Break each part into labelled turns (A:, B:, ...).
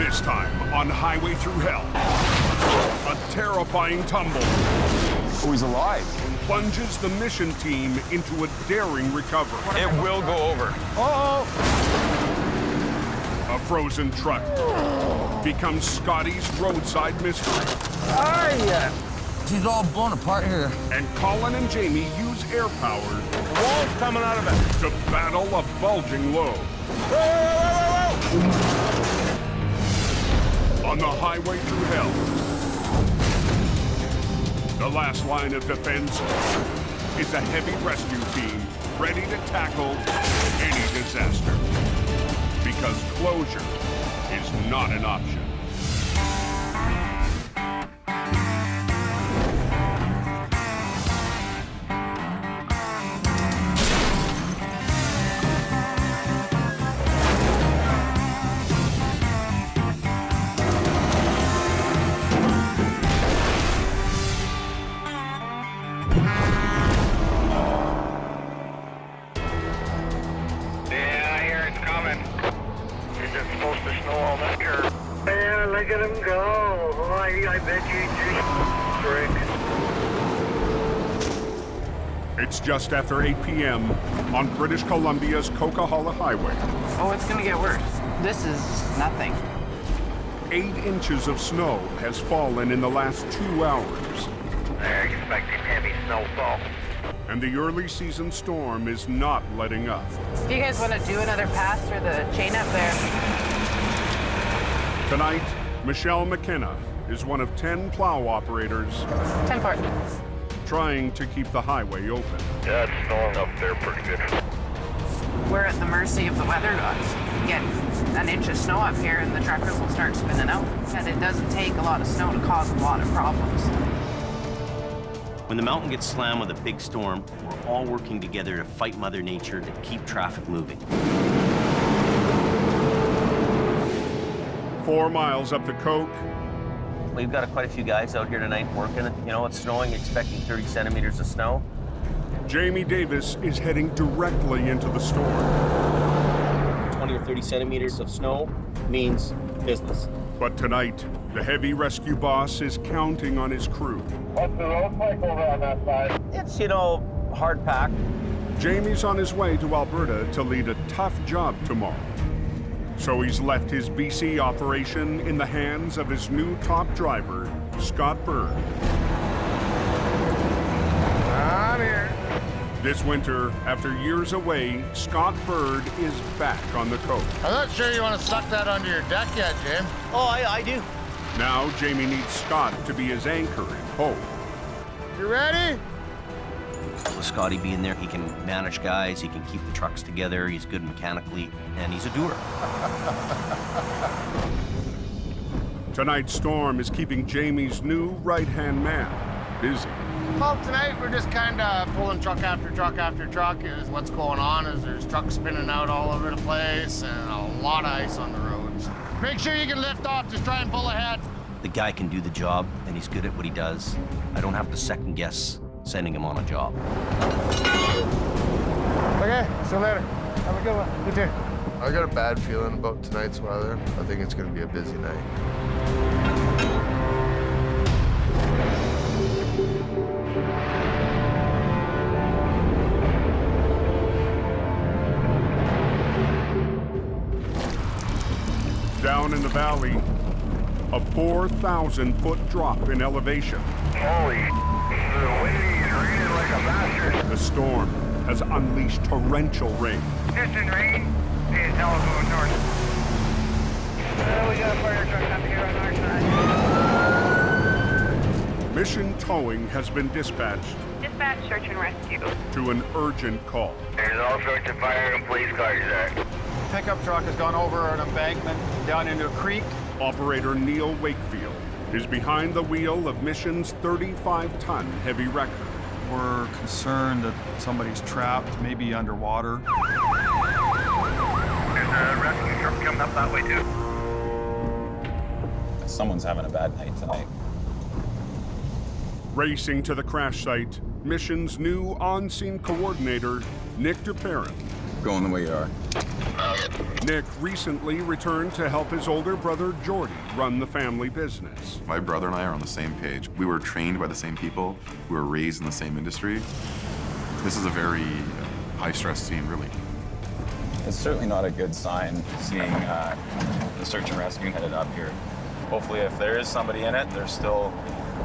A: This time on Highway Thru Hell, a terrifying tumble
B: Oh, he's alive.
A: plunges the mission team into a daring recovery.
B: It will go over.
C: Oh!
A: A frozen truck becomes Scotty's roadside mystery.
D: She's all blown apart here.
A: And Colin and Jamie use air power
B: Wall's coming out of it.
A: to battle a bulging load. On the Highway Thru Hell, the last line of defense is a heavy rescue team ready to tackle any disaster. Because closure is not an option.
E: Look at him go. Oh, I bet you just frick.
A: It's just after 8 p.m. on British Columbia's Coquihalla Highway.
F: Oh, it's gonna get worse. This is nothing.
A: 8 inches of snow has fallen in the last 2 hours.
E: They're expecting heavy snowfall.
A: And the early season storm is not letting up.
F: Do you guys want to do another pass through the chain up there?
A: Tonight, Michelle McKenna is one of 10 plow operators
F: 10-port.
A: trying to keep the highway open.
E: Yeah, it's snowing up there pretty good.
F: We're at the mercy of the weather gods. Get an inch of snow up here and the truckers will start spinning out. And it doesn't take a lot of snow to cause a lot of problems.
G: When the mountain gets slammed with a big storm, we're all working together to fight Mother Nature to keep traffic moving.
A: 4 miles up the Coke,
G: We've got quite a few guys out here tonight working. You know, it's snowing, expecting 30 centimeters of snow.
A: Jamie Davis is heading directly into the storm.
G: 20 or 30 centimeters of snow means business.
A: But tonight, the heavy rescue boss is counting on his crew.
E: What's the road like over on that side?
G: It's, you know, hard packed.
A: Jamie's on his way to Alberta to lead a tough job tomorrow. So he's left his BC operation in the hands of his new top driver, Scott Bird.
C: I'm here.
A: This winter, after years away, Scott Bird is back on the coast.
C: I'm not sure you want to suck that under your deck yet, Jim.
G: Oh, I do.
A: Now Jamie needs Scott to be his anchor and hope.
C: You ready?
G: With Scotty being there, he can manage guys, he can keep the trucks together, he's good mechanically, and he's a doer.
A: Tonight's storm is keeping Jamie's new right-hand man busy.
C: Well, tonight we're just kind of pulling truck after truck after truck. Is what's going on is there's trucks spinning out all over the place and a lot of ice on the roads. Make sure you can lift off, just try and pull ahead.
G: The guy can do the job, and he's good at what he does. I don't have to second guess sending him on a job.
C: Okay, see you later. Have a good one. You too.
H: I got a bad feeling about tonight's weather. I think it's going to be a busy night.
A: Down in the valley, a 4,000-foot drop in elevation.
E: Holy, the wind is raining like a bastard.
A: The storm has unleashed torrential rain.
E: Distant rain is now going north. We got a fire truck up here on our side.
A: Mission towing has been dispatched
I: Dispatch, search and rescue.
A: to an urgent call.
E: There's all sorts of fire and police cars there.
C: Pickup truck has gone over an embankment down into a creek.
A: Operator Neil Wakefield is behind the wheel of Mission's 35-ton heavy wrecker.
J: We're concerned that somebody's trapped, maybe underwater.
E: There's a rescue truck coming up that way too.
B: Someone's having a bad night tonight.
A: Racing to the crash site, Mission's new on-scene coordinator, Nick DeParent.
B: going the way you are.
A: Nick recently returned to help his older brother Jordy run the family business.
K: My brother and I are on the same page. We were trained by the same people. We were raised in the same industry. This is a very high-stress scene, really.
B: It's certainly not a good sign seeing the search and rescue headed up here. Hopefully, if there is somebody in it, they're still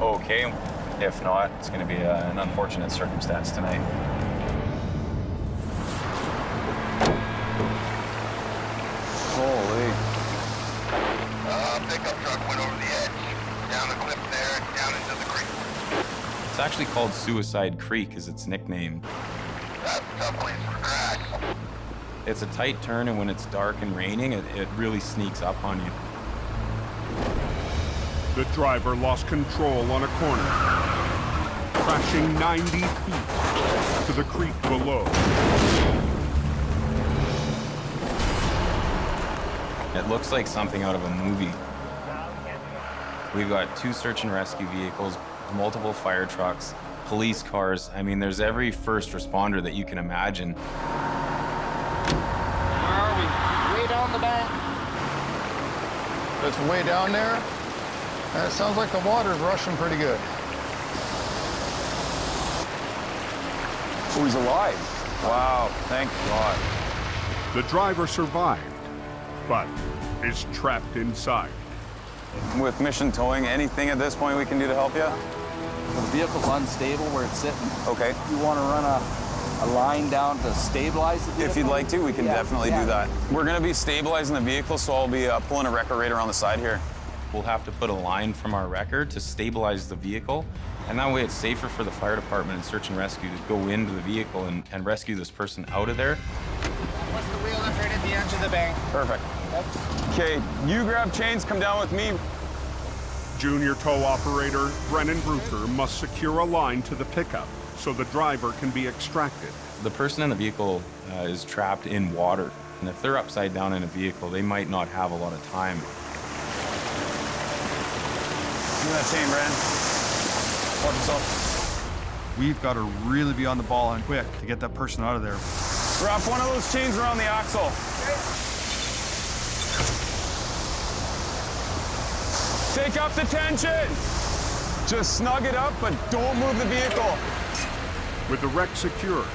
B: okay. If not, it's going to be an unfortunate circumstance tonight. Holy.
C: Pickup truck went over the edge. Down the cliff there, down into the creek.
B: It's actually called Suicide Creek, is its nickname.
C: That's a tough place for crash.
B: It's a tight turn, and when it's dark and raining, it really sneaks up on you.
A: The driver lost control on a corner, crashing 90 feet to the creek below.
B: It looks like something out of a movie. We've got 2 search and rescue vehicles, multiple fire trucks, police cars. I mean, there's every first responder that you can imagine.
C: Where are we? Way down the bank.
J: It's way down there. It sounds like the water's rushing pretty good.
B: Oh, he's alive. Wow, thank God.
A: The driver survived, but is trapped inside.
B: With Mission Towing, anything at this point we can do to help you?
D: The vehicle's unstable where it's sitting.
B: Okay.
D: You want to run a line down to stabilize the vehicle?
B: If you'd like to, we can definitely do that. We're going to be stabilizing the vehicle, so I'll be pulling a wrecker right around the side here. We'll have to put a line from our wrecker to stabilize the vehicle, and that way it's safer for the fire department and search and rescue to go into the vehicle and rescue this person out of there.
C: What's the wheel that's right at the edge of the bank?
B: Perfect. Okay, you grab chains, come down with me.
A: Junior tow operator Brennan Brucker must secure a line to the pickup so the driver can be extracted.
B: The person in the vehicle is trapped in water, and if they're upside down in a vehicle, they might not have a lot of time. Give me that chain, Brennan. Watch yourself.
J: We've got to really be on the ball and quick to get that person out of there.
B: Wrap one of those chains around the axle. Take up the tension. Just snug it up, but don't move the vehicle.
A: With the wreck secured,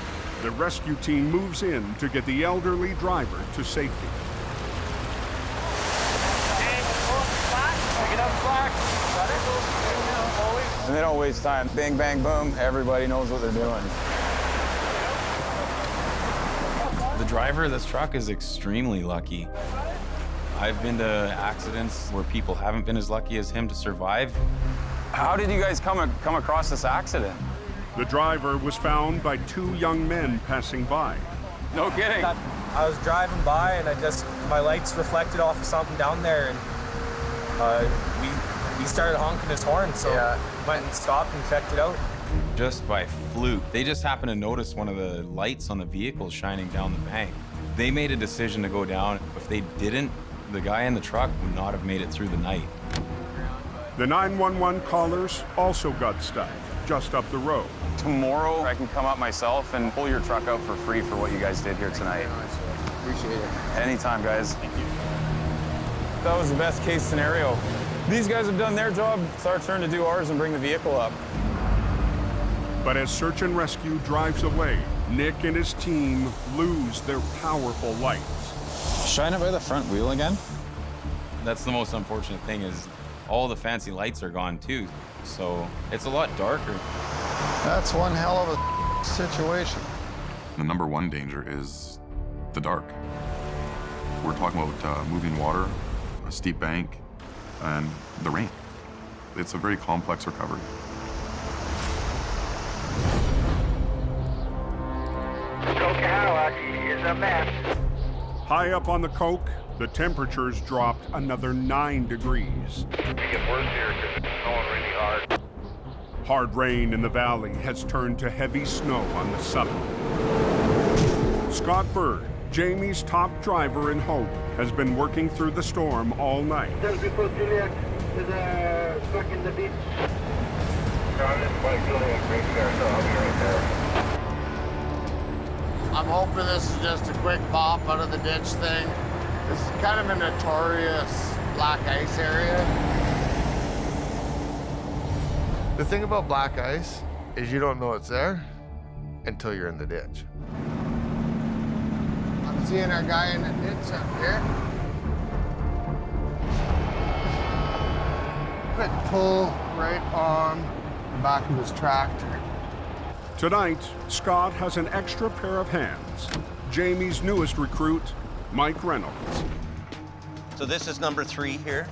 A: the rescue team moves in to get the elderly driver to safety.
B: And they don't waste time. Bang, bang, boom. Everybody knows what they're doing. The driver of this truck is extremely lucky. I've been to accidents where people haven't been as lucky as him to survive. How did you guys come across this accident?
A: The driver was found by 2 young men passing by.
B: No kidding.
L: I was driving by and my lights reflected off of something down there, and he started honking his horn, so went and stopped and checked it out.
B: Just by fluke. They just happened to notice one of the lights on the vehicle shining down the bank. They made a decision to go down. If they didn't, the guy in the truck would not have made it through the night.
A: The 911 callers also got stuck just up the road.
B: Tomorrow, I can come up myself and pull your truck out for free for what you guys did here tonight.
C: Appreciate it.
B: Anytime, guys. Thank you. That was the best case scenario. These guys have done their job. It's our turn to do ours and bring the vehicle up.
A: But as search and rescue drives away, Nick and his team lose their powerful lights.
B: Shine it by the front wheel again? That's the most unfortunate thing is all the fancy lights are gone too. So it's a lot darker.
J: That's one hell of a situation.
K: The number one danger is the dark. We're talking about moving water, a steep bank, and the rain. It's a very complex recovery.
E: Coquihalla is a mess.
A: High up on the Coke, the temperatures dropped another 9 degrees.
E: It gets worse here because it's snowing really hard.
A: Hard rain in the valley has turned to heavy snow on the summit. Scott Bird, Jamie's top driver in Hope, has been working through the storm all night.
E: Just before Juliet is stuck in the beach. John, this is Mike Juliet, great there, so I'll be right there.
C: I'm hoping this is just a quick pop out of the ditch thing. This is kind of a notorious black ice area.
H: The thing about black ice is you don't know it's there until you're in the ditch.
C: I'm seeing our guy in the ditch up here. Quick pull right on the back of his tractor.
A: Tonight, Scott has an extra pair of hands. Jamie's newest recruit, Mike Reynolds.
G: So this is number 3 here.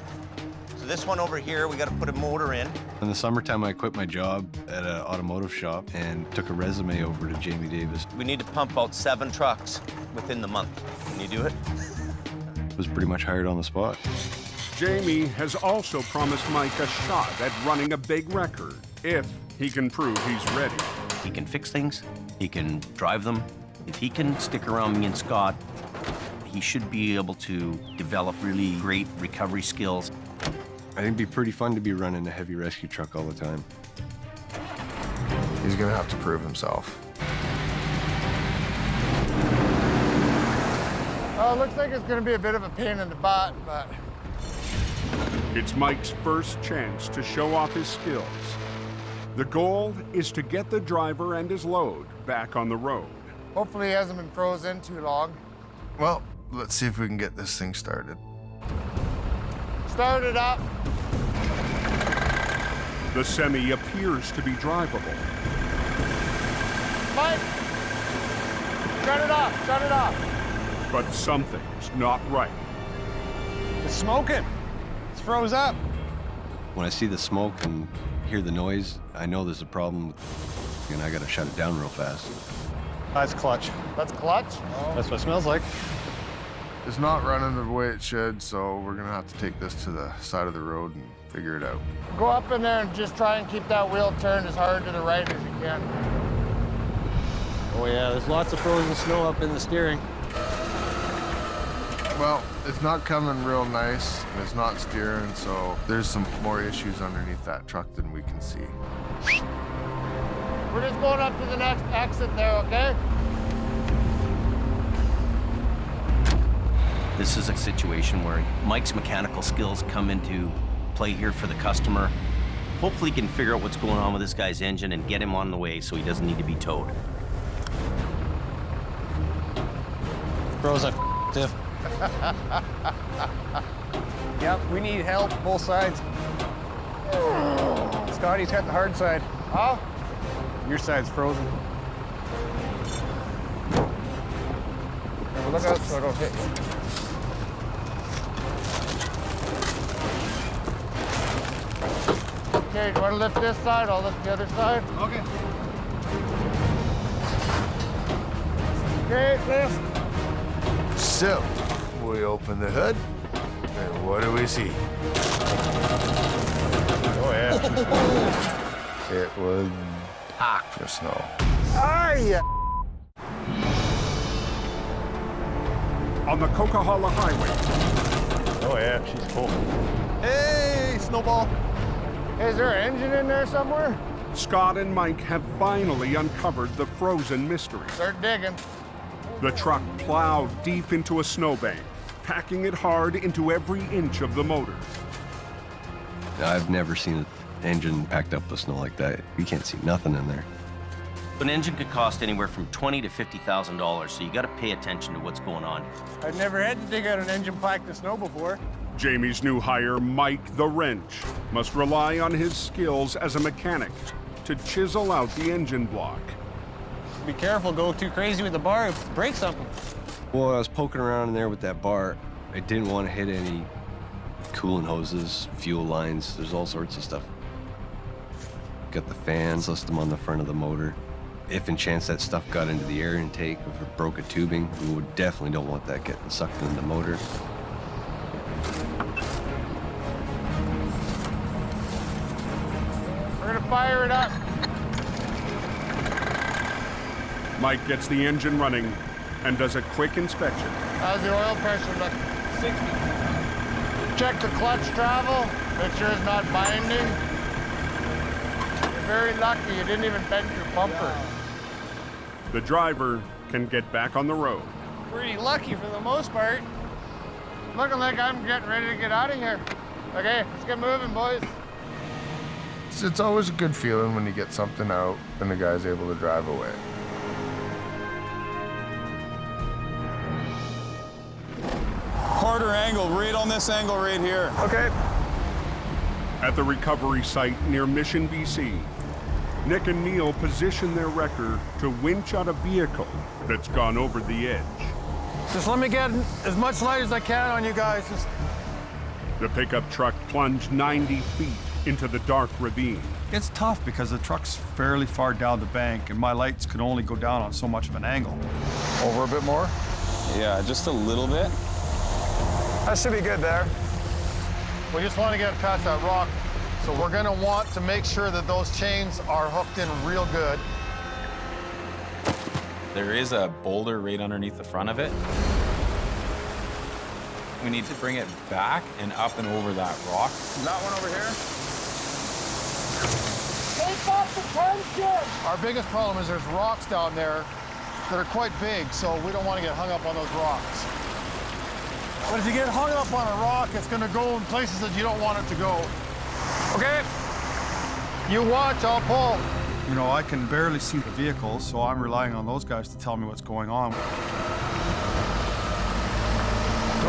G: So this one over here, we got to put a motor in.
M: In the summertime, I quit my job at an automotive shop and took a resume over to Jamie Davis.
G: We need to pump out 7 trucks within the month. Can you do it?
M: Was pretty much hired on the spot.
A: Jamie has also promised Mike a shot at running a big record if he can prove he's ready.
G: He can fix things, he can drive them. If he can stick around me and Scott, he should be able to develop really great recovery skills.
M: I think it'd be pretty fun to be running a heavy rescue truck all the time.
H: He's gonna have to prove himself.
C: Oh, it looks like it's gonna be a bit of a pain in the butt, but...
A: It's Mike's first chance to show off his skills. The goal is to get the driver and his load back on the road.
C: hopefully he hasn't been frozen too long.
H: Well, let's see if we can get this thing started.
C: Start it up.
A: The semi appears to be drivable.
C: Mike, shut it off, shut it off.
A: But something's not right.
L: It's smoking. It's froze up.
M: When I see the smoke and hear the noise, I know there's a problem, and I gotta shut it down real fast.
L: That's clutch.
C: That's clutch?
L: That's what it smells like.
H: It's not running the way it should, so we're gonna have to take this to the side of the road and figure it out.
C: Go up in there and just try and keep that wheel turned as hard to the right as you can.
L: Oh yeah, there's lots of frozen snow up in the steering.
H: Well, it's not coming real nice, and it's not steering, so there's some more issues underneath that truck than we can see.
C: We're just going up to the next exit there, okay?
G: This is a situation where Mike's mechanical skills come into play here for the customer. Hopefully he can figure out what's going on with this guy's engine and get him on the way so he doesn't need to be towed.
L: Bros, I f***ed. Yep, we need help, both sides. Scotty's got the hard side.
C: Huh?
L: Your side's frozen.
C: Look out so I don't hit you. Okay, do you want to lift this side? I'll lift the other side.
L: Okay.
C: Okay, lift.
H: So, we open the hood, and what do we see?
L: Oh, yeah.
H: It was packed with snow.
C: Aye!
A: On the Coquihalla Highway,
L: Oh, yeah, she's full. Hey, Snowball.
C: Is there an engine in there somewhere?
A: Scott and Mike have finally uncovered the frozen mystery.
C: Start digging.
A: The truck plowed deep into a snowbank, packing it hard into every inch of the motor.
M: I've never seen an engine packed up with snow like that. You can't see nothing in there.
G: An engine could cost anywhere from $20,000 to $50,000, so you got to pay attention to what's going on.
L: I've never had to dig out an engine packed with snow before.
A: Jamie's new hire, Mike the Wrench, must rely on his skills as a mechanic to chisel out the engine block.
L: Be careful, go too crazy with the bar, break something.
M: Well, I was poking around in there with that bar. I didn't want to hit any coolant hoses, fuel lines. There's all sorts of stuff. Got the fan system on the front of the motor. If in chance that stuff got into the air intake, if it broke a tubing, we would definitely don't want that getting sucked into the motor.
C: We're gonna fire it up.
A: Mike gets the engine running and does a quick inspection.
C: How's the oil pressure look? 60. Check the clutch travel, make sure it's not binding. You're very lucky you didn't even bend your bumper.
A: The driver can get back on the road.
C: Pretty lucky for the most part. Looking like I'm getting ready to get out of here. Okay, let's get moving, boys.
H: It's always a good feeling when you get something out and the guy's able to drive away.
B: Quarter angle, right on this angle right here.
C: Okay.
A: At the recovery site near Mission, BC, Nick and Neil position their wrecker to winch out a vehicle that's gone over the edge.
C: Just let me get as much light as I can on you guys.
A: The pickup truck plunged 90 feet into the dark ravine.
J: It's tough because the truck's fairly far down the bank and my lights can only go down on so much of an angle.
C: Over a bit more?
B: Yeah, just a little bit.
C: That should be good there. We just want to get past that rock. So we're gonna want to make sure that those chains are hooked in real good.
B: There is a boulder right underneath the front of it. We need to bring it back and up and over that rock.
C: That one over here?
E: Take off the tension!
C: Our biggest problem is there's rocks down there that are quite big, so we don't want to get hung up on those rocks. But if you get hung up on a rock, it's gonna go in places that you don't want it to go. Okay, you watch, I'll pull.
J: You know, I can barely see the vehicle, so I'm relying on those guys to tell me what's going on.
C: Do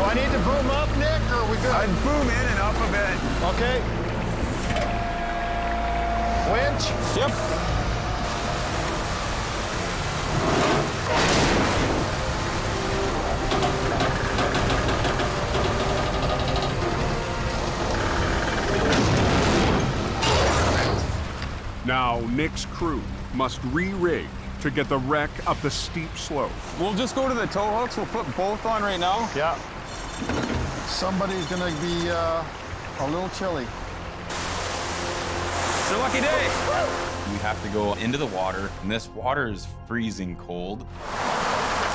C: I need to boom up, Nick, or are we good?
L: I'd boom in and up a bit.
C: Okay. Winch?
B: Yep.
A: Now, Nick's crew must re-rig to get the wreck up the steep slope.
B: We'll just go to the tow hooks. We'll put both on right now.
C: Yeah. Somebody's gonna be a little chilly.
B: It's your lucky day. We have to go into the water, and this water is freezing cold.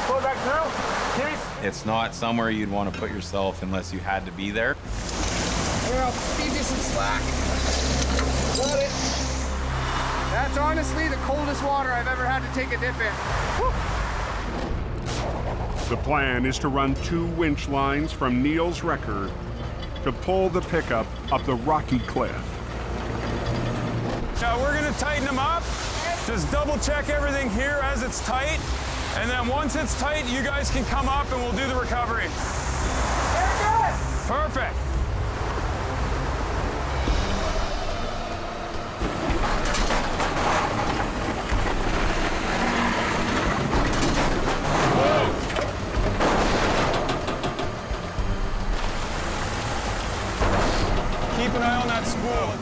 E: Pull back through. Keith.
B: It's not somewhere you'd want to put yourself unless you had to be there.
E: Here, I'll feed you some slack. Got it. That's honestly the coldest water I've ever had to take a dip in. Woo.
A: The plan is to run 2 winch lines from Neil's wrecker to pull the pickup up the rocky cliff.
L: Now we're gonna tighten them up. Just double check everything here as it's tight. And then once it's tight, you guys can come up and we'll do the recovery.
E: Very good.
L: Perfect. Keep an eye on that spool.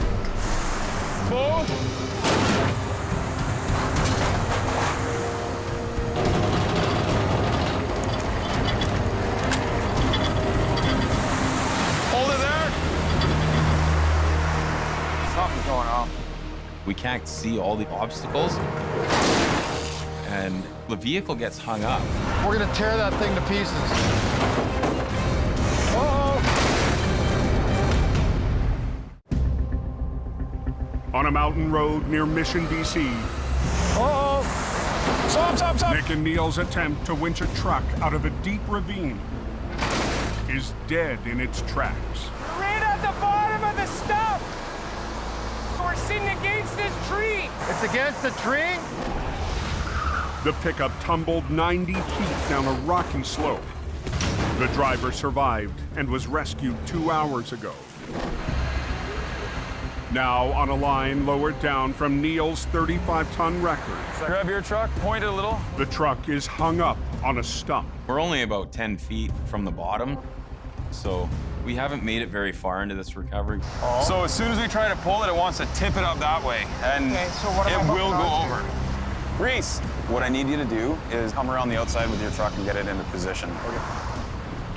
L: Both. Hold it there.
C: Something's going on.
B: We can't see all the obstacles, and the vehicle gets hung up.
C: We're gonna tear that thing to pieces. Uh-oh.
A: On a mountain road near Mission, BC,
C: Uh-oh. Stop.
A: Nick and Neil's attempt to winch a truck out of a deep ravine is dead in its tracks.
E: Right at the bottom of the stump. We're sitting against this tree.
C: It's against the tree?
A: The pickup tumbled 90 feet down a rocky slope. The driver survived and was rescued 2 hours ago. Now on a line lowered down from Neil's 35-ton wrecker,
L: Grab your truck, point it a little.
A: the truck is hung up on a stump.
B: We're only about 10 feet from the bottom, so we haven't made it very far into this recovery.
L: So as soon as we try to pull it, it wants to tip it up that way, and
E: Okay, so what am I
L: it will
E: hooked
L: go
E: onto?
L: over.
B: Reese, what I need you to do is come around the outside with your truck and get it into position.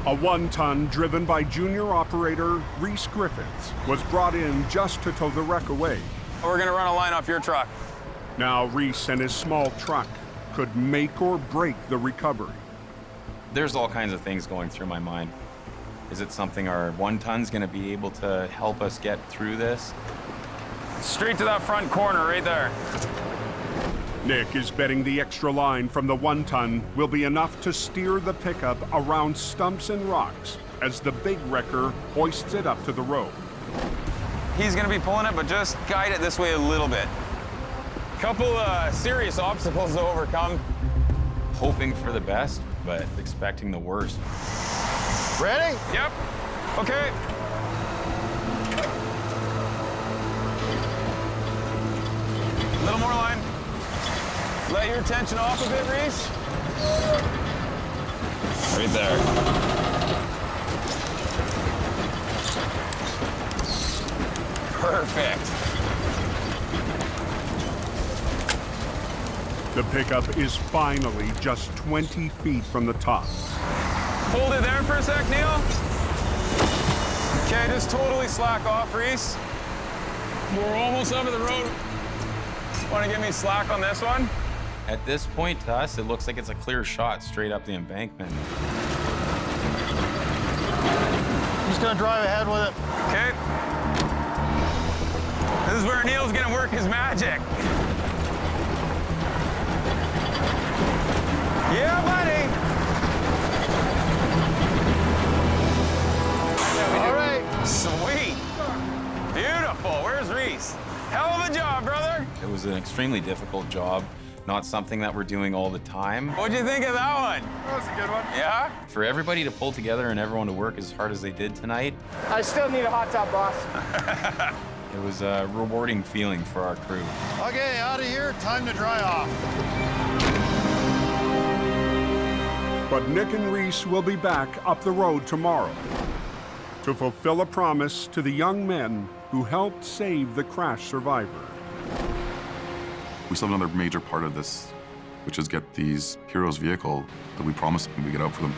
A: A 1-ton driven by junior operator Reese Griffiths was brought in just to tow the wreck away.
B: We're gonna run a line off your truck.
A: Now Reese and his small truck could make or break the recovery.
B: There's all kinds of things going through my mind. Is it something our 1-ton's gonna be able to help us get through this?
L: Straight to that front corner right there.
A: Nick is betting the extra line from the 1-ton will be enough to steer the pickup around stumps and rocks as the big wrecker hoists it up to the road.
B: He's gonna be pulling it, but just guide it this way a little bit. Couple serious obstacles to overcome. Hoping for the best, but expecting the worst.
C: Ready?
L: Yep. Okay.
B: A little more line. Let your tension off a bit, Reese. Right there. Perfect.
A: The pickup is finally just 20 feet from the top.
L: Hold it there for a sec, Neil. Okay, just totally slack off, Reese. We're almost up the road. Want to give me slack on this one?
B: At this point, to us, it looks like it's a clear shot straight up the embankment.
C: Just gonna drive ahead with it.
L: Okay. This is where Neil's gonna work his magic. Yeah, buddy. All right. Sweet. Beautiful. Where's Reese? Hell of a job, brother.
B: It was an extremely difficult job, not something that we're doing all the time.
L: What'd you think of that one?
E: That was a good one.
L: Yeah?
B: For everybody to pull together and everyone to work as hard as they did tonight,
E: I still need a hot tub, boss.
B: it was a rewarding feeling for our crew.
C: Okay, out of here, time to dry off.
A: But Nick and Reese will be back up the road tomorrow to fulfill a promise to the young men who helped save the crash survivor.
K: We still have another major part of this, which is get these heroes' vehicle that we promised them we get out for them.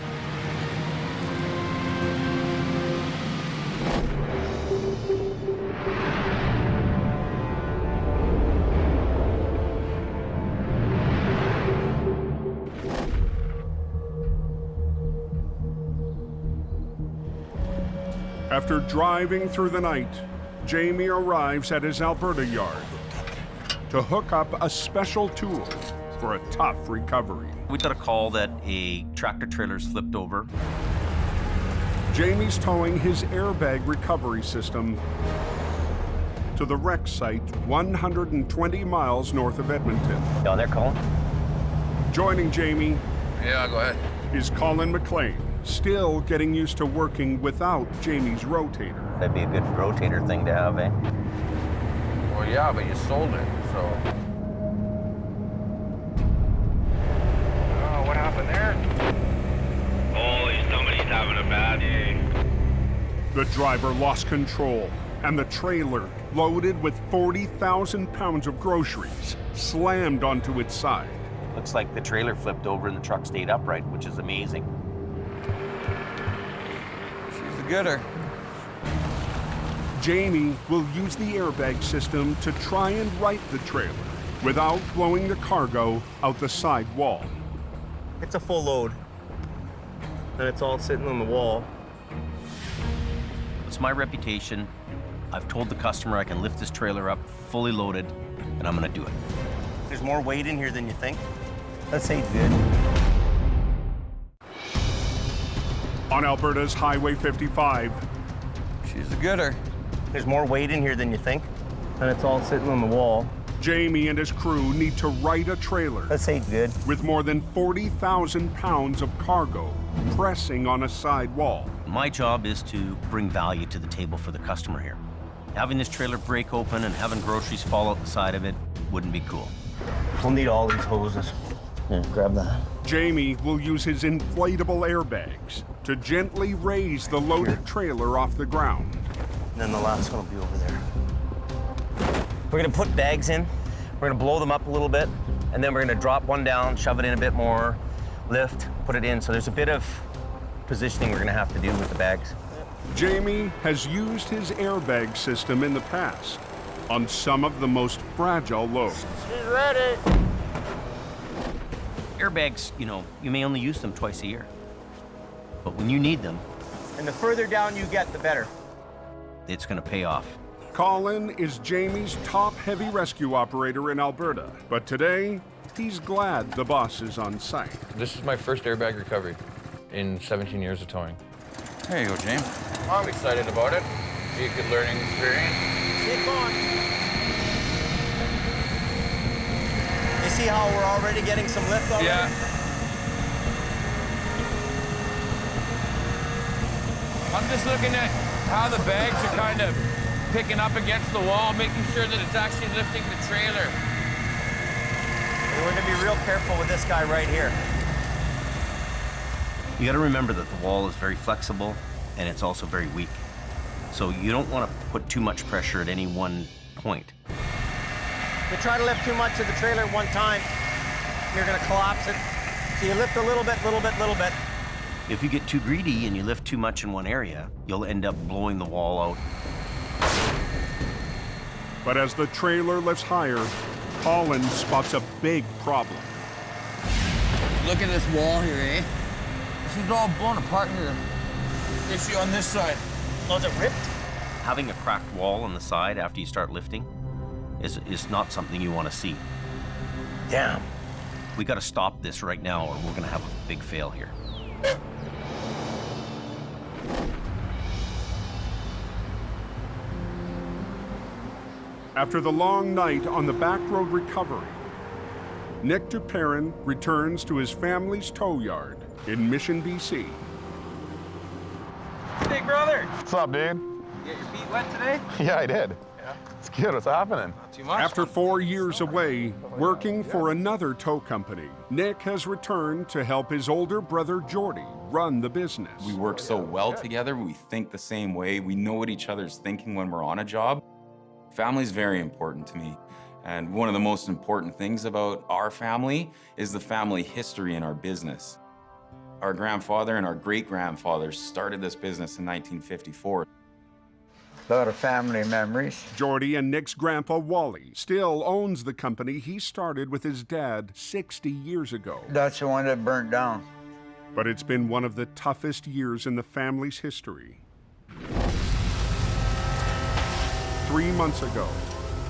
A: After driving through the night, Jamie arrives at his Alberta yard to hook up a special tool for a tough recovery.
G: We got a call that a tractor trailer's flipped over.
A: Jamie's towing his airbag recovery system to the wreck site 120 miles north of Edmonton.
G: Oh, they're calling?
A: Joining Jamie
H: Yeah, go ahead.
A: is Colin McLean, still getting used to working without Jamie's rotator.
G: That'd be a good rotator thing to have, eh?
D: Well, yeah, but you sold it, so.
E: Oh, what happened there?
N: Holy, somebody's having a bad day.
A: The driver lost control, and the trailer, loaded with 40,000 pounds of groceries, slammed onto its side.
G: Looks like the trailer flipped over and the truck stayed upright, which is amazing.
D: She's a gooder.
A: Jamie will use the airbag system to try and right the trailer without blowing the cargo out the side wall.
O: It's a full load, and it's all sitting on the wall.
G: It's my reputation. I've told the customer I can lift this trailer up fully loaded, and I'm gonna do it.
O: There's more weight in here than you think. That's ain't good.
A: On Alberta's Highway 55,
D: She's a gooder.
O: There's more weight in here than you think, and it's all sitting on the wall.
A: Jamie and his crew need to right a trailer
O: That's ain't good.
A: with more than 40,000 pounds of cargo pressing on a side wall.
G: My job is to bring value to the table for the customer here. Having this trailer break open and having groceries fall out the side of it wouldn't be cool.
O: We'll need all these hoses. Yeah, grab that.
A: Jamie will use his inflatable airbags to gently raise the loaded trailer off the ground.
O: And then the last one will be over there. We're gonna put bags in. We're gonna blow them up a little bit, and then we're gonna drop one down, shove it in a bit more, lift, put it in. So there's a bit of positioning we're gonna have to do with the bags.
A: Jamie has used his airbag system in the past on some of the most fragile loads.
E: She's ready.
G: Airbags, you may only use them twice a year. But when you need them,
O: And the further down you get, the better.
G: it's gonna pay off.
A: Colin is Jamie's top heavy rescue operator in Alberta, but today he's glad the boss is on site.
P: This is my first airbag recovery in 17 years of towing.
B: There you go, James.
P: I'm excited about it. Be a good learning experience.
O: Keep going. You see how we're already getting some lift on it?
L: Yeah. I'm just looking at how the bags are kind of picking up against the wall, making sure that it's actually lifting the trailer.
O: And we're gonna be real careful with this guy right here.
G: You got to remember that the wall is very flexible and it's also very weak. So you don't want to put too much pressure at any one point.
O: If you try to lift too much of the trailer at one time, you're gonna collapse it. So you lift a little bit, little bit, little bit.
G: If you get too greedy and you lift too much in one area, you'll end up blowing the wall out.
A: But as the trailer lifts higher, Colin spots a big problem.
D: Look at this wall here, eh? She's all blown apart here. Issue on this side.
O: Oh, is it ripped?
G: Having a cracked wall on the side after you start lifting is not something you want to see.
O: Damn.
G: We got to stop this right now or we're going to have a big fail here.
A: After the long night on the back road recovery, Nick Duperrin returns to his family's tow yard in Mission, BC.
Q: Big brother!
K: What's up, dude?
Q: You get your feet wet today?
K: Yeah, I did. Yeah. It's good. What's happening?
Q: Not too much.
A: After 4 years away, working for another tow company, Nick has returned to help his older brother Jordy run the business.
B: We work so well together, we think the same way, we know what each other's thinking when we're on a job. Family's very important to me. And one of the most important things about our family is the family history in our business. Our grandfather and our great-grandfathers started this business in 1954.
R: A lot of family memories.
A: Jordy and Nick's grandpa Wally still owns the company he started with his dad 60 years ago.
R: That's the one that burnt down.
A: But it's been one of the toughest years in the family's history. 3 months ago,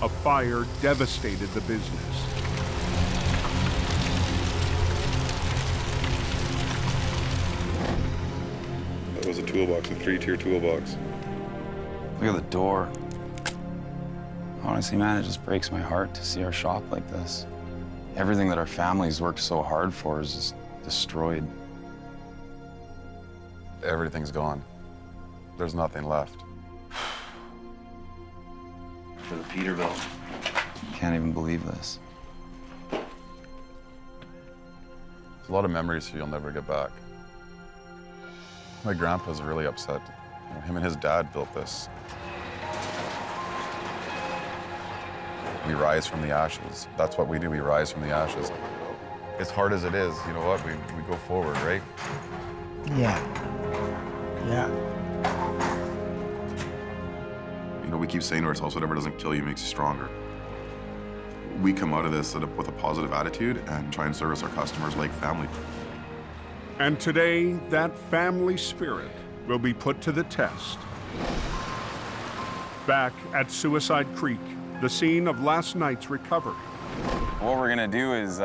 A: a fire devastated the business.
K: That was a toolbox, a 3-tier toolbox.
B: Look at the door. Honestly, man, it just breaks my heart to see our shop like this. Everything that our family's worked so hard for is just destroyed.
K: Everything's gone. There's nothing left.
B: For the Peterbilt. Can't even believe this.
K: There's a lot of memories you'll never get back. My grandpa's really upset. You know, him and his dad built this. We rise from the ashes. That's what we do, we rise from the ashes. As hard as it is, you know what, we go forward, right?
R: Yeah. Yeah.
K: You know, we keep saying to ourselves, whatever doesn't kill you makes you stronger. We come out of this with a positive attitude and try and service our customers like family.
A: And today, that family spirit will be put to the test. Back at Suicide Creek, the scene of last night's recovery.
B: What we're gonna do is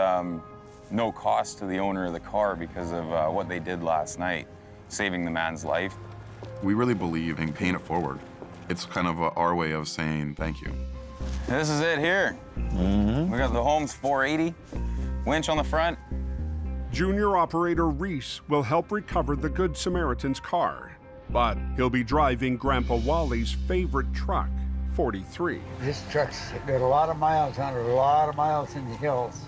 B: no cost to the owner of the car because of what they did last night, saving the man's life.
K: We really believe in paying it forward. It's kind of our way of saying thank you.
B: This is it here. We got the Holmes 480, winch on the front.
A: Junior operator Reese will help recover the Good Samaritan's car, but he'll be driving Grandpa Wally's favorite truck, 43.
R: This truck's got a lot of miles on it, a lot of miles in the hills.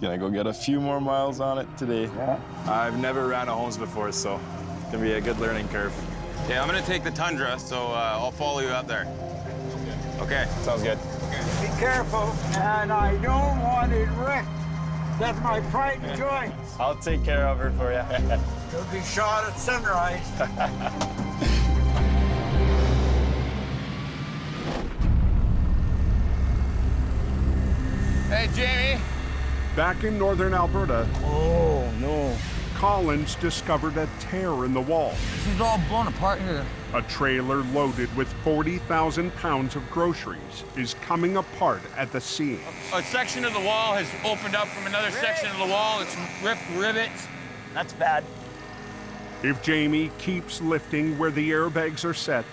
S: Gonna go get a few more miles on it today.
R: Yeah.
S: I've never ran a Holmes before, so it's gonna be a good learning curve.
B: Okay, I'm gonna take the Tundra, so I'll follow you up there. Okay.
S: Sounds good.
R: Be careful, and I don't want it wrecked. That's my pride and joy.
S: I'll take care of her for you.
R: You'll be shot at sunrise.
L: Hey, Jamie.
A: Back in northern Alberta.
D: Oh, no.
A: Collins discovered a tear in the wall.
D: This is all blown apart here.
A: A trailer loaded with 40,000 pounds of groceries is coming apart at the seam.
L: A section of the wall has opened up from another section of the wall. It's ripped rivets.
O: That's bad.
A: If Jamie keeps lifting where the airbags are set,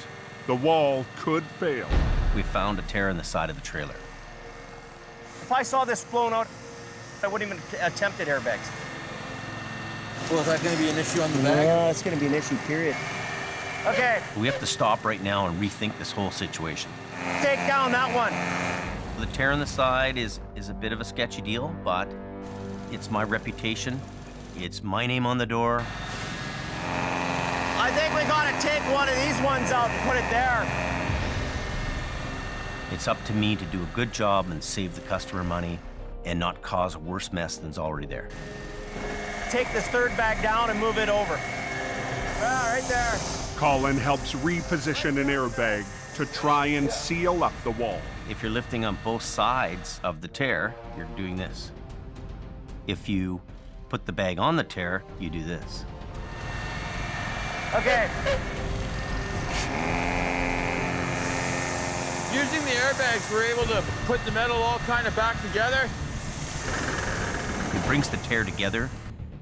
A: the wall could fail.
G: We found a tear in the side of the trailer.
O: If I saw this blown out, I wouldn't even attempt at airbags.
D: Well, is that going to be an issue on the bag?
O: No, it's going to be an issue, period. Okay,
G: We have to stop right now and rethink this whole situation.
O: take down that one.
G: The tear in the side is a bit of a sketcy deal, but it's my reputation. It's my name on the door.
O: I think we got to take one of these ones out and put it there.
G: It's up to me to do a good job and save the customer money and not cause a worse mess than's already there.
O: Take this third bag down and move it over. Ah, right there.
A: Colin helps reposition an airbag to try and seal up the wall.
G: If you're lifting on both sides of the tear, you're doing this. If you put the bag on the tear, you do this.
O: Okay.
L: Using the airbags, we're able to put the metal all kind of back together.
G: It brings the tear together.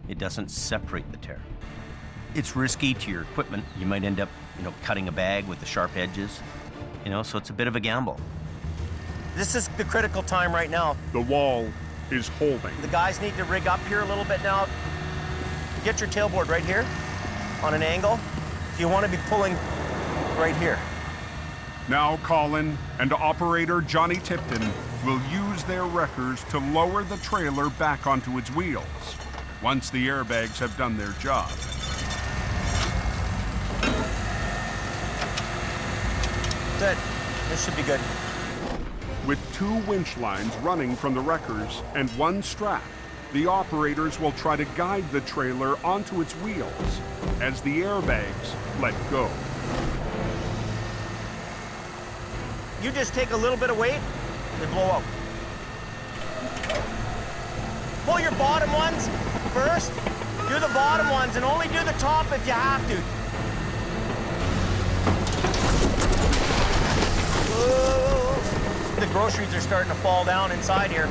G: It doesn't separate the tear. It's risky to your equipment. You might end up, cutting a bag with the sharp edges, so it's a bit of a gamble.
O: This is the critical time right now.
A: The wall is holding.
O: The guys need to rig up here a little bit now. Get your tailboard right here on an angle. You want to be pulling right here.
A: Now Colin and operator Johnny Tipton will use their wreckers to lower the trailer back onto its wheels once the airbags have done their job.
O: Good. This should be good.
A: With 2 winch lines running from the wreckers and 1 strap, the operators will try to guide the trailer onto its wheels as the airbags let go.
O: You just take a little bit of weight, they blow out. Pull your bottom ones first. Do the bottom ones and only do the top if you have to. Whoa. The groceries are starting to fall down inside here.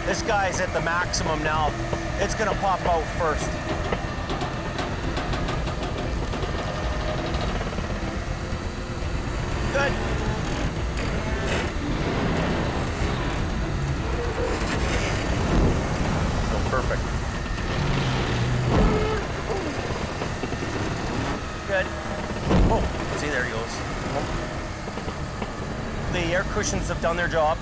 O: This guy's at the maximum now. It's gonna pop out first. Good. So perfect. Good. Oh, see, there he goes. The air cushions have done their job.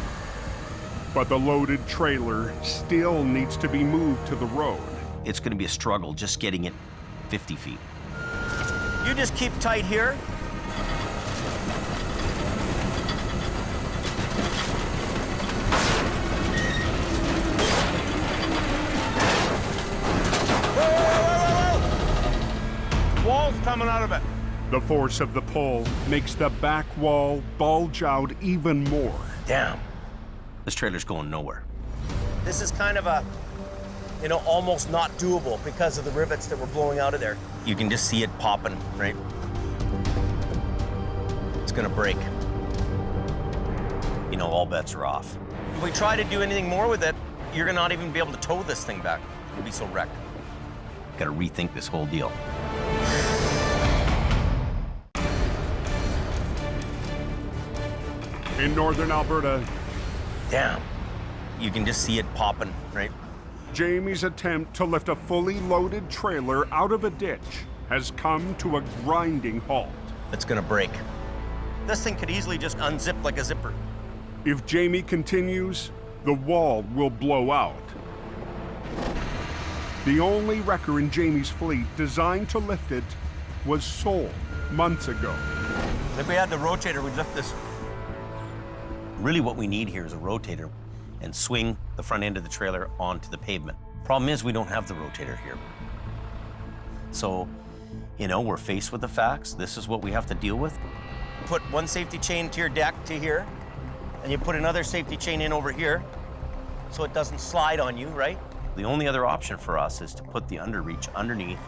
A: But the loaded trailer still needs to be moved to the road.
G: It's going to be a struggle just getting it 50 feet.
O: You just keep tight here. Wall's coming out of it.
A: The force of the pull makes the back wall bulge out even more.
O: Damn.
G: This trailer's going nowhere.
O: This is kind of a, almost not doable because of the rivets that were blowing out of there.
G: You can just see it popping, right? It's gonna break. All bets are off.
O: If we try to do anything more with it, you're gonna not even be able to tow this thing back. It'll be so wrecked.
G: Gotta rethink this whole deal.
A: In northern Alberta,
O: damn, you can just see it popping, right?
A: Jamie's attempt to lift a fully loaded trailer out of a ditch has come to a grinding halt.
O: It's gonna break. This thing could easily just unzip like a zipper.
A: If Jamie continues, the wall will blow out. The only wrecker in Jamie's fleet designed to lift it was sold months ago.
O: If we had the rotator, we'd lift this.
G: Really what we need here is a rotator and swing the front end of the trailer onto the pavement. Problem is we don't have the rotator here. So, we're faced with the facts. This is what we have to deal with.
O: Put one safety chain to your deck to here, and you put another safety chain in over here.
G: so it doesn't slide on you, right? The only other option for us is to put the underreach underneath,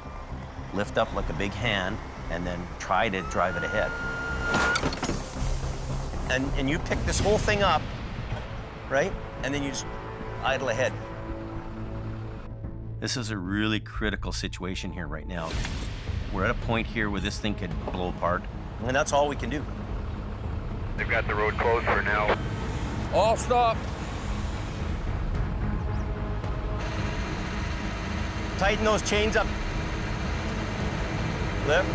G: lift up like a big hand, and then try to drive it ahead. And you pick this whole thing up, right? And then you just idle ahead. This is a really critical situation here right now. We're at a point here where this thing could blow apart, and that's all we can do.
N: They've got the road closed for now.
L: All stop.
G: Tighten those chains up. Lift.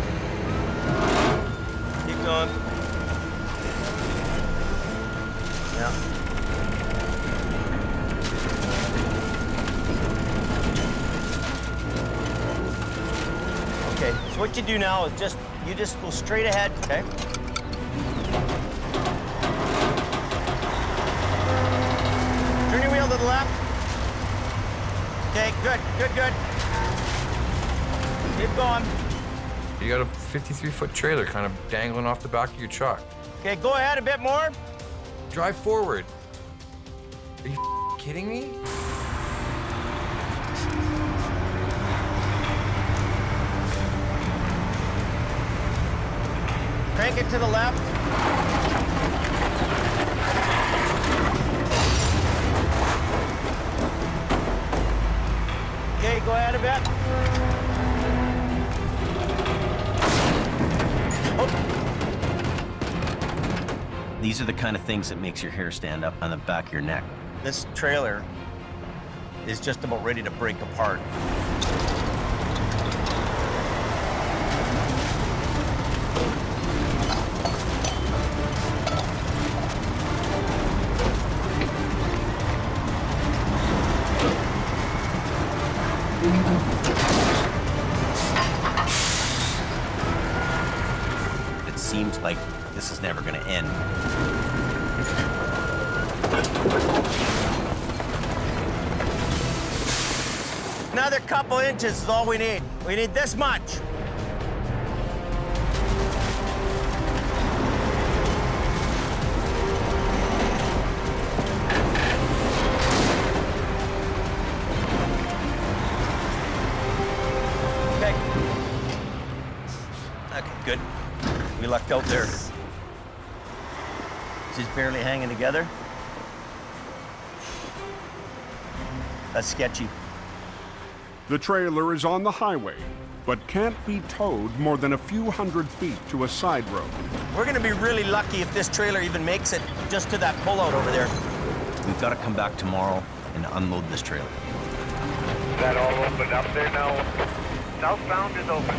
G: Keep going. Yeah. Okay, so what you do now is you just go straight ahead, okay? Turn your wheel to the left. Okay, good, good, good. Keep going.
P: You got a 53-foot trailer kind of dangling off the back of your truck.
G: Okay, go ahead a bit more.
P: Drive forward. Are you kidding me?
G: Crank it to the left. Okay, go ahead a bit. Oh. These are the kind of things that makes your hair stand up on the back of your neck. This trailer is just about ready to break apart. It seems like this is never going to end. Another couple inches is all we need. We need this much. Okay. Okay, good. We lucked out there. She's barely hanging together. That's sketchy.
A: The trailer is on the highway, but can't be towed more than a few hundred feet to a side road.
G: We're gonna be really lucky if this trailer even makes it just to that pullout over there. We've got to come back tomorrow and unload this trailer.
N: Is that all opened up there now? Southbound is open.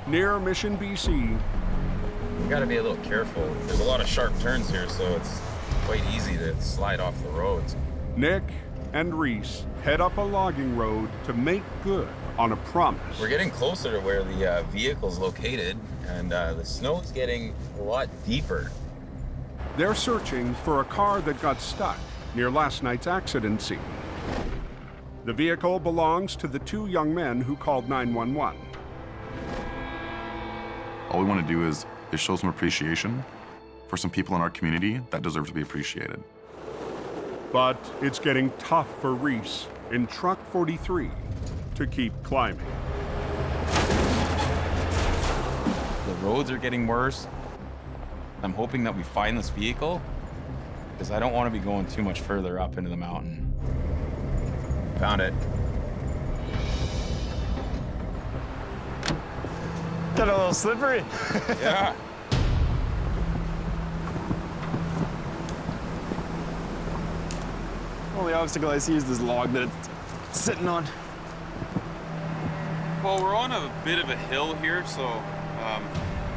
A: Near Mission, BC.
B: You gotta be a little careful. There's a lot of sharp turns here, so it's quite easy to slide off the roads.
A: Nick and Reese head up a logging road to make good on a promise.
B: We're getting closer to where the vehicle's located, and the snow's getting a lot deeper.
A: They're searching for a car that got stuck near last night's accident scene. The vehicle belongs to the two young men who called 911.
K: All we want to do is show some appreciation for some people in our community that deserve to be appreciated.
A: But it's getting tough for Reese in Truck 43 to keep climbing.
B: The roads are getting worse. I'm hoping that we find this vehicle, because I don't want to be going too much further up into the mountain. Found it.
S: Got a little slippery.
B: Yeah.
S: Only obstacle I see is this log that it's sitting on.
B: Well, we're on a bit of a hill here, so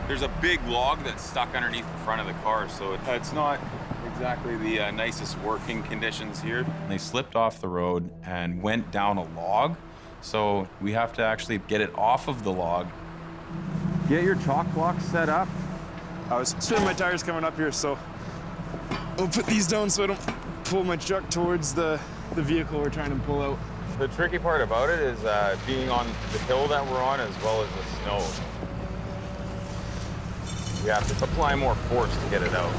B: there's a big log that's stuck underneath the front of the car, so it's not exactly the nicest working conditions here. They slipped off the road and went down a log, so we have to actually get it off of the log.
S: Get your chalk block set up. I was spinning my tires coming up here, so I'll put these down so I don't pull my truck towards the vehicle we're trying to pull out.
B: The tricky part about it is being on the hill that we're on as well as the snow. We have to apply more force to get it out.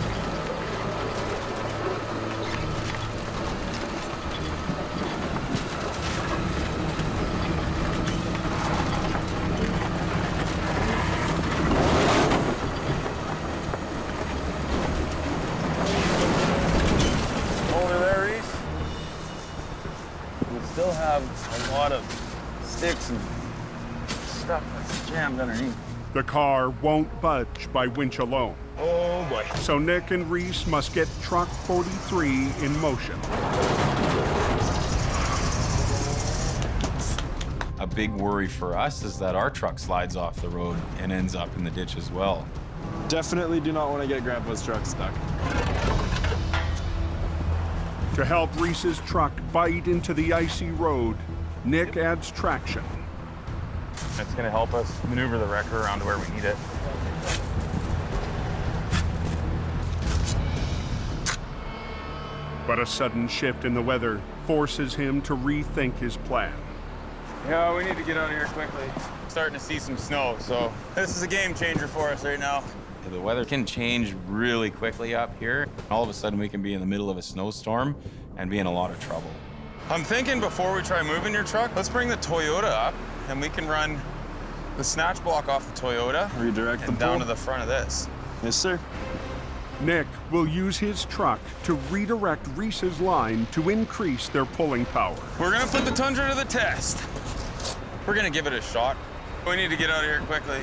L: Over there, Reese. We still have a lot of sticks and stuff that's jammed underneath.
A: The car won't budge by winch alone.
L: Oh boy.
A: So Nick and Reese must get truck 43 in motion.
B: A big worry for us is that our truck slides off the road and ends up in the ditch as well.
S: Definitely do not want to get Grandpa's truck stuck.
A: To help Reese's truck bite into the icy road, Nick adds traction.
L: That's gonna help us maneuver the wrecker around to where we need it.
A: But a sudden shift in the weather forces him to rethink his plan.
L: Yeah, we need to get out of here quickly. Starting to see some snow, so this is a game changer for us right now.
B: The weather can change really quickly up here. All of a sudden, we can be in the middle of a snowstorm and be in a lot of trouble.
L: I'm thinking before we try moving your truck, let's bring the Toyota up and we can run the snatch block off the Toyota
S: Redirect
L: and down to the front of this.
S: Yes, sir.
A: Nick will use his truck to redirect Reese's line to increase their pulling power.
L: We're gonna put the Tundra to the test. We're gonna give it a shot. We need to get out of here quickly.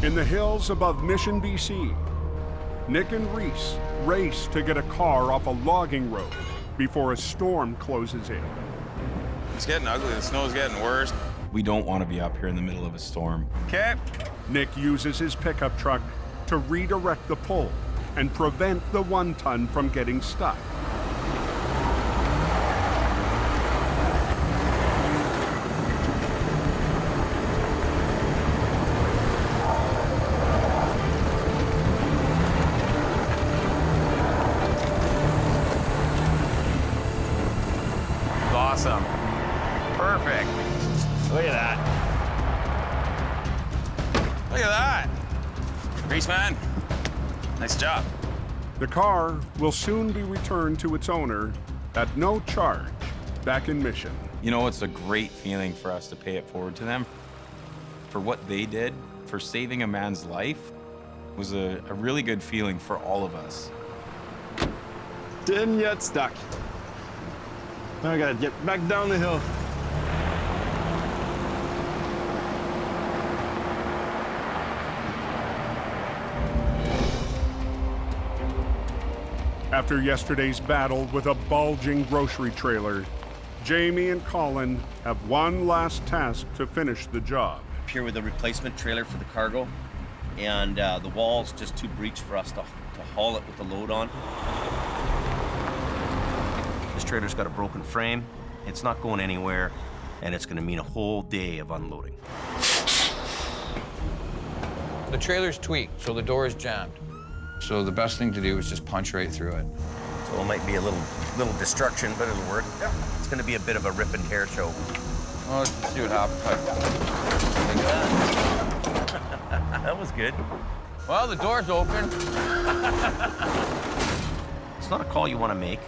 A: In the hills above Mission, BC, Nick and Reese race to get a car off a logging road before a storm closes in.
L: It's getting ugly. The snow's getting worse.
B: We don't want to be up here in the middle of a storm.
L: Okay.
A: Nick uses his pickup truck to redirect the pull and prevent the 1-ton from getting stuck.
L: Awesome. Perfect. Look at that. Look at that. Reese, man. Nice job.
A: The car will soon be returned to its owner at no charge back in Mission.
B: You know, it's a great feeling for us to pay it forward to them. For what they did, for saving a man's life, was a really good feeling for all of us.
S: Didn't get stuck. Now I gotta get back down the hill.
A: After yesterday's battle with a bulging grocery trailer, Jamie and Colin have one last task to finish the job.
G: Here with a replacement trailer for the cargo, and the wall's just too breached for us to haul it with the load on. This trailer's got a broken frame, it's not going anywhere, and it's gonna mean a whole day of unloading.
P: The trailer's tweaked, so the door is jammed. So the best thing to do is just punch right through it.
G: So it might be a little destruction, but it'll work. Yeah. It's gonna be a bit of a rip and tear show.
P: Oh, let's see what happens.
G: Look at that. That was good.
P: Well, the door's open.
G: It's not a call you want to make,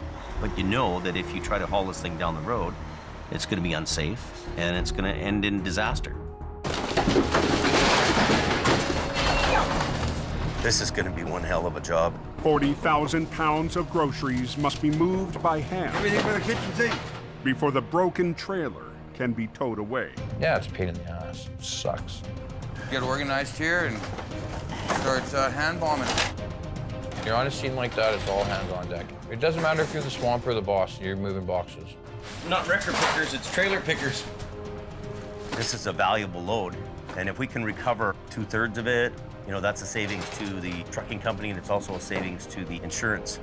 G: but you know that if you try to haul this thing down the road, it's going to be unsafe and it's going to end in disaster. This is going to be one hell of a job.
A: 40,000 pounds of groceries must be moved by hand.
R: Everything but a kitchen sink.
A: Before the broken trailer can be towed away.
P: Yeah, it's a pain in the ass. It sucks. Get organized here and start hand bombing. You're on a scene like that, it's all hands on deck. It doesn't matter if you're the swamp or the boss, you're moving boxes.
G: Not wrecker pickers, it's trailer pickers. This is a valuable load, and if we can recover 2/3 of it, you know, that's a savings to the trucking company, and it's also a savings to the insurance.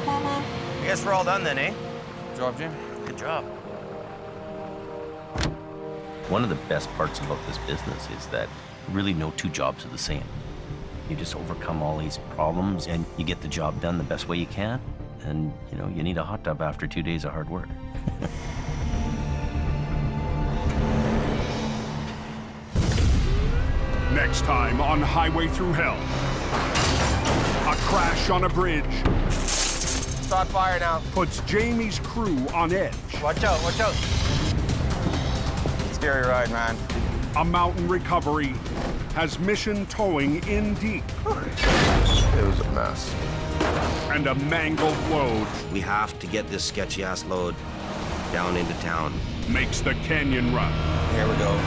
G: I guess we're all done then, eh?
P: Good job, Jim.
G: Good job. One of the best parts about this business is that Really, no two jobs are the same. You just overcome all these problems and you get the job done the best way you can. And, you know, you need a hot tub after 2 days of hard work.
A: Next time on Highway Thru Hell. A crash on a bridge
E: Start fire now.
A: puts Jamie's crew on edge.
E: Watch out, watch out.
B: Scary ride, man.
A: A mountain recovery has mission towing in deep.
H: It was a mess.
A: And a mangled load
T: We have to get this sketchy-ass load down into town.
A: makes the canyon run.
T: Here we go.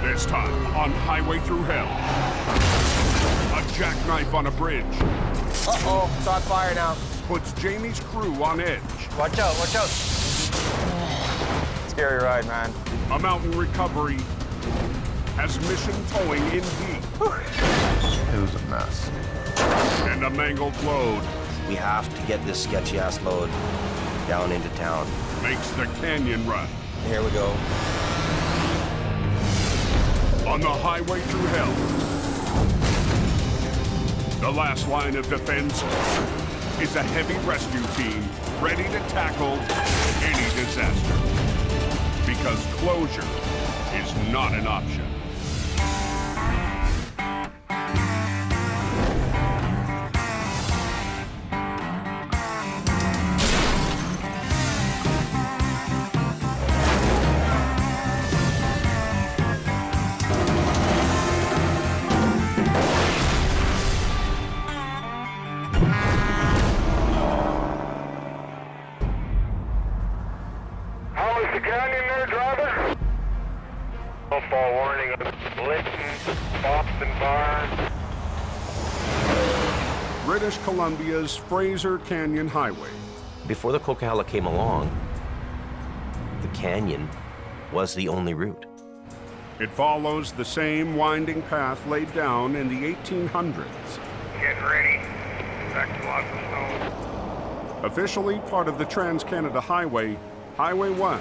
A: This time on Highway Thru Hell. A jackknife on a bridge
E: Uh-oh, start fire now.
A: puts Jamie's crew on edge.
E: Watch out, watch out.
B: Scary ride, man.
A: A mountain recovery has mission towing in deep.
H: It was a mess.
A: And a mangled load
T: We have to get this sketchy-ass load down into town.
A: makes the canyon run.
T: Here we go.
A: On the Highway Thru Hell. The last line of defense is a heavy rescue team ready to tackle any disaster. Because closure is not an option.
N: How is the canyon there, driver? Snowfall warning of Linton, Boston Bar.
A: British Columbia's Fraser Canyon Highway.
G: Before the Coquihalla came along, the canyon was the only route.
A: It follows the same winding path laid down in the 1800s.
N: Getting ready. Expect lots of snow.
A: Officially part of the Trans-Canada Highway, Highway 1.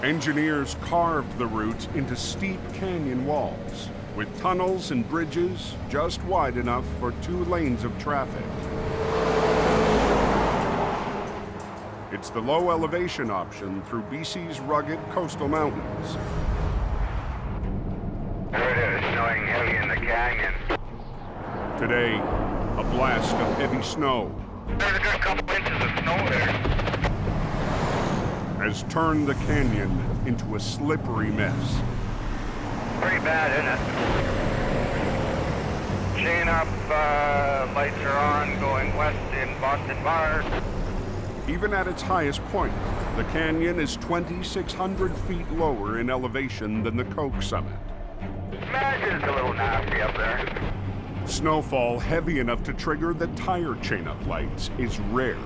A: Engineers carved the route into steep canyon walls, with tunnels and bridges just wide enough for 2 lanes of traffic. It's the low elevation option through BC's rugged coastal mountains.
N: There it is, snowing heavy in the canyon.
A: Today, a blast of heavy snow
N: There's a good couple inches of snow there.
A: has turned the canyon into a slippery mess.
N: Pretty bad, isn't it? Chain up, lights are on, going west in Boston Bar.
A: Even at its highest point, the canyon is 2,600 feet lower in elevation than the Coke summit.
N: Imagine it's a little nasty up there.
A: Snowfall heavy enough to trigger the tire chain-up lights is rare.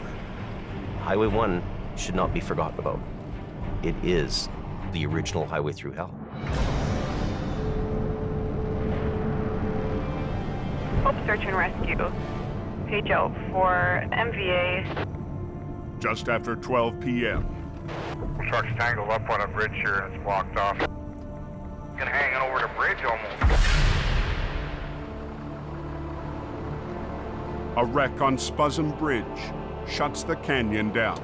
G: Highway 1 should not be forgotten about. It is the original Highway Thru Hell.
I: Hope Search and Rescue. Page out for MVA.
A: Just after 12 p.m.
N: Truck's tangled up on a bridge here and it's blocked off. Gonna hang it over the bridge almost.
A: A wreck on Spuzzum Bridge shuts the canyon down.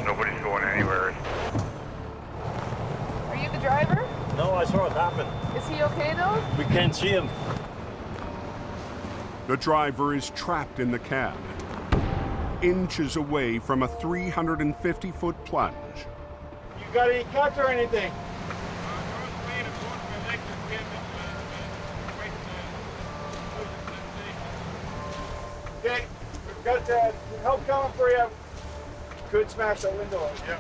N: Nobody's going anywhere.
F: Are you the driver?
U: No, I saw it happen.
F: Is he okay though?
U: We can't see him.
A: The driver is trapped in the cab, inches away from a 350-foot plunge.
U: You got any cuts or anything? Okay, we've got help coming for you. Could smash that window out, yeah.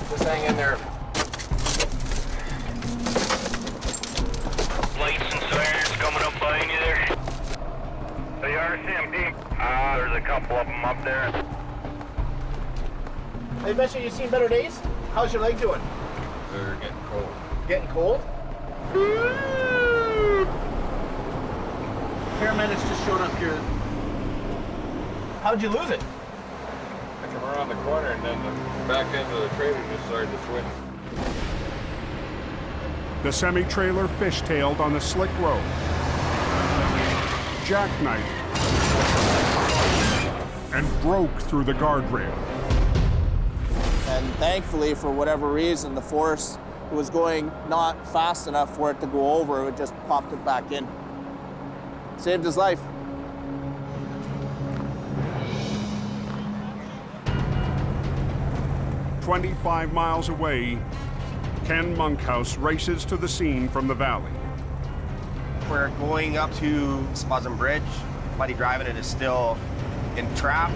O: Just hang in there.
N: Lights and sirens coming up behind you there. They are CMP. There's a couple of them up there.
U: Hey, Mitchell, you seen better days? How's your leg doing?
P: They're getting cold.
U: Getting cold? Paramedics just showed up here. How'd you lose it?
P: I come around the corner and then the back end of the trailer just started to swing.
A: The semi-trailer fishtailed on the slick road. Jackknifed and broke through the guardrail.
E: And thankfully, for whatever reason, the force was going not fast enough for it to go over. It just popped it back in. Saved his life.
A: "25 miles away, Ken Monkhouse races to the scene from the valley.
M: We're going up to Spasm Bridge. Buddy driving it is still entrapped.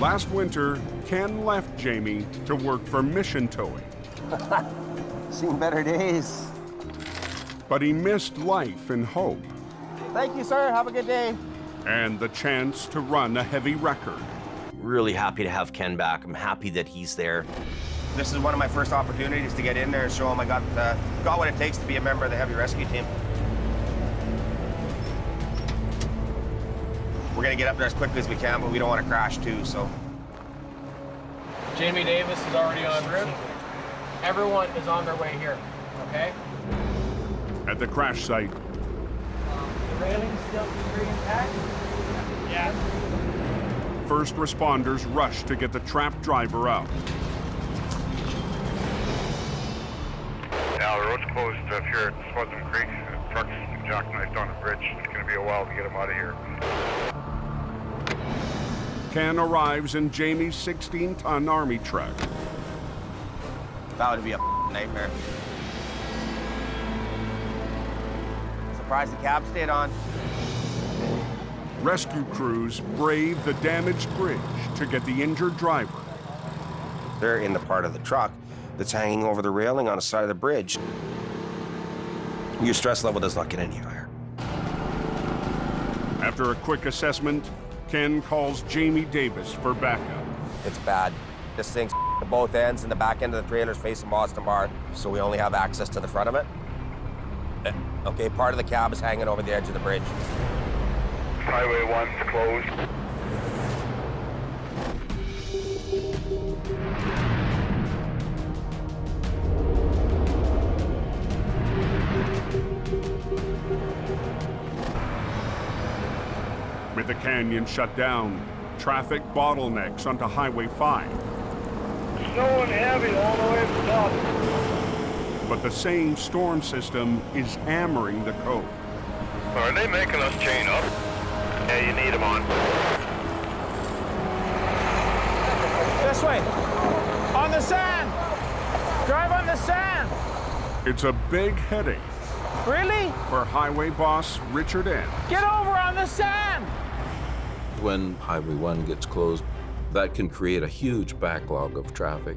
A: Last winter, Ken left Jamie to work for Mission Towing.
M: Seen better days.
A: But he missed life and hope,
M: Thank you, sir. Have a good day.
A: and the chance to run a heavy record.
G: Really happy to have Ken back. I'm happy that he's there.
M: This is one of my first opportunities to get in there and show him I got what it takes to be a member of the heavy rescue team. We're gonna get up there as quickly as we can, but we don't want to crash too, so.
V: Jamie Davis is already en route. Everyone is on their way here, okay?
A: At the crash site,
V: The railing's still pretty intact? Yeah.
A: first responders rush to get the trapped driver out.
N: Now, the road's closed up here at Spasm Creek. Trucks jackknifed on a bridge. It's going to be a while to get them out of here.
A: Ken arrives in Jamie's 16-ton army truck.
M: That would be a nightmare. Surprised the cab stayed on.
A: Rescue crews brave the damaged bridge to get the injured driver.
M: They're in the part of the truck that's hanging over the railing on the side of the bridge. Your stress level does not get any higher.
A: After a quick assessment, Ken calls Jamie Davis for backup.
M: It's bad. This thing's at both ends, and the back end of the trailer's facing Boston Bar, so we only have access to the front of it. Okay, part of the cab is hanging over the edge of the bridge.
N: Highway 1's closed.
A: With the canyon shut down, traffic bottlenecks onto Highway 5.
U: Snowing heavy all the way to the top.
A: But the same storm system is hammering the cove.
N: Are they making us chain up? Yeah, you need them on.
V: This way. On the sand. Drive on the sand.
A: It's a big headache
V: Really?
A: for highway boss Richard N.
V: Get over on the sand.
W: When Highway 1 gets closed, that can create a huge backlog of traffic,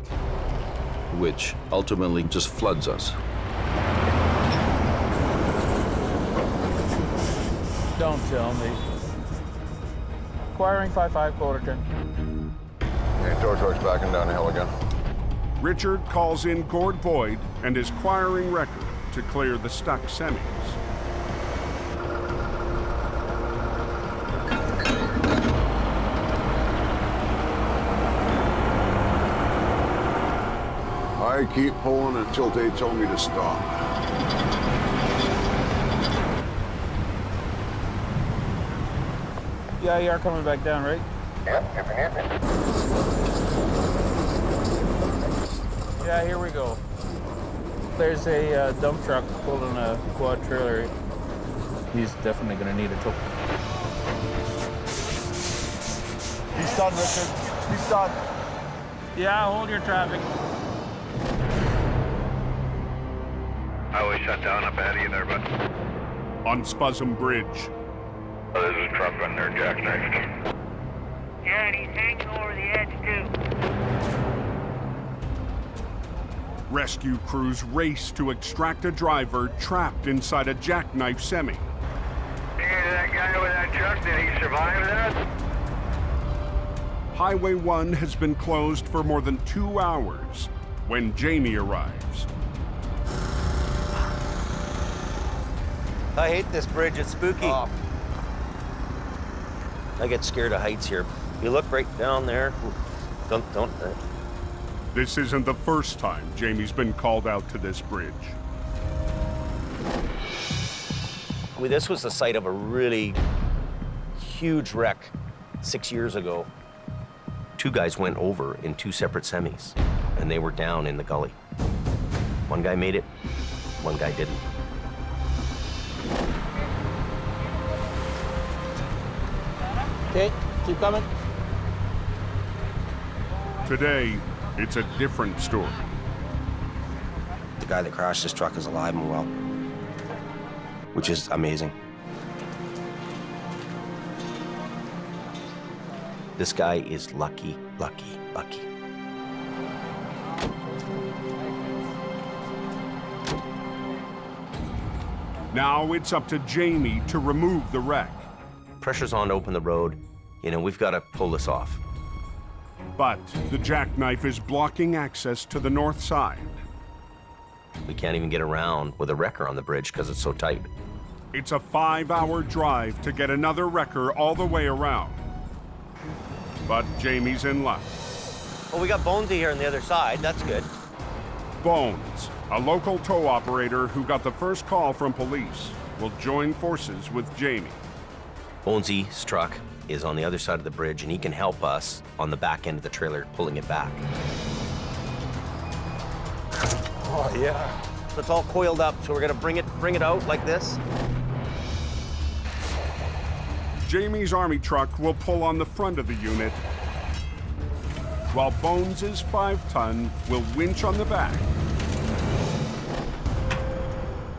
W: which ultimately just floods us.
V: Don't tell me. Acquiring 5-5 Fullerton.
K: Hey, George's backing down the hill again.
A: Richard calls in Gord Boyd and his quiring record to clear the stuck semis.
X: I keep pulling until they tell me to stop.
V: Yeah, you are coming back down, right?
N: Yep, if you need me.
V: Yeah, here we go. There's a dump truck pulling a quad trailer. He's definitely gonna need a tow.
U: He's done, Richard. He's done.
V: Yeah, hold your traffic.
N: Highway shut down up ahead of you there, bud.
A: on Spuzzum Bridge.
N: There's a truck on there, jackknifed.
R: Yeah, and he's hanging over the edge, too.
A: Rescue crews race to extract a driver trapped inside a jackknife semi.
N: Hey, that guy with that truck, did he survive that?
A: Highway 1 has been closed for more than 2 hours when Jamie arrives.
O: I hate this bridge, it's spooky. I get scared of heights here. You look right down there. Don't.
A: This isn't the first time Jamie's been called out to this bridge.
O: This was the site of a really huge wreck 6 years ago. 2 guys went over in 2 separate semis, and they were down in the gully. One guy made it, one guy didn't.
E: Okay, keep coming.
A: Today, it's a different story.
M: The guy that crashed this truck is alive and well, which is amazing.
O: This guy is lucky, lucky, lucky.
A: Now it's up to Jamie to remove the wreck.
O: Pressure's on to open the road. You know, we've got to pull this off.
A: But the jackknife is blocking access to the north side.
O: We can't even get around with a wrecker on the bridge because it's so tight.
A: It's a 5-hour drive to get another wrecker all the way around. But Jamie's in luck.
O: Well, we got Bonesy here on the other side. That's good.
A: Bones, a local tow operator who got the first call from police, will join forces with Jamie.
O: Bonesy's truck is on the other side of the bridge, and he can help us on the back end of the trailer, pulling it back. Oh, yeah. So it's all coiled up, so we're gonna bring it out like this.
A: Jamie's army truck will pull on the front of the unit, while Bones' 5-ton will winch on the back.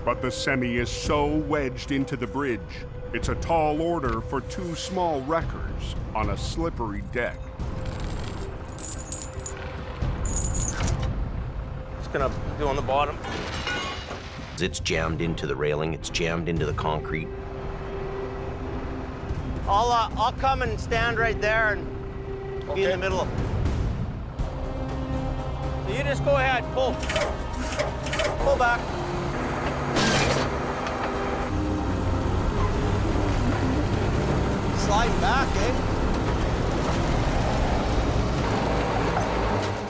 A: But the semi is so wedged into the bridge, it's a tall order for 2 small wreckers on a slippery deck.
O: It's gonna go on the bottom. It's jammed into the railing, it's jammed into the concrete. I'll come and stand right there and be in the middle. So you just go ahead, pull. Pull back. Slide back, eh?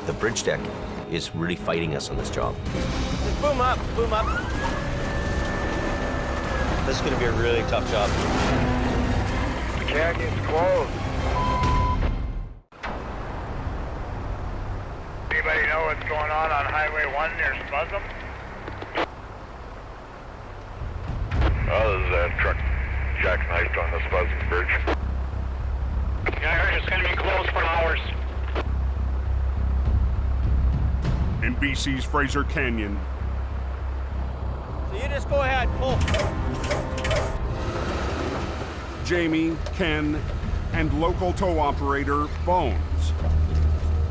O: The bridge deck is really fighting us on this job. Just boom up, boom up. This is gonna be a really tough job.
N: The canyon's closed. Anybody know what's going on Highway 1 near Spuzzum? Oh, there's that truck jackknifed on the Spuzzum Bridge. Yeah, I heard it's going to be closed for hours.
A: In BC's Fraser Canyon,
O: So you just go ahead, pull.
A: Jamie, Ken, and local tow operator Bones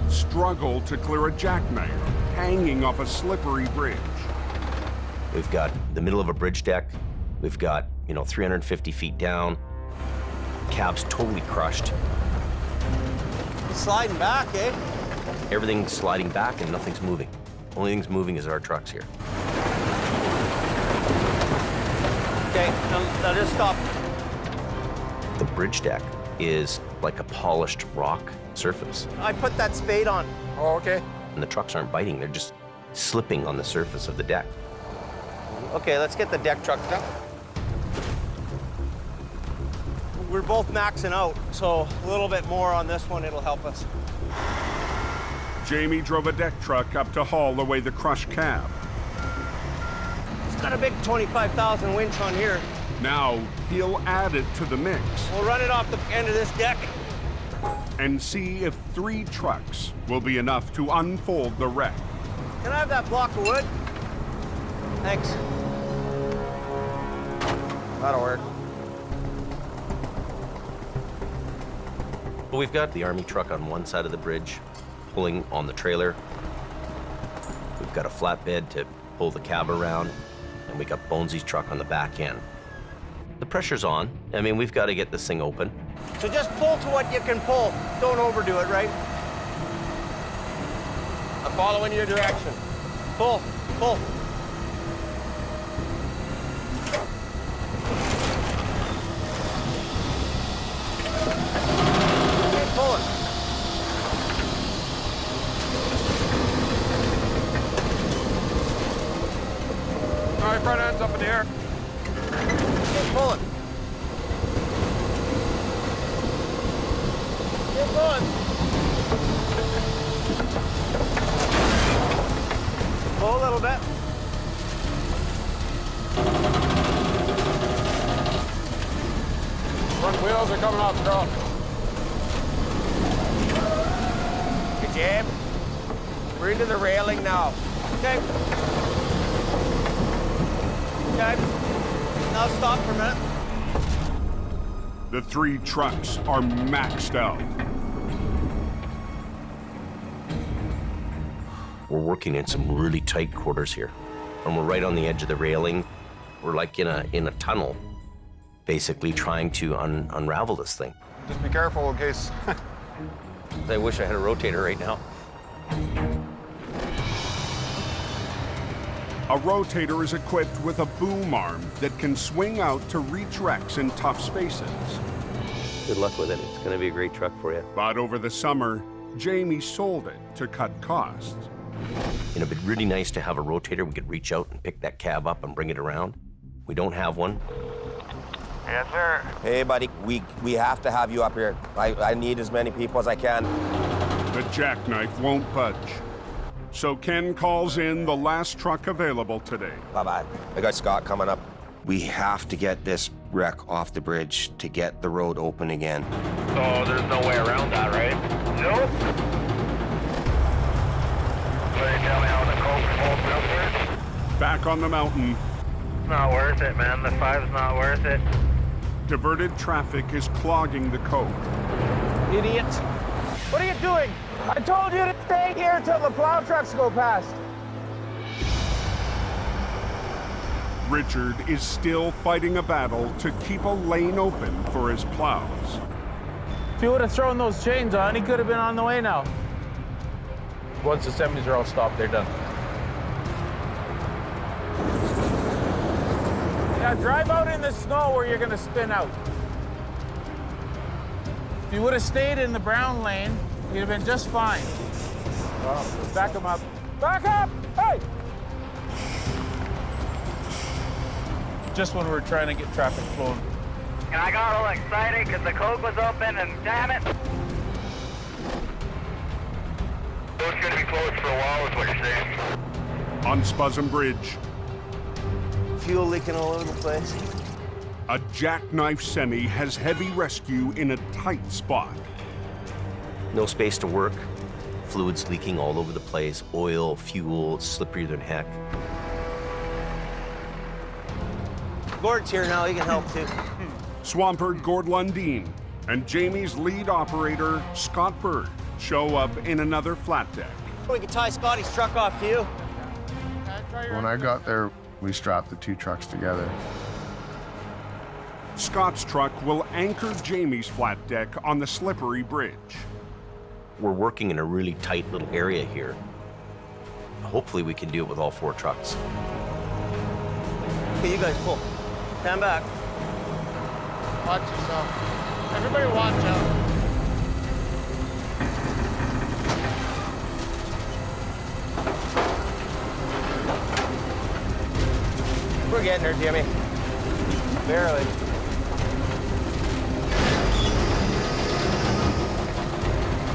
A: struggle to clear a jackknife hanging off a slippery bridge.
O: We've got the middle of a bridge deck. We've got, 350 feet down. Cab's totally crushed. Sliding back, eh? Everything's sliding back and nothing's moving. Only thing's moving is our trucks here. Okay, now just stop. The bridge deck is like a polished rock surface. I put that spade on.
R: Oh, okay.
O: And the trucks aren't biting, they're just slipping on the surface of the deck. Okay, let's get the deck truck up. We're both maxing out, so a little bit more on this one, it'll help us.
A: Jamie drove a deck truck up to haul away the crushed cab.
O: It's got a big 25,000 winch on here.
A: Now he'll add it to the mix.
O: We'll run it off the end of this deck.
A: And see if 3 trucks will be enough to unfold the wreck.
O: Can I have that block of wood? Thanks.
M: That'll work.
G: Well, we've got the Army truck on one side of the bridge, pulling on the trailer. We've got a flatbed to pull the cab around, and we got Bonesy's truck on the back end. The pressure's on. I mean, we've got to get this thing open.
O: So just pull to what you can pull. Don't overdo it, right?
M: I'm following your direction.
O: Pull, pull.
M: Keep pulling.
L: All right, front end's up in the air.
M: Keep pulling. Keep going.
O: Pull a little bit.
L: Front wheels are coming off, girl.
M: Good job. We're into the railing now.
O: Okay. Okay. Now stop for a minute.
A: The 3 trucks are maxed out.
G: We're working in some really tight quarters here, and we're right on the edge of the railing. We're like in a tunnel, basically trying to unravel this thing.
K: Just be careful in case.
G: I wish I had a rotator right now.
A: A rotator is equipped with a boom arm that can swing out to reach wrecks in tough spaces.
G: Good luck with it. It's going to be a great truck for you.
A: But over the summer, Jamie sold it to cut costs.
G: You know, it'd be really nice to have a rotator. We could reach out and pick that cab up and bring it around. We don't have one.
N: Yes, sir.
M: Hey, buddy, we have to have you up here. I need as many people as I can.
A: The jackknife won't budge. So Ken calls in the last truck available today.
M: Bye-bye. I got Scott coming up. We have to get this wreck off the bridge to get the road open again.
N: So there's no way around that, right? Nope. So you tell me how the coke holds up there?
A: Back on the mountain.
N: It's not worth it, man. The 5's not worth it.
A: Diverted traffic is clogging the Coke.
V: Idiot. What are you doing? I told you to stay here till the plow trucks go past.
A: Richard is still fighting a battle to keep a lane open for his plows.
V: If he would have thrown those chains on, he could have been on the way now. Once the 70s are all stopped, they're done. Yeah, drive out in the snow where you're gonna spin out. If you would have stayed in the brown lane, you'd have been just fine. Oh, back him up. Back up! Hey! Just when we're trying to get traffic flowing.
N: And I got all excited because the coke was open and damn it. It's going to be closed for a while is what you're saying.
A: On Spuzzum Bridge,
O: Fuel leaking all over the place.
A: a jackknife semi has heavy rescue in a tight spot.
G: No space to work. Fluids leaking all over the place. Oil, fuel, it's slipperier than heck.
O: Gord's here now, he can help too.
A: Swampert Gord Lundeen and Jamie's lead operator, Scott Bird, show up in another flat deck.
O: We can tie Scotty's truck off to you.
H: When I got there, we strapped the 2 trucks together.
A: Scott's truck will anchor Jamie's flat deck on the slippery bridge.
G: We're working in a really tight little area here. Hopefully we can do it with all 4 trucks.
O: Okay, you guys pull. Stand back.
R: Watch yourself. Everybody watch out.
M: We're getting there, Jimmy.
V: Barely.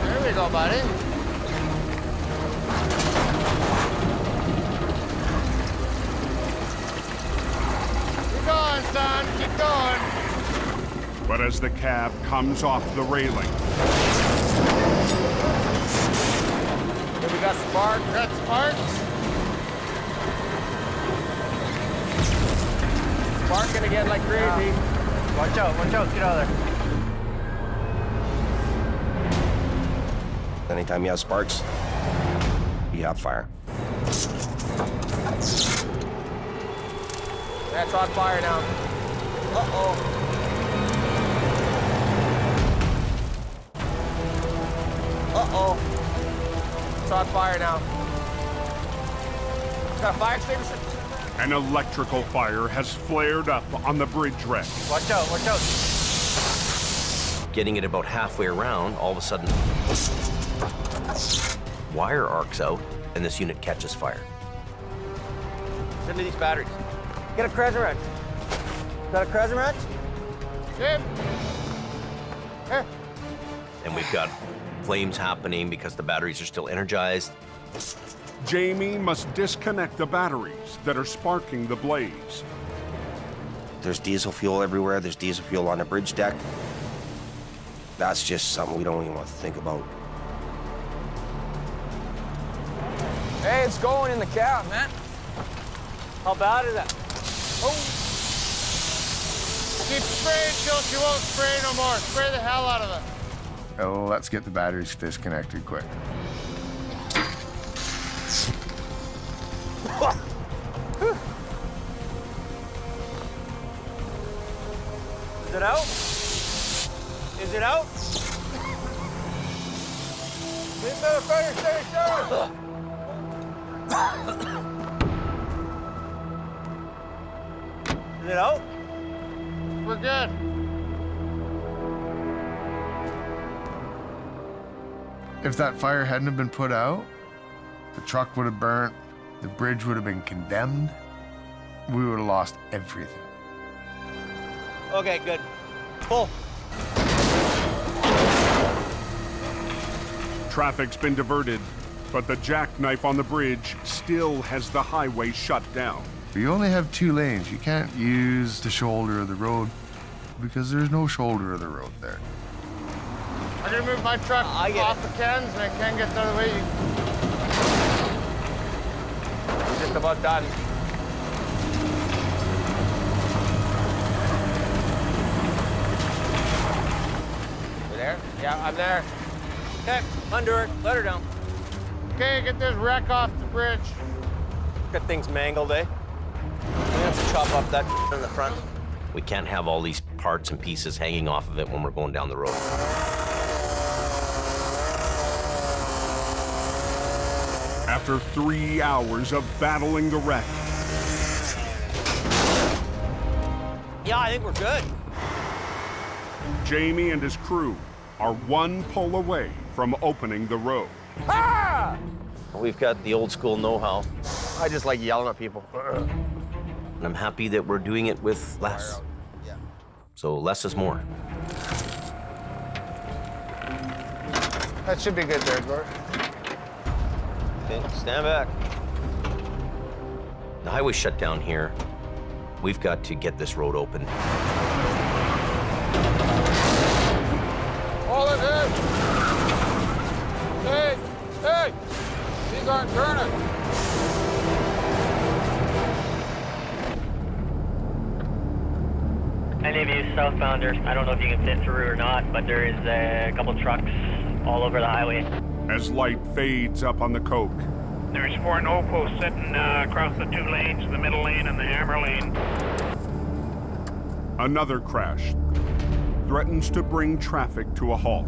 R: There we go, buddy. Keep going, son. Keep going.
A: But as the cab comes off the railing,
R: Here we got spark. Got sparks.
O: Barking again like crazy. Watch out, get out of there.
M: Anytime you have sparks, you have fire.
O: That's on fire now. Uh-oh. Uh-oh. It's on fire now. Got a fire extinguisher?
A: An electrical fire has flared up on the bridge wreck.
O: Watch out, watch out.
G: Getting it about halfway around, all of a sudden, wire arcs out, and this unit catches fire.
O: Send me these batteries. Get a crescent wrench. Got a crescent wrench? Jim. Here.
G: And we've got flames happening because the batteries are still energized.
A: Jamie must disconnect the batteries that are sparking the blaze.
M: There's diesel fuel everywhere. There's diesel fuel on the bridge deck. That's just something we don't even want to think about.
L: Hey, it's going in the cab, man.
O: How bad is that?
L: Oh. Keep spraying till she won't spray no more. Spray the hell out of it.
H: Oh, let's get the batteries disconnected quick.
O: Is it out? Is it out?
L: Get to the fire station!
O: Is it out?
L: We're good.
H: If that fire hadn't have been put out, the truck would have burnt, the bridge would have been condemned, we would have lost everything.
O: Okay, good. Pull.
A: Traffic's been diverted, but the jackknife on the bridge still has the highway shut down.
H: You only have 2 lanes. You can't use the shoulder of the road because there's no shoulder of the road there.
L: I'm gonna move my truck off the cans and I can't get out of the way.
O: We're just about done. You there? Yeah, I'm there. Okay, undo her. Let her down.
L: Okay, get this wreck off the bridge.
O: Got things mangled, eh? We have to chop up that in the front.
G: We can't have all these parts and pieces hanging off of it when we're going down the road.
A: After 3 hours of battling the wreck,
O: Yeah, I think we're good.
A: Jamie and his crew are 1 pull away from opening the road.
O: Ah! We've got the old school know-how. I just like yelling at people.
G: And I'm happy that we're doing it with less. So less is more.
L: That should be good there, Gort.
O: Okay, stand back.
G: The highway's shut down here. We've got to get this road open.
L: Hold it in! Hey! Hey! These aren't turning!
C: Any of you southbounders, I don't know if you can fit through or not, but there is a couple trucks all over the highway.
A: As light fades up on the Coke,
N: There's 4 no posts sitting across the 2 lanes, the middle lane and the hammer lane.
A: another crash threatens to bring traffic to a halt.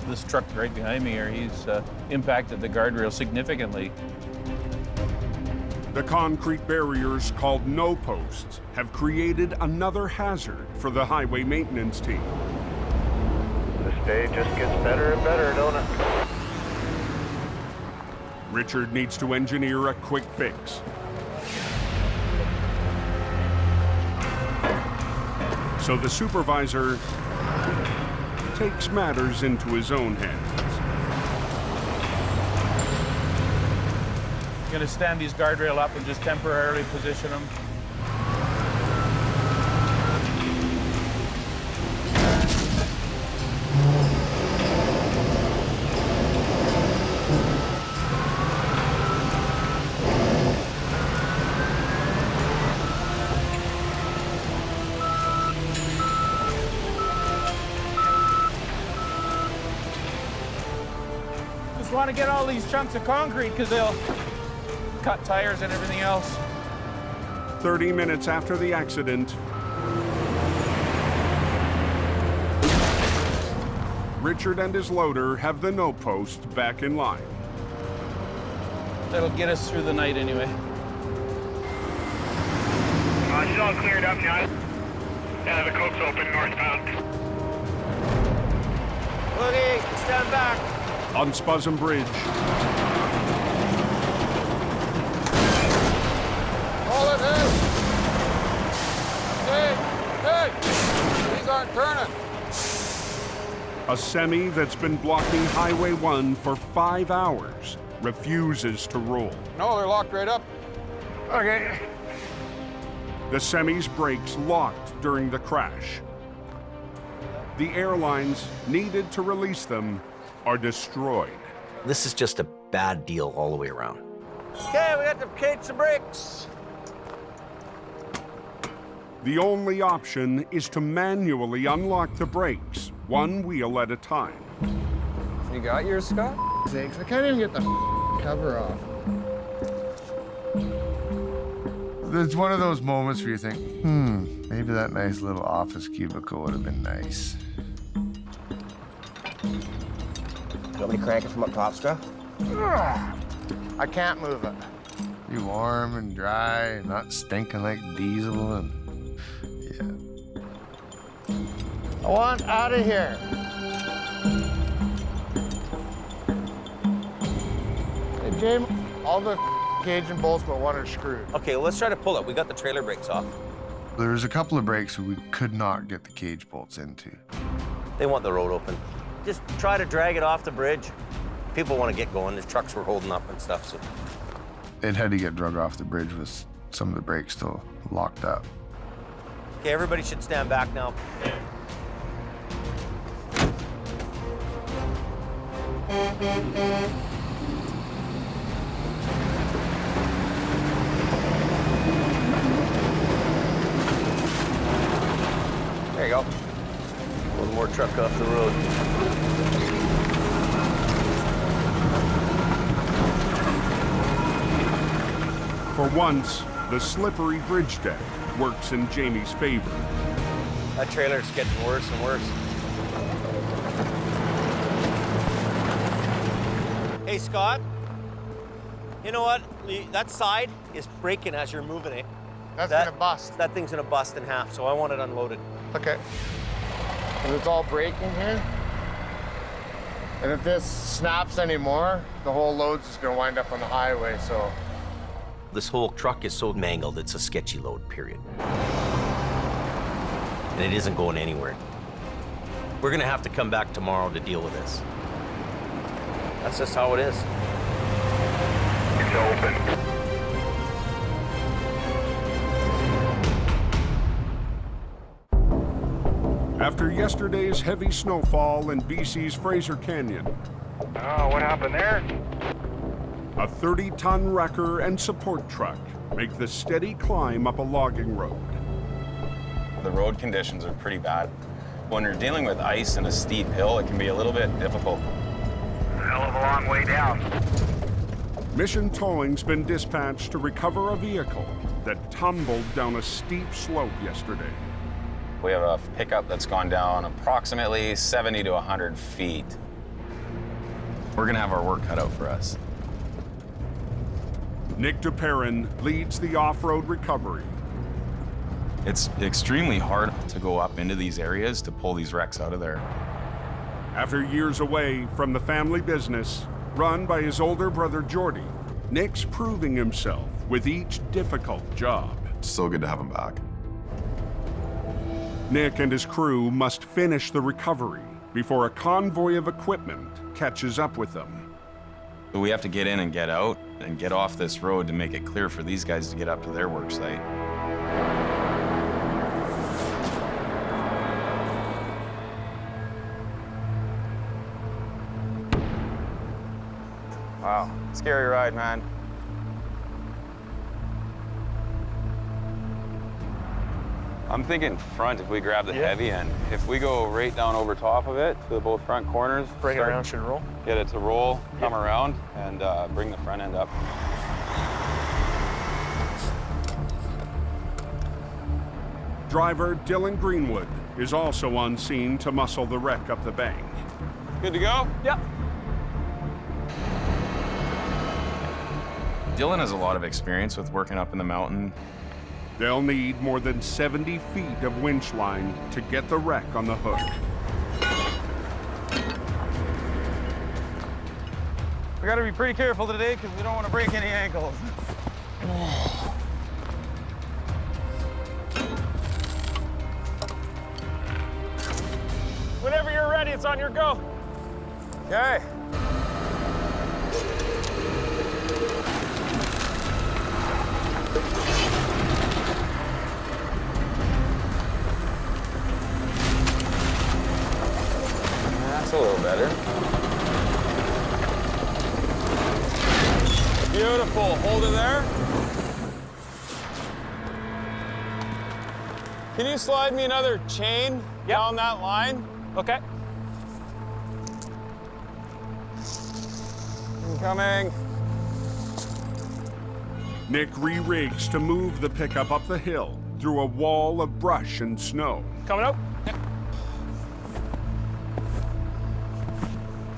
V: This truck right behind me here, he's impacted the guardrail significantly.
A: The concrete barriers called no posts have created another hazard for the highway maintenance team.
N: This day just gets better and better, don't it?
A: Richard needs to engineer a quick fix. So the supervisor takes matters into his own hands.
V: Gonna stand these guardrail up and just temporarily position them. want to get all these chunks of concrete because they'll cut tires and everything else.
A: 30 minutes after the accident, Richard and his loader have the no post back in line.
V: That'll get us through the night anyway.
N: She's all cleared up now. Yeah, the coke's open northbound.
O: Look, stand back.
A: On Spuzzum Bridge,
R: Hold it, hey! Hey! These aren't turning.
A: a semi that's been blocking Highway 1 for 5 hours refuses to roll.
R: No, they're locked right up. Okay.
A: The semi's brakes locked during the crash. The airlines needed to release them are destroyed.
G: This is just a bad deal all the way around.
O: Okay, we got to cage some brakes.
A: The only option is to manually unlock the brakes, one wheel at a time.
D: You got yours, Scott?
H: Sakes, I can't even get the cover off. It's one of those moments where you think, maybe that nice little office cubicle would have been nice.
M: You want me to crank it from up top, Scott?
H: I can't move it. Be warm and dry and not stinking like diesel and I want out of here. Hey, James, all the cage and bolts but one are screwed.
O: Okay, well, let's try to pull it. We got the trailer brakes off.
H: There was a couple of brakes we could not get the cage bolts into.
O: They want the road open. Just try to drag it off the bridge. People want to get going. The trucks were holding up and stuff, so.
H: It had to get drug off the bridge with some of the brakes still locked up.
O: Okay, everybody should stand back now. There you go. One more truck off the road.
A: For once, the slippery bridge deck works in Jamie's favor.
O: That trailer's getting worse and worse. Hey, Scott. You know what? That side is breaking as you're moving it.
H: That's gonna bust.
O: That thing's gonna bust in half, so I want it unloaded.
H: Okay. And it's all breaking here. And if this snaps anymore, the whole load's just gonna wind up on the highway, so.
G: This whole truck is so mangled, it's a sketchy load, period. And it isn't going anywhere. We're gonna have to come back tomorrow to deal with this.
O: That's just how it is.
N: It's open.
A: After yesterday's heavy snowfall in BC's Fraser Canyon,
N: Oh, what happened there?
A: a 30-ton wrecker and support truck make the steady climb up a logging road.
B: The road conditions are pretty bad. When you're dealing with ice and a steep hill, it can be a little bit difficult.
N: Hell of a long way down.
A: Mission Towing's been dispatched to recover a vehicle that tumbled down a steep slope yesterday.
B: We have a pickup that's gone down approximately 70 to 100 feet. We're gonna have our work cut out for us.
A: Nick DePerrin leads the off-road recovery.
B: It's extremely hard to go up into these areas to pull these wrecks out of there.
A: After years away from the family business, run by his older brother Jordy, Nick's proving himself with each difficult job.
K: It's so good to have him back.
A: Nick and his crew must finish the recovery before a convoy of equipment catches up with them.
B: So we have to get in and get out and get off this road to make it clear for these guys to get up to their work site. Wow, scary ride, man. I'm thinking front if we grab the heavy end. If we go right down over top of it to both front corners.
D: Bring it around, should roll?
B: Get it to roll, come around, and bring the front end up.
A: Driver Dylan Greenwood is also on scene to muscle the wreck up the bank.
B: Good to go?
D: Yep.
B: Dylan has a lot of experience with working up in the mountain.
A: They'll need more than 70 feet of winch line to get the wreck on the hook.
B: We gotta be pretty careful today because we don't want to break any ankles.
D: Whenever you're ready, it's on your go.
B: Okay. That's a little better.
L: Beautiful. Hold it there. Can you slide me another chain down that line?
D: Okay.
L: Incoming.
A: Nick re-rigs to move the pickup up the hill through a wall of brush and snow.
D: Coming up.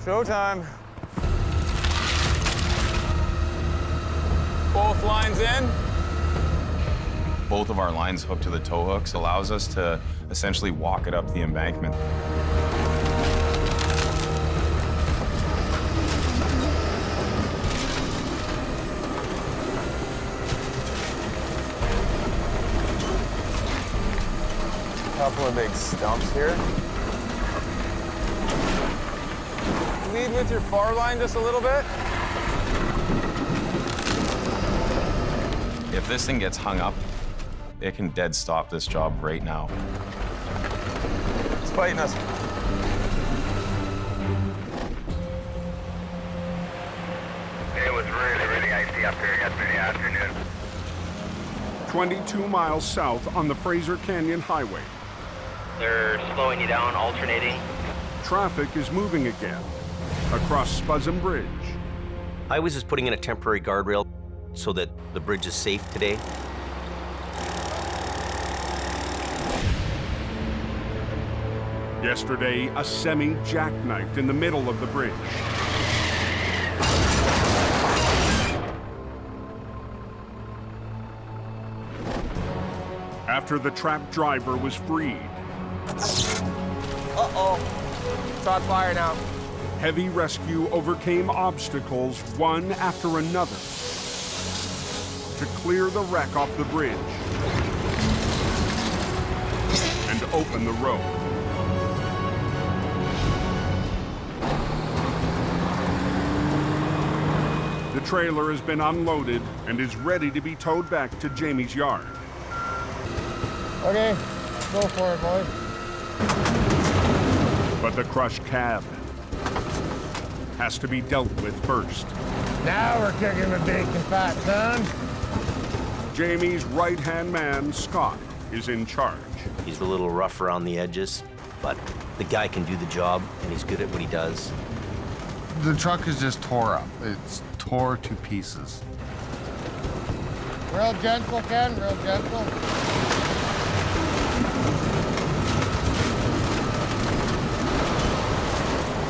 L: Showtime. Both lines in.
B: Both of our lines hooked to the tow hooks allows us to essentially walk it up the embankment.
L: Couple of big stumps here. Lead with your far line just a little bit.
B: If this thing gets hung up, it can dead stop this job right now.
L: It's fighting us.
N: It was really, really icy up here yesterday afternoon.
A: 22 miles south on the Fraser Canyon Highway.
C: They're slowing you down, alternating.
A: Traffic is moving again across Spuzzum Bridge.
G: Highways is putting in a temporary guardrail so that the bridge is safe today.
A: Yesterday, a semi jackknifed in the middle of the bridge. After the trapped driver was freed.
E: Uh-oh. It's on fire now.
A: Heavy rescue overcame obstacles one after another to clear the wreck off the bridge and open the road. The trailer has been unloaded and is ready to be towed back to Jamie's yard.
H: Okay, go for it, boys.
A: But the crushed cab has to be dealt with first.
H: Now we're kicking the bacon fat, son.
A: Jamie's right-hand man, Scott, is in charge.
G: He's a little rough around the edges, but the guy can do the job, and he's good at what he does.
H: The truck is just tore up. It's tore to pieces. Real gentle, Ken, real gentle.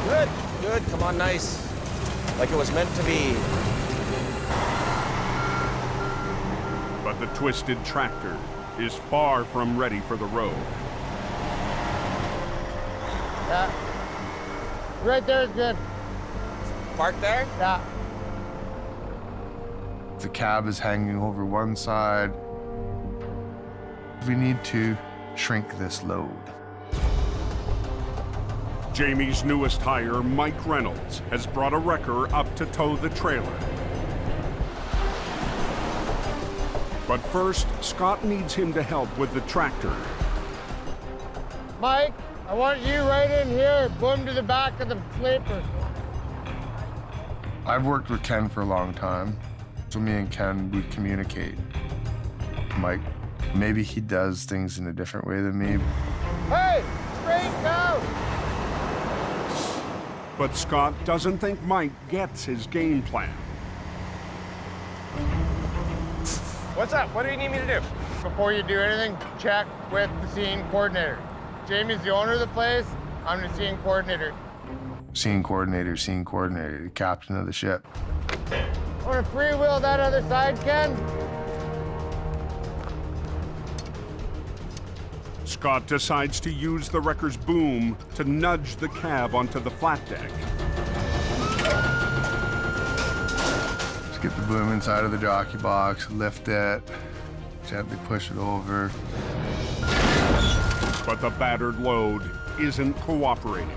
O: Good, good, come on, nice. Like it was meant to be.
A: But the twisted tractor is far from ready for the road.
H: Yeah. Right there is good.
O: Park there?
H: Yeah. The cab is hanging over one side. We need to shrink this load.
A: Jamie's newest hire, Mike Reynolds, has brought a wrecker up to tow the trailer. But first, Scott needs him to help with the tractor.
H: Mike, I want you right in here. Boom to the back of the sleeper. I've worked with Ken for a long time. So me and Ken, we communicate. Mike
J: Maybe he does things in a different way than me.
H: Hey, straight out!
A: But Scott doesn't think Mike gets his game plan.
D: What's up? What do you need me to do?
H: Before you do anything, check with the scene coordinator. Jamie's the owner of the place. I'm the scene coordinator.
J: Scene coordinator, the captain of the ship.
H: Want to freewheel that other side, Ken?
A: Scott decides to use the wrecker's boom to nudge the cab onto the flat deck.
J: Just get the boom inside of the jockey box, lift it, gently push it over.
A: But the battered load isn't cooperating.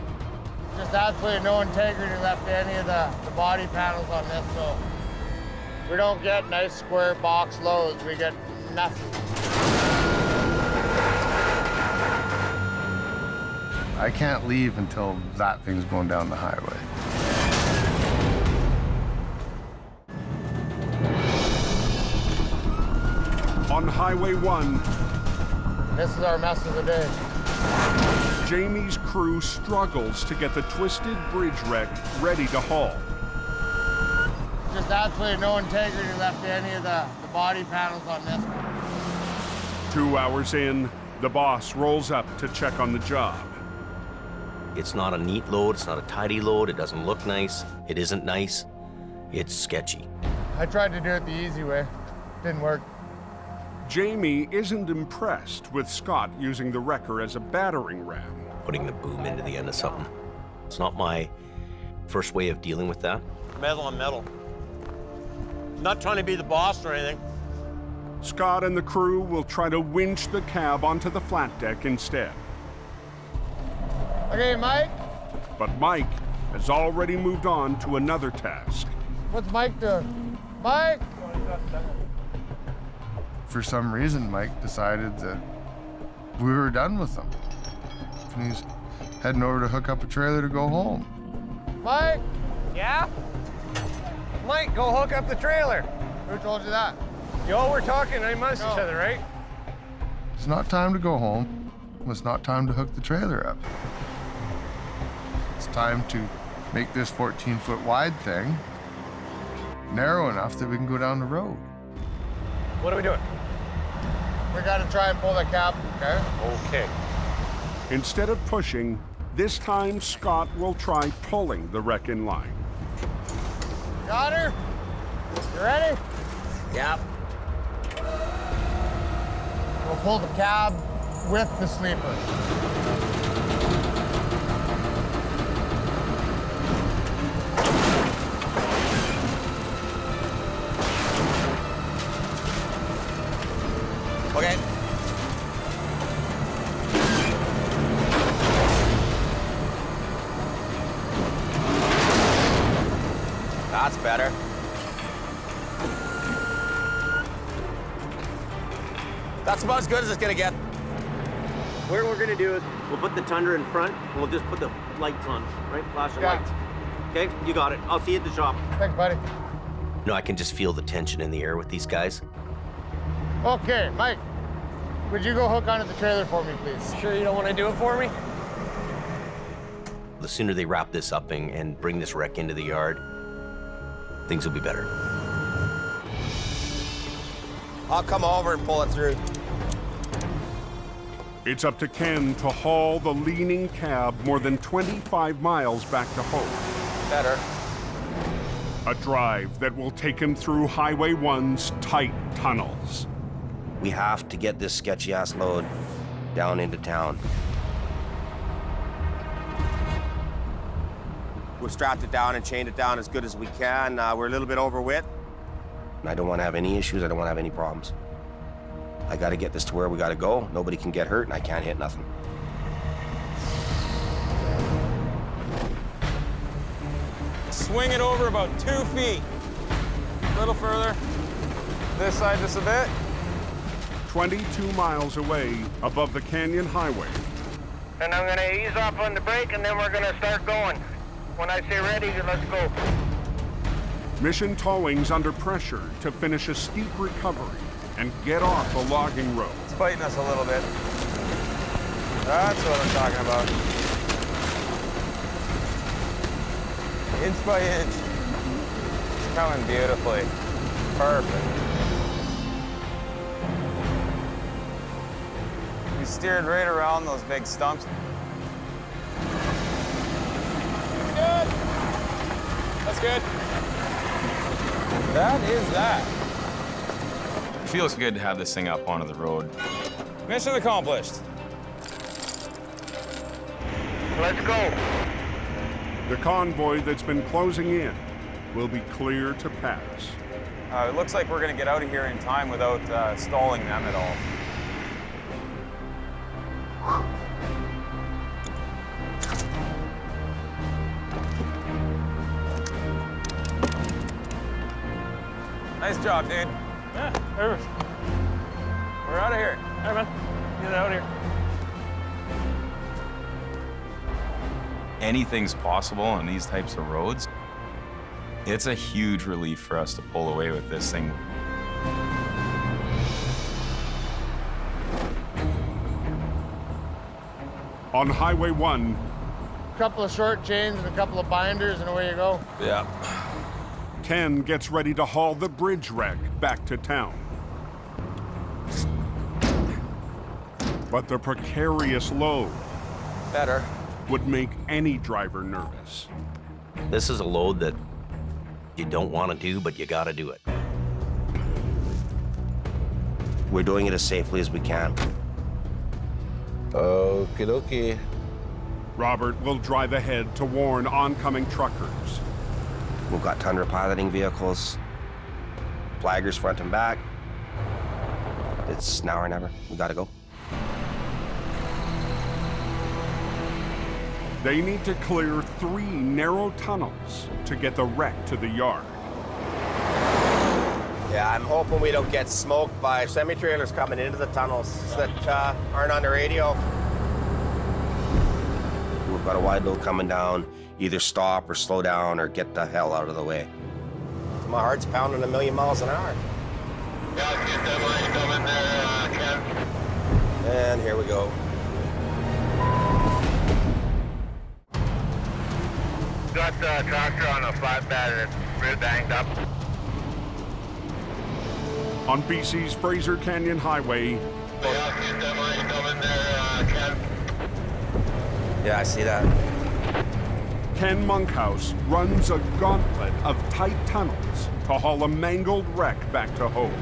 H: Just absolutely no integrity left to any of the body panels on this, so we don't get nice square box loads. We get nothing.
J: I can't leave until that thing's going down the highway.
A: On Highway 1,
H: this is our mess of the day.
A: Jamie's crew struggles to get the twisted bridge wreck ready to haul.
H: Just absolutely no integrity left to any of the body panels on this.
A: 2 hours in, the boss rolls up to check on the job.
G: It's not a neat load, it's not a tidy load, it doesn't look nice, it isn't nice, it's sketchy.
H: I tried to do it the easy way. Didn't work.
A: Jamie isn't impressed with Scott using the wrecker as a battering ram.
G: Putting the boom into the end of something. It's not my first way of dealing with that.
O: Metal on metal. Not trying to be the boss or anything.
A: Scott and the crew will try to winch the cab onto the flat deck instead.
H: Okay, Mike?
A: But Mike has already moved on to another task.
H: What's Mike doing? Mike?
J: For some reason, Mike decided that we were done with them. And he's heading over to hook up a trailer to go home.
H: Mike?
D: Yeah? Mike, go hook up the trailer.
H: Who told you that?
D: Yo, we're talking amongst each other, right?
J: It's not time to go home. It's not time to hook the trailer up. It's time to make this 14-foot wide thing narrow enough that we can go down the road.
D: What are we doing?
H: We gotta try and pull the cab, okay?
D: Okay.
A: Instead of pushing, this time Scott will try pulling the wreck in line.
H: Got her? You ready?
G: Yep.
H: We'll pull the cab with the sleeper.
M: Okay. That's better. That's about as good as it's gonna get.
O: What we're gonna do is we'll put the Tundra in front and we'll just put the lights on, right? Flashing lights. Okay, you got it. I'll see you at the shop.
H: Thanks, buddy.
G: No, I can just feel the tension in the air with these guys.
H: Okay, Mike, would you go hook onto the trailer for me, please?
D: Sure you don't want to do it for me?
G: The sooner they wrap this up and bring this wreck into the yard, things will be better.
M: I'll come over and pull it through.
A: It's up to Ken to haul the leaning cab more than 25 miles back to home.
D: Better.
A: A drive that will take him through Highway 1's tight tunnels.
M: We have to get this sketchy-ass load down into town. We've strapped it down and chained it down as good as we can. We're a little bit overweight. And I don't want to have any issues. I don't want to have any problems. I got to get this to where we got to go. Nobody can get hurt, and I can't hit nothing.
L: Swing it over about 2 feet. A little further. This side just a bit.
A: 22 miles away above the Canyon Highway.
R: And I'm gonna ease off on the brake and then we're gonna start going. When I say ready, let's go.
A: Mission Towing's under pressure to finish a steep recovery and get off the logging road.
L: It's fighting us a little bit. That's what I'm talking about. Inch by inch. It's coming beautifully. Perfect. We steered right around those big stumps. Good. That's good. That is that.
B: It feels good to have this thing up onto the road.
L: Mission accomplished.
N: Let's go.
A: The convoy that's been closing in will be clear to pass.
L: It looks like we're gonna get out of here in time without stalling them at all. Nice job, dude.
V: Yeah, perfect.
L: We're out of here.
V: All right, man. Get out of here.
B: Anything's possible on these types of roads. It's a huge relief for us to pull away with this thing.
A: On Highway 1,
H: A couple of short chains and a couple of binders, and away you go.
B: Yeah.
A: Ken gets ready to haul the bridge wreck back to town. But the precarious load
G: Better.
A: would make any driver nervous.
G: This is a load that you don't want to do, but you got to do it.
M: We're doing it as safely as we can.
W: Okie dokie.
A: Robert will drive ahead to warn oncoming truckers.
M: We've got tundra piloting vehicles, flaggers front and back. It's now or never. We gotta go.
A: They need to clear 3 narrow tunnels to get the wreck to the yard.
M: Yeah, I'm hoping we don't get smoked by semi-trailers coming into the tunnels that aren't on the radio. We've got a wide load coming down. Either stop or slow down or get the hell out of the way. My heart's pounding 1,000,000 miles an hour.
N: Yeah, get that line coming there, Ken.
M: And here we go.
N: Got the tractor on a flatbed and it's real banged up.
A: On BC's Fraser Canyon Highway,
N: Yeah, get that line coming there, Ken.
M: Yeah, I see that.
A: Ken Monkhouse runs a gauntlet of tight tunnels to haul a mangled wreck back to home.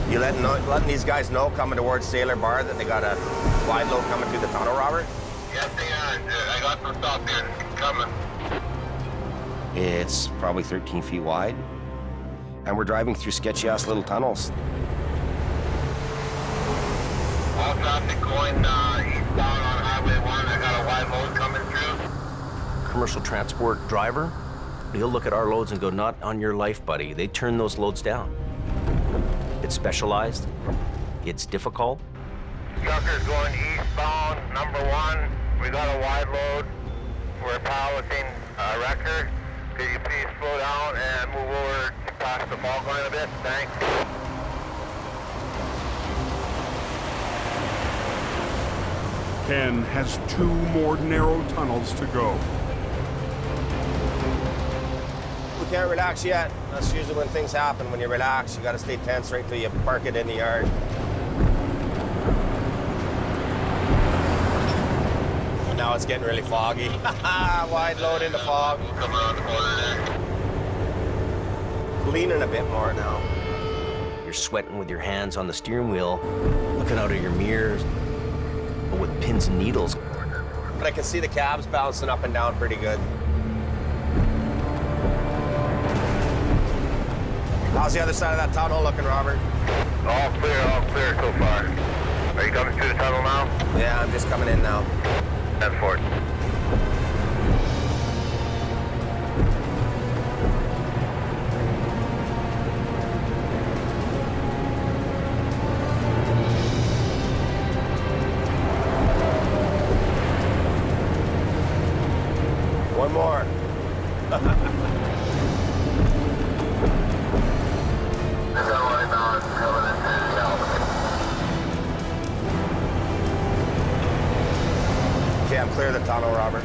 M: You letting these guys know coming towards Sailor Bar that they got a wide load coming through the tunnel, Robert?
N: Yes, they are. I got them stopped here. It's coming.
M: It's probably 13 feet wide. And we're driving through sketchy-ass little tunnels.
N: All traffic going eastbound on Highway 1. I got a wide load coming through.
G: Commercial transport driver, he'll look at our loads and go, not on your life, buddy. They turn those loads down. It's specialized. It's difficult.
N: Truckers going eastbound, number 1. We got a wide load. We're piloting a wrecker. Could you please slow down and move over past the fog line a bit? Thanks.
A: Ken has 2 more narrow tunnels to go.
M: We can't relax yet. That's usually when things happen. When you relax, you gotta stay tense right till you park it in the yard. And now it's getting really foggy. Wide load into fog.
N: Come around the corner there.
M: Leaning a bit more now.
G: You're sweating with your hands on the steering wheel, looking out of your mirrors, but with pins and needles.
M: But I can see the cabs bouncing up and down pretty good. How's the other side of that tunnel looking, Robert?
N: All clear so far. Are you coming through the tunnel now?
M: Yeah, I'm just coming in now.
N: That's for it.
M: One more.
N: This is only balance coming into the
M: clear the tunnel, Robert.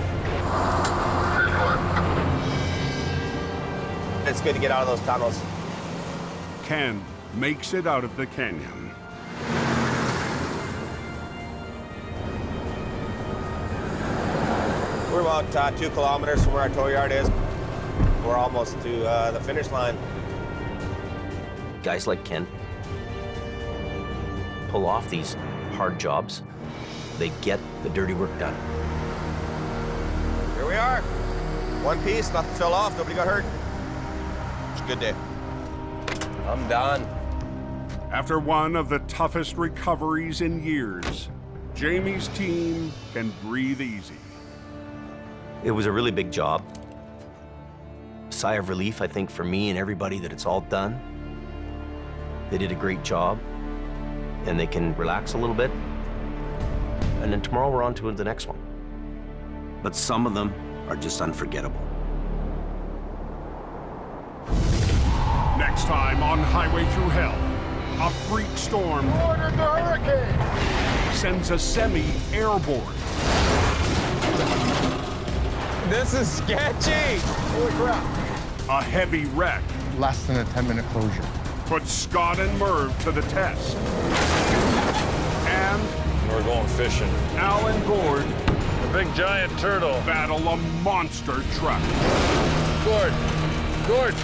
M: It's good to get out of those tunnels.
A: Ken makes it out of the canyon.
M: We're about 2 kilometers from where our tow yard is. We're almost to the finish line.
G: Guys like Ken pull off these hard jobs. They get the dirty work done.
M: Here we are. One piece, nothing fell off, nobody got hurt. It's a good day. I'm done.
A: After one of the toughest recoveries in years, Jamie's team can breathe easy.
G: It was a really big job. Sigh of relief, I think, for me and everybody that it's all done. They did a great job, and they can relax a little bit. And then tomorrow we're on to the next one. But some of them are just unforgettable.
A: Next time on Highway Thru Hell, a freak storm
R: Ordered the hurricane.
A: sends a semi airborne.
L: This is sketchy.
R: Holy crap.
A: A heavy wreck
J: Less than a 10-minute closure.
A: puts Scott and Merv to the test. And
L: We're going fishing.
A: Al and Gord
L: A big giant turtle.
A: battle a monster truck.
L: Gord.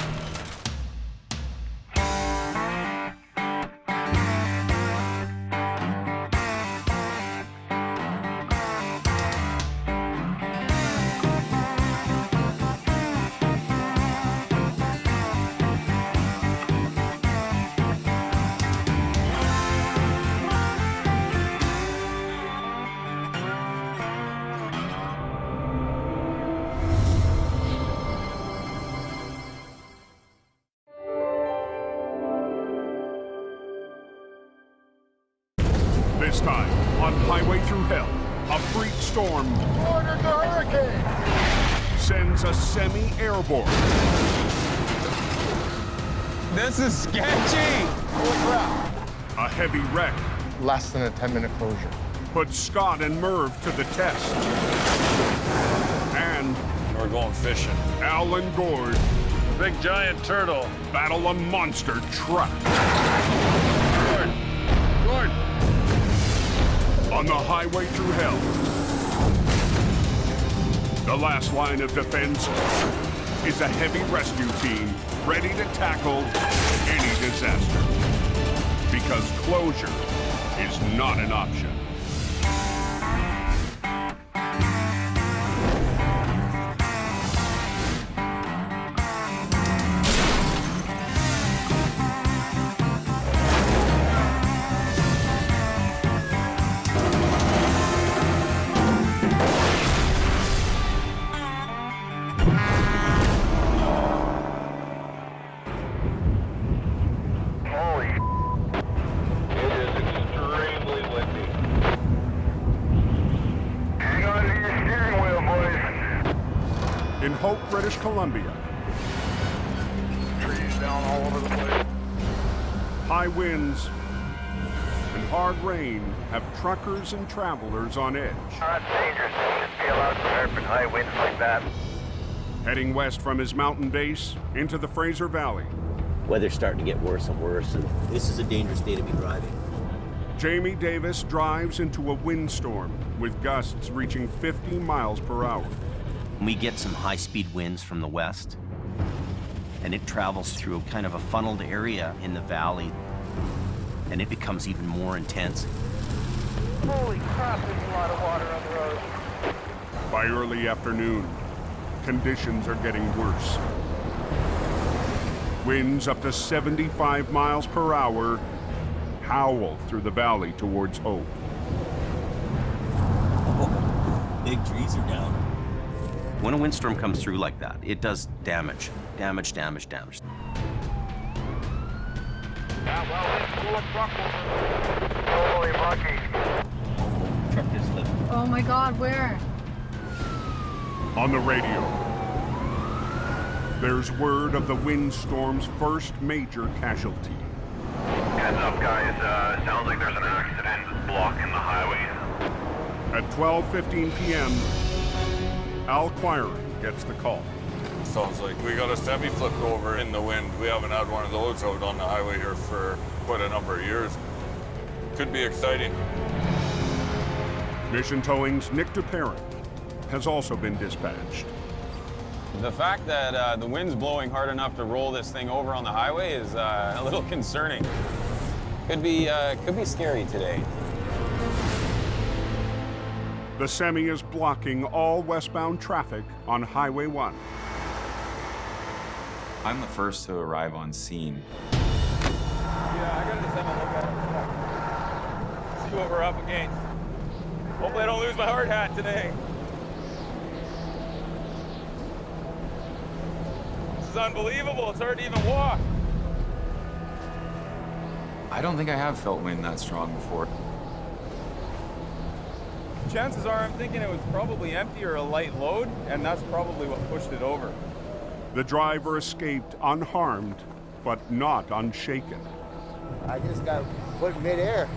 A: This time on Highway Thru Hell, a freak storm
R: Ordered the hurricane.
A: sends a semi airborne.
L: This is sketchy.
R: Holy crap.
A: A heavy wreck
J: Less than a 10-minute closure.
A: puts Scott and Merv to the test. And
L: We're going fishing.
A: Al and Gord
L: Big giant turtle.
A: battle a monster truck.
L: Gord.
A: On the Highway Thru Hell, the last line of defense is a heavy rescue team ready to tackle any disaster. Because closure is not an option.
N: Holy it is extremely windy. Hang on to your steering wheel, boys.
A: In Hope, British Columbia,
N: Trees down all over the place.
A: high winds and hard rain have truckers and travelers on edge.
N: That's dangerous. Shouldn't be allowed to surf in high winds like that.
A: Heading west from his mountain base into the Fraser Valley,
G: Weather's starting to get worse and worse, and this is a dangerous day to be driving.
A: Jamie Davis drives into a windstorm with gusts reaching 50 miles per hour.
G: We get some high-speed winds from the west, and it travels through kind of a funneled area in the valley, and it becomes even more intense.
R: Holy crap, there's a lot of water on the road.
A: By early afternoon, conditions are getting worse. Winds up to 75 miles per hour howl through the valley towards Hope.
G: Big trees are down. When a windstorm comes through like that, it does damage. Damage.
N: Holy monkey.
G: Truck is flipping.
F: Oh my God, where?
A: On the radio, there's word of the windstorm's first major casualty.
N: Heads up, guys. Sounds like there's an accident blocking the highway.
A: At 12:15 p.m., Al Quiring gets the call.
L: Sounds like we got a semi flipped over in the wind. We haven't had one of those out on the highway here for quite a number of years. Could be exciting.
A: Mission Towing's Nick DePerrin has also been dispatched.
B: The fact that the wind's blowing hard enough to roll this thing over on the highway is a little concerning. Could be scary today.
A: The semi is blocking all westbound traffic on Highway 1.
B: I'm the first to arrive on scene.
L: Yeah, I gotta just have a look at it. See what we're up against. Hopefully I don't lose my hard hat today. This is unbelievable. It's hard to even walk.
B: I don't think I have felt wind that strong before.
L: Chances are I'm thinking it was probably empty or a light load, and that's probably what pushed it over.
A: The driver escaped unharmed, but not unshaken.
H: I just got put in midair.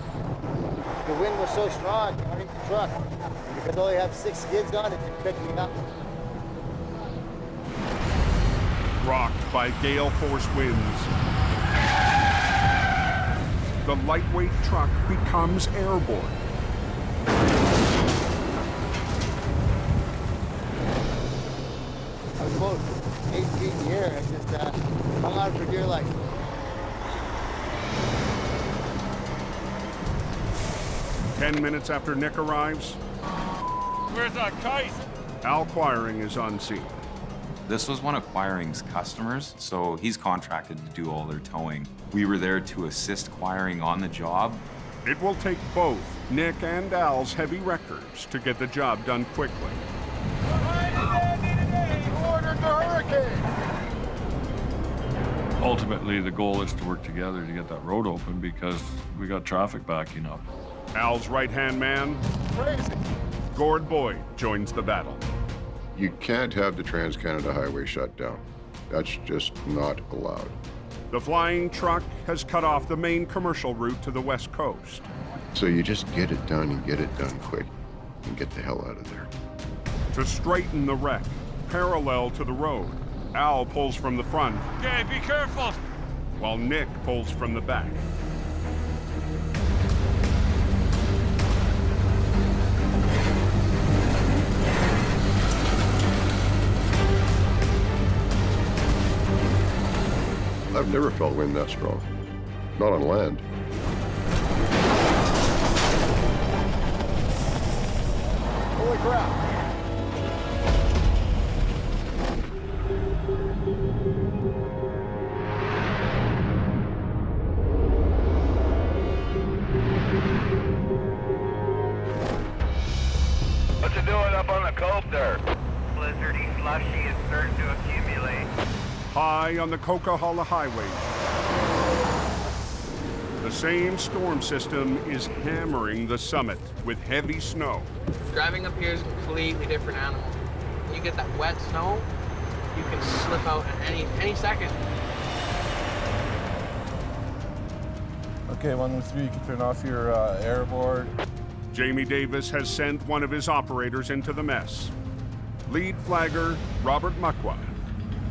H: The wind was so strong underneath the truck. Because I only have 6 skids on it, it picked me up.
A: Rocked by gale force winds, the lightweight truck becomes airborne.
H: I was about 8 feet in the air. I just hung on for dear life.
A: Ten minutes after Nick arrives,
L: Where's that kite?
A: Al Quiring is on scene.
B: This was one of Quiring's customers, so he's contracted to do all their towing. We were there to assist Quiring on the job.
A: It will take both Nick and Al's heavy records to get the job done quickly.
H: Order the hurricane!
I: Ultimately, the goal is to work together to get that road open because we got traffic backing up.
A: Al's right-hand man,
H: Crazy.
A: Gord Boyd, joins the battle.
X: You can't have the Trans-Canada Highway shut down. That's just not allowed.
A: The flying truck has cut off the main commercial route to the west coast.
X: So you just get it done and get it done quick and get the hell out of there.
A: To straighten the wreck, parallel to the road, Al pulls from the front,
L: Okay, be careful.
A: while Nick pulls from the back.
X: I've never felt wind that strong. Not on land.
H: Holy crap.
N: What you doing up on the coast there?
C: Blizzardy slushy is starting to accumulate.
A: High on the Coquihalla Highway, the same storm system is hammering the summit with heavy snow.
Q: Driving up here is a completely different animal. When you get that wet snow, you can slip out at any second.
V: Okay, 113, you can turn off your airboard.
A: Jamie Davis has sent one of his operators into the mess. Lead flagger Robert Muckwa.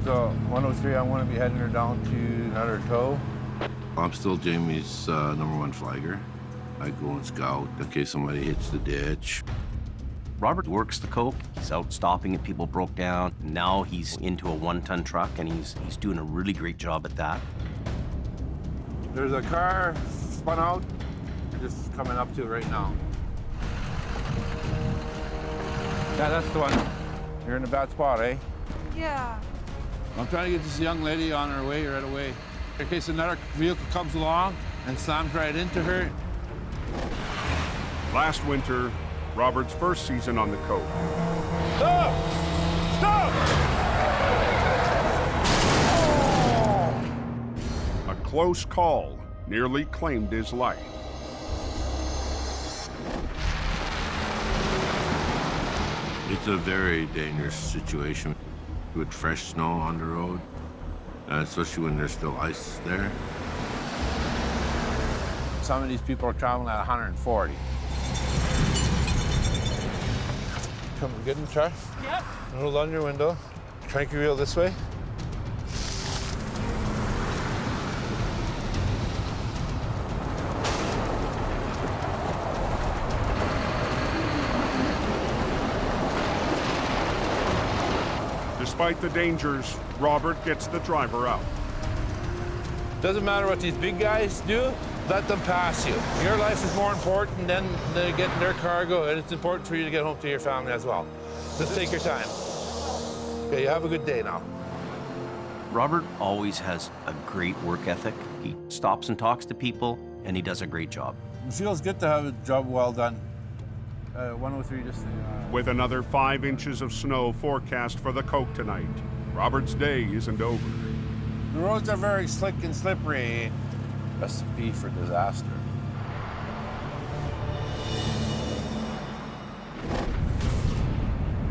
V: So 103, I want to be heading her down to another tow.
W: I'm still Jamie's #1 flagger. I go and scout in case somebody hits the ditch.
G: Robert works the cope. He's out stopping if people broke down. Now he's into a 1-ton truck, and he's doing a really great job at that.
V: There's a car spun out, just coming up to it right now. Yeah, that's the one. You're in a bad spot, eh?
S: Yeah.
V: I'm trying to get this young lady on her way right away. In case another vehicle comes along and slams right into her.
A: Last winter, Robert's first season on the coast.
L: Stop! Stop!
A: A close call nearly claimed his life.
W: It's a very dangerous situation with fresh snow on the road, especially when there's still ice there.
V: Some of these people are traveling at 140.
D: Come get in the truck. Yep. Roll down your window. Crank your wheel this way.
A: Despite the dangers, Robert gets the driver out.
D: Doesn't matter what these big guys do, let them pass you. Your life is more important than they getting their cargo, and it's important for you to get home to your family as well. Just take your time. Okay, you have a good day now.
G: Robert always has a great work ethic. He stops and talks to people, and he does a great job.
V: It feels good to have a job well done. 103 just...
A: With another 5 inches of snow forecast for the Coke tonight, Robert's day isn't over.
V: The roads are very slick and slippery. Recipe for disaster.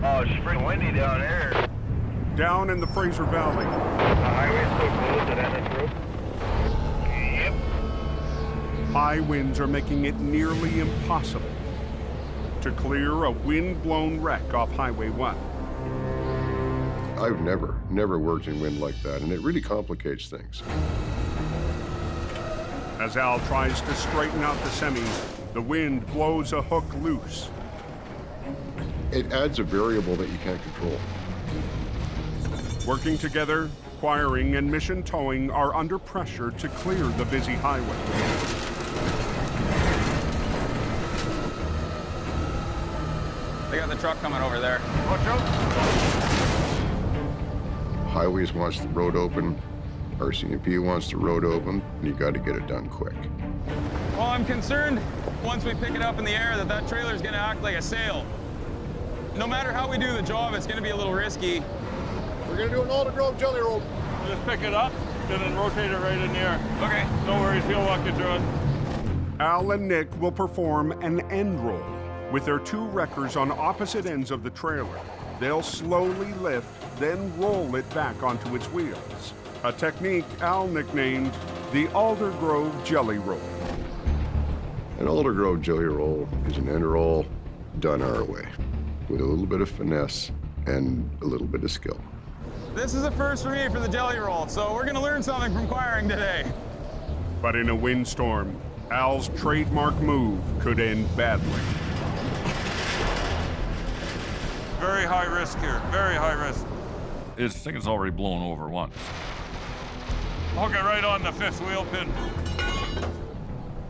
N: Oh, it's pretty windy down there.
A: Down in the Fraser Valley.
N: The highway's so closed at Ennis Road. Yep.
A: High winds are making it nearly impossible to clear a wind-blown wreck off Highway 1.
X: I've never worked in wind like that, and it really complicates things.
A: As Al tries to straighten out the semi, the wind blows a hook loose.
X: It adds a variable that you can't control.
A: Working together, Acquiring and Mission Towing are under pressure to clear the busy highway.
B: They got the truck coming over there.
N: Watch out.
X: Highways wants the road open, RCMP wants the road open, and you got to get it done quick.
B: Well, I'm concerned once we pick it up in the air that trailer's gonna act like a sail. No matter how we do the job, it's gonna be a little risky.
H: We're gonna do an Alder Grove jelly roll.
I: Just pick it up and then rotate it right in the air.
B: Okay.
I: No worries, he'll walk you through it.
A: Al and Nick will perform an end roll. With their two wreckers on opposite ends of the trailer, they'll slowly lift, then roll it back onto its wheels. A technique Al nicknamed the Alder Grove Jelly Roll.
X: An Alder Grove jelly roll is an end roll done our way, with a little bit of finesse and a little bit of skill.
B: This is a first for me for the jelly roll, so we're gonna learn something from acquiring today.
A: But in a windstorm, Al's trademark move could end badly.
L: Very high risk here, very high risk.
I: This thing is already blown over once. Hook it right on the fifth wheel pin.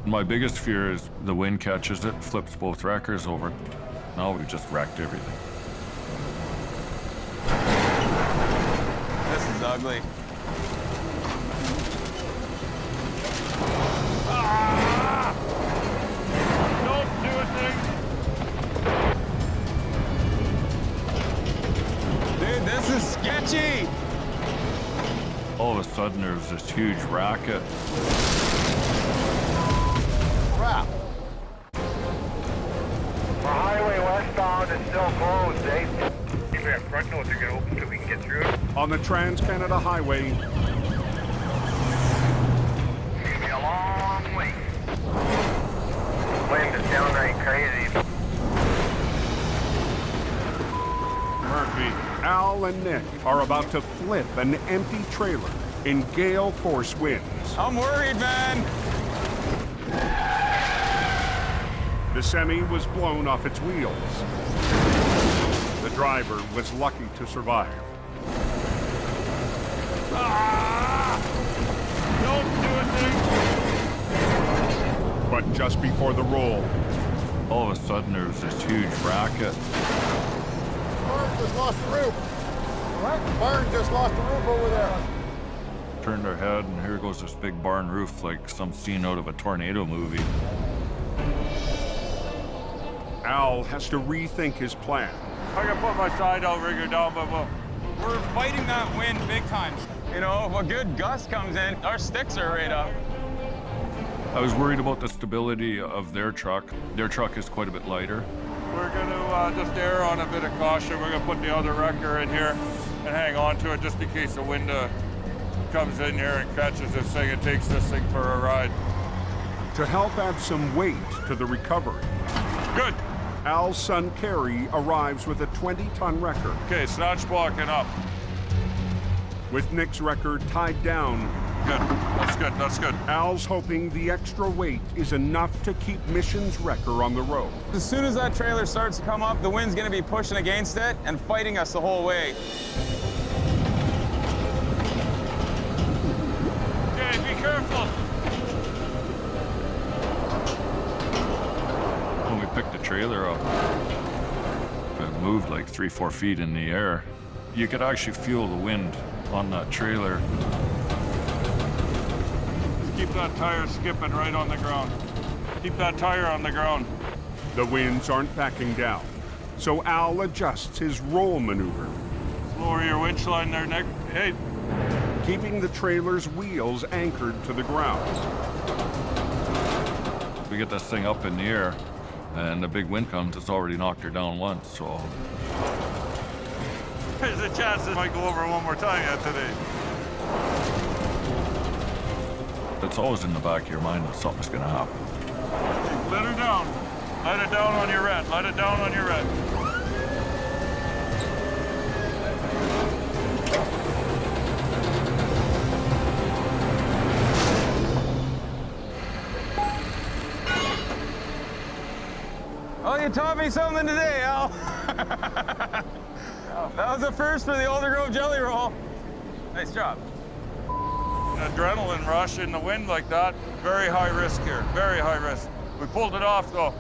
I: My biggest fear is the wind catches it, flips both wreckers over. Now we've just wrecked everything.
B: This is ugly.
I: Ah! Don't do a thing!
B: Dude, this is sketchy!
I: All of a sudden, there was this huge racket.
N: Crap. The highway westbound is still closed, eh? Keep that front nose to get open so we can get through it.
A: On the Trans-Canada Highway,
N: It's gonna be a long way. Wind is downright crazy.
I: Murphy.
A: Al and Nick are about to flip an empty trailer in gale force winds.
B: I'm worried, man.
A: The semi was blown off its wheels. The driver was lucky to survive.
I: Ah! Don't do a thing!
A: But just before the roll,
I: all of a sudden, there was this huge racket.
H: Barn just lost the roof. What? Barn just lost the roof over there.
I: Turned our head, and here goes this big barn roof, like some scene out of a tornado movie.
A: Al has to rethink his plan.
I: I can put my side outrigger down, but
B: We're fighting that wind big time. You know, if a good gust comes in, our sticks are right up.
I: I was worried about the stability of their truck. Their truck is quite a bit lighter. We're going to just err on a bit of caution. We're going to put the other wrecker in here and hang on to it just in case the wind comes in here and catches this thing and takes this thing for a ride.
A: To help add some weight to the recovery,
I: Good.
A: Al's son Kerry arrives with a 20-ton wrecker.
L: Okay, snatch blocking up.
A: With Nick's wrecker tied down.
L: Good, that's good, that's good.
A: Al's hoping the extra weight is enough to keep Mission's wrecker on the road.
B: As soon as that trailer starts to come up, the wind's gonna be pushing against it and fighting us the whole way.
L: Okay, be careful.
I: When we picked the trailer up, it moved like 3-4 feet in the air. You could actually feel the wind on that trailer.
L: Keep that tire skipping right on the ground. Keep that tire on the ground.
A: The winds aren't backing down, so Al adjusts his roll maneuver.
L: Lower your winch line there, Nick. Hey.
A: Keeping the trailer's wheels anchored to the ground.
I: We get this thing up in the air, and the big wind comes, it's already knocked her down once, so.
L: There's a chance it might go over one more time yet today.
I: It's always in the back of your mind that something's gonna happen.
L: Let her down. Let it down on your red. Let it down on your red.
B: Oh, you taught me something today, Al. That was a first for the Alder Grove Jelly Roll. Nice job.
L: An adrenaline rush in the wind like that, very high risk here, very high risk. We pulled it off though.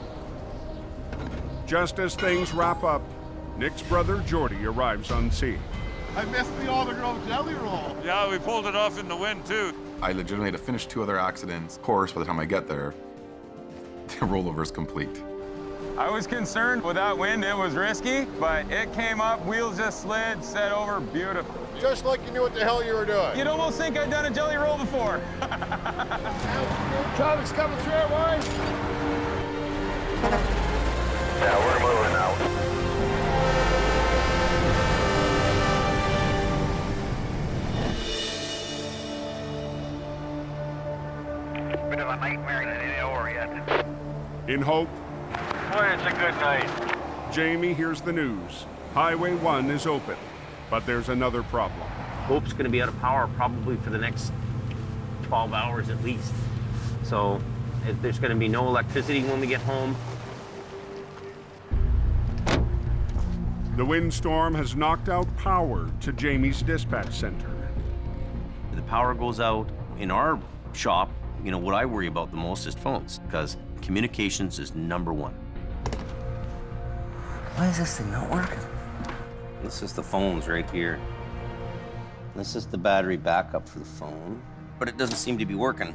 A: Just as things wrap up, Nick's brother Jordy arrives on scene.
J: I missed the Alder Grove Jelly Roll.
L: Yeah, we pulled it off in the wind too.
K: I legitimately had to finish 2 other accidents. Of course, by the time I get there, the rollover is complete.
B: I was concerned with that wind, it was risky, but it came up, wheels just slid, set over, beautiful.
H: Just like you knew what the hell you were doing.
B: You'd almost think I'd done a jelly roll before.
H: Traffic's coming through, boys.
N: Yeah, we're moving now. Bit of a nightmare that ain't over yet.
A: In hope,
N: Boy, it's a good night.
A: Jamie hears the news. Highway 1 is open, but there's another problem.
O: Hope's going to be out of power probably for the next 12 hours at least. So there's going to be no electricity when we get home.
A: The windstorm has knocked out power to Jamie's dispatch center.
G: The power goes out in our shop. You know, what I worry about the most is phones, because communications is #1.
O: Why is this thing not working?
G: This is the phones right here. This is the battery backup for the phone, but it doesn't seem to be working.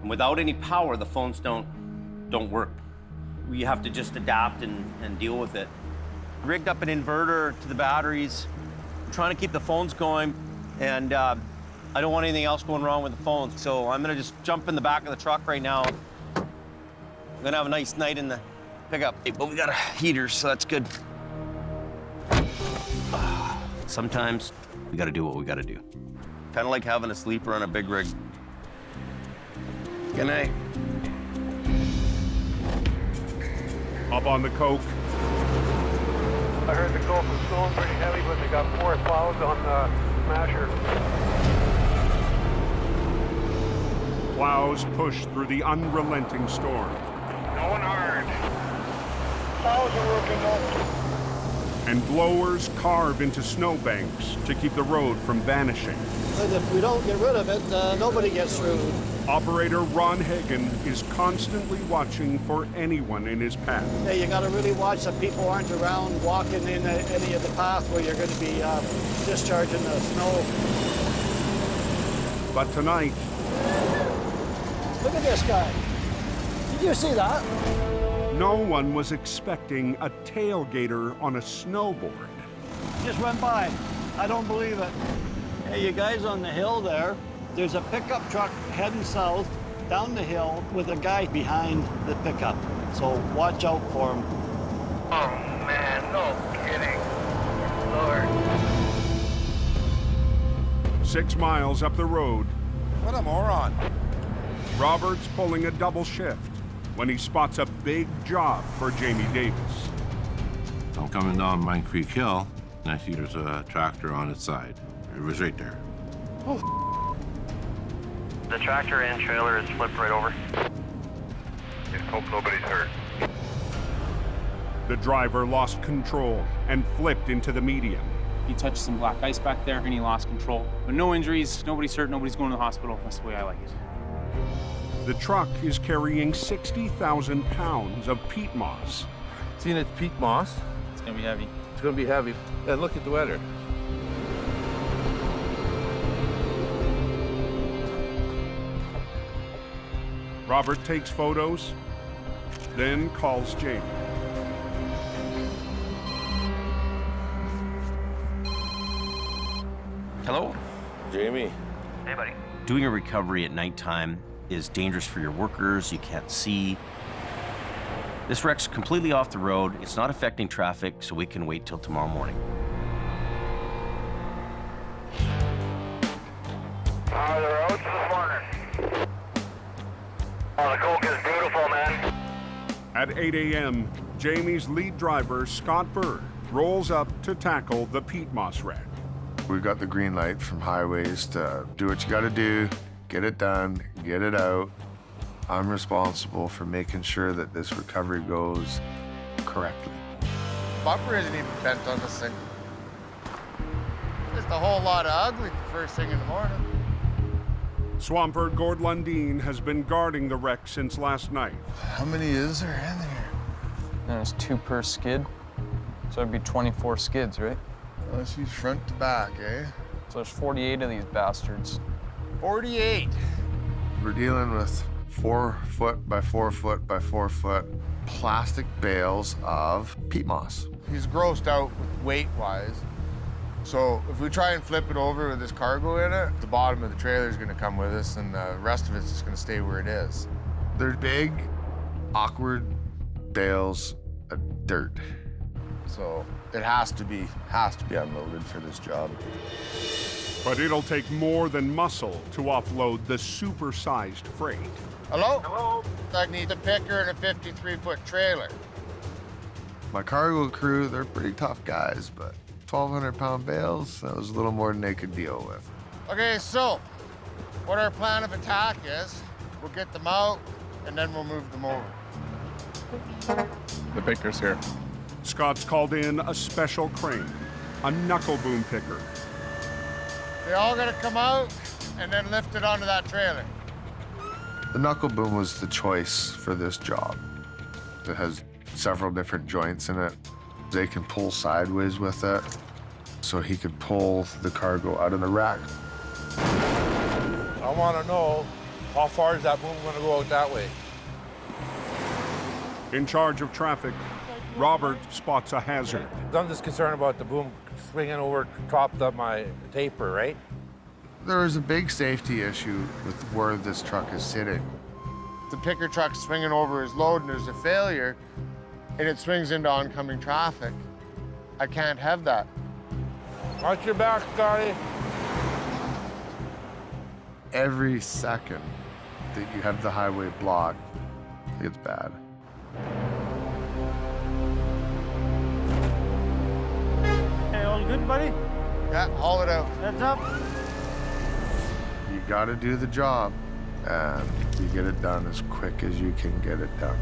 G: And without any power, the phones don't work. We have to just adapt and deal with it. Rigged up an inverter to the batteries. I'm trying to keep the phones going, and I don't want anything else going wrong with the phones. So I'm gonna just jump in the back of the truck right now. I'm gonna have a nice night in the pickup, but we got a heater, so that's good. Sometimes we gotta do what we gotta do. Kind of like having a sleeper on a big rig. Good night.
A: Up on the Coke,
P: I heard the Coke was going pretty heavy, but they got 4 plows on the smasher.
A: plows push through the unrelenting storm.
N: Going hard.
P: Plows are working though.
A: And blowers carve into snowbanks to keep the road from vanishing.
S: But if we don't get rid of it, nobody gets through.
A: Operator Ron Hagen is constantly watching for anyone in his path.
S: Hey, you got to really watch that people aren't around walking in any of the path where you're going to be discharging the snow.
A: But tonight,
S: look at this guy. Did you see that?
A: no one was expecting a tailgater on a snowboard.
S: Just went by. I don't believe it. Hey, you guys on the hill there, there's a pickup truck heading south down the hill with a guy behind the pickup. So watch out for him.
N: Oh man, no kidding. Lord.
A: 6 miles up the road,
D: What a moron.
A: Robert's pulling a double shift when he spots a big job for Jamie Davis.
D: I'm coming down Mine Creek Hill, and I see there's a tractor on its side. It was right there.
C: The tractor and trailer is flipped right over.
N: Just hope nobody's hurt.
A: The driver lost control and flipped into the median.
E: He touched some black ice back there and he lost control. But no injuries, nobody's hurt, nobody's going to the hospital. That's the way I like it.
A: The truck is carrying 60,000 pounds of peat moss.
D: Seeing it's peat moss.
E: It's gonna be heavy.
D: It's gonna be heavy. And look at the weather.
A: Robert takes photos, then calls Jamie.
G: Hello?
D: Jamie.
C: Hey, buddy.
G: Doing a recovery at nighttime is dangerous for your workers. You can't see. This wreck's completely off the road. It's not affecting traffic, so we can wait till tomorrow morning.
N: How are the roads this morning? Oh, the Coke is beautiful, man.
A: At 8 a.m., Jamie's lead driver, Scott Bird, rolls up to tackle the peat moss wreck.
J: We got the green light from Highways to do what you gotta do, get it done, get it out. I'm responsible for making sure that this recovery goes correctly.
H: Bumper isn't even bent on this thing. Just a whole lot of ugly for first thing in the morning.
A: Swamper Gord Lundeen has been guarding the wreck since last night.
J: How many is there in there?
V: There's 2 per skid, so it'd be 24 skids, right?
J: Let's use front to back, eh?
V: So there's 48 of these bastards.
H: 48.
J: We're dealing with 4 foot by 4 foot by 4 foot plastic bales of peat moss.
H: He's grossed out with weight-wise. So if we try and flip it over with this cargo in it, the bottom of the trailer is gonna come with us and the rest of it's just gonna stay where it is.
J: They're big, awkward bales of dirt.
H: So it has to be unloaded for this job.
A: But it'll take more than muscle to offload the super-sized freight.
H: Hello? Hello? I need a picker and a 53-foot trailer.
J: My cargo crew, they're pretty tough guys, but 1,200-pound bales, that was a little more than they could deal with.
H: Okay, so what our plan of attack is, we'll get them out and then we'll move them over.
I: The picker's here.
A: Scott's called in a special crane, a knuckle boom picker.
H: They all gotta come out and then lift it onto that trailer.
J: The knuckle boom was the choice for this job. It has several different joints in it. They can pull sideways with it, so he could pull the cargo out of the rack.
D: I want to know, how far is that boom going to go out that way?
A: In charge of traffic, Robert spots a hazard.
D: I'm just concerned about the boom swinging over top of my taper, right?
J: There is a big safety issue with where this truck is sitting.
H: The picker truck's swinging over his load and there's a failure and it swings into oncoming traffic. I can't have that.
D: Watch your back, Scotty.
J: Every second that you have the highway blocked, it's bad.
R: Hey, all good, buddy?
H: Yeah, haul it out.
R: Heads up.
J: You gotta do the job, and you get it done as quick as you can get it done.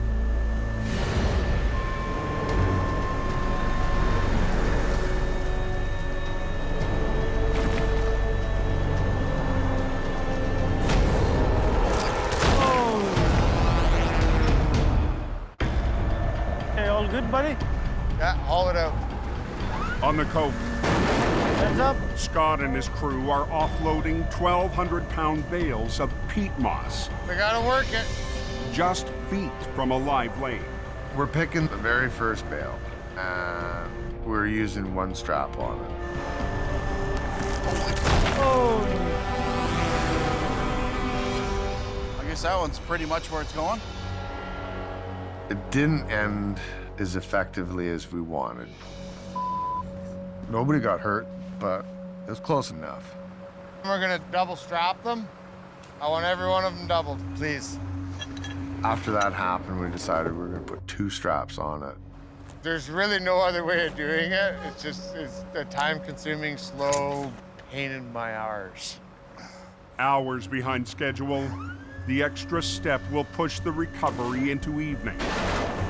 R: Hey, all good, buddy?
H: Yeah, haul it out.
A: On the coke,
R: Heads up.
A: Scott and his crew are offloading 1,200-pound bales of peat moss,
H: We gotta work it.
A: just feet from a live lane.
J: We're picking the very first bale, and we're using 1 strap on it.
R: Oh.
M: I guess that one's pretty much where it's going.
J: It didn't end as effectively as we wanted. Nobody got hurt, but it was close enough.
H: We're gonna double strap them. I want every one of them doubled, please.
J: After that happened, we decided we were gonna put 2 straps on it.
H: There's really no other way of doing it. It's a time-consuming, slow pain in my arse.
A: Hours behind schedule, the extra step will push the recovery into evening.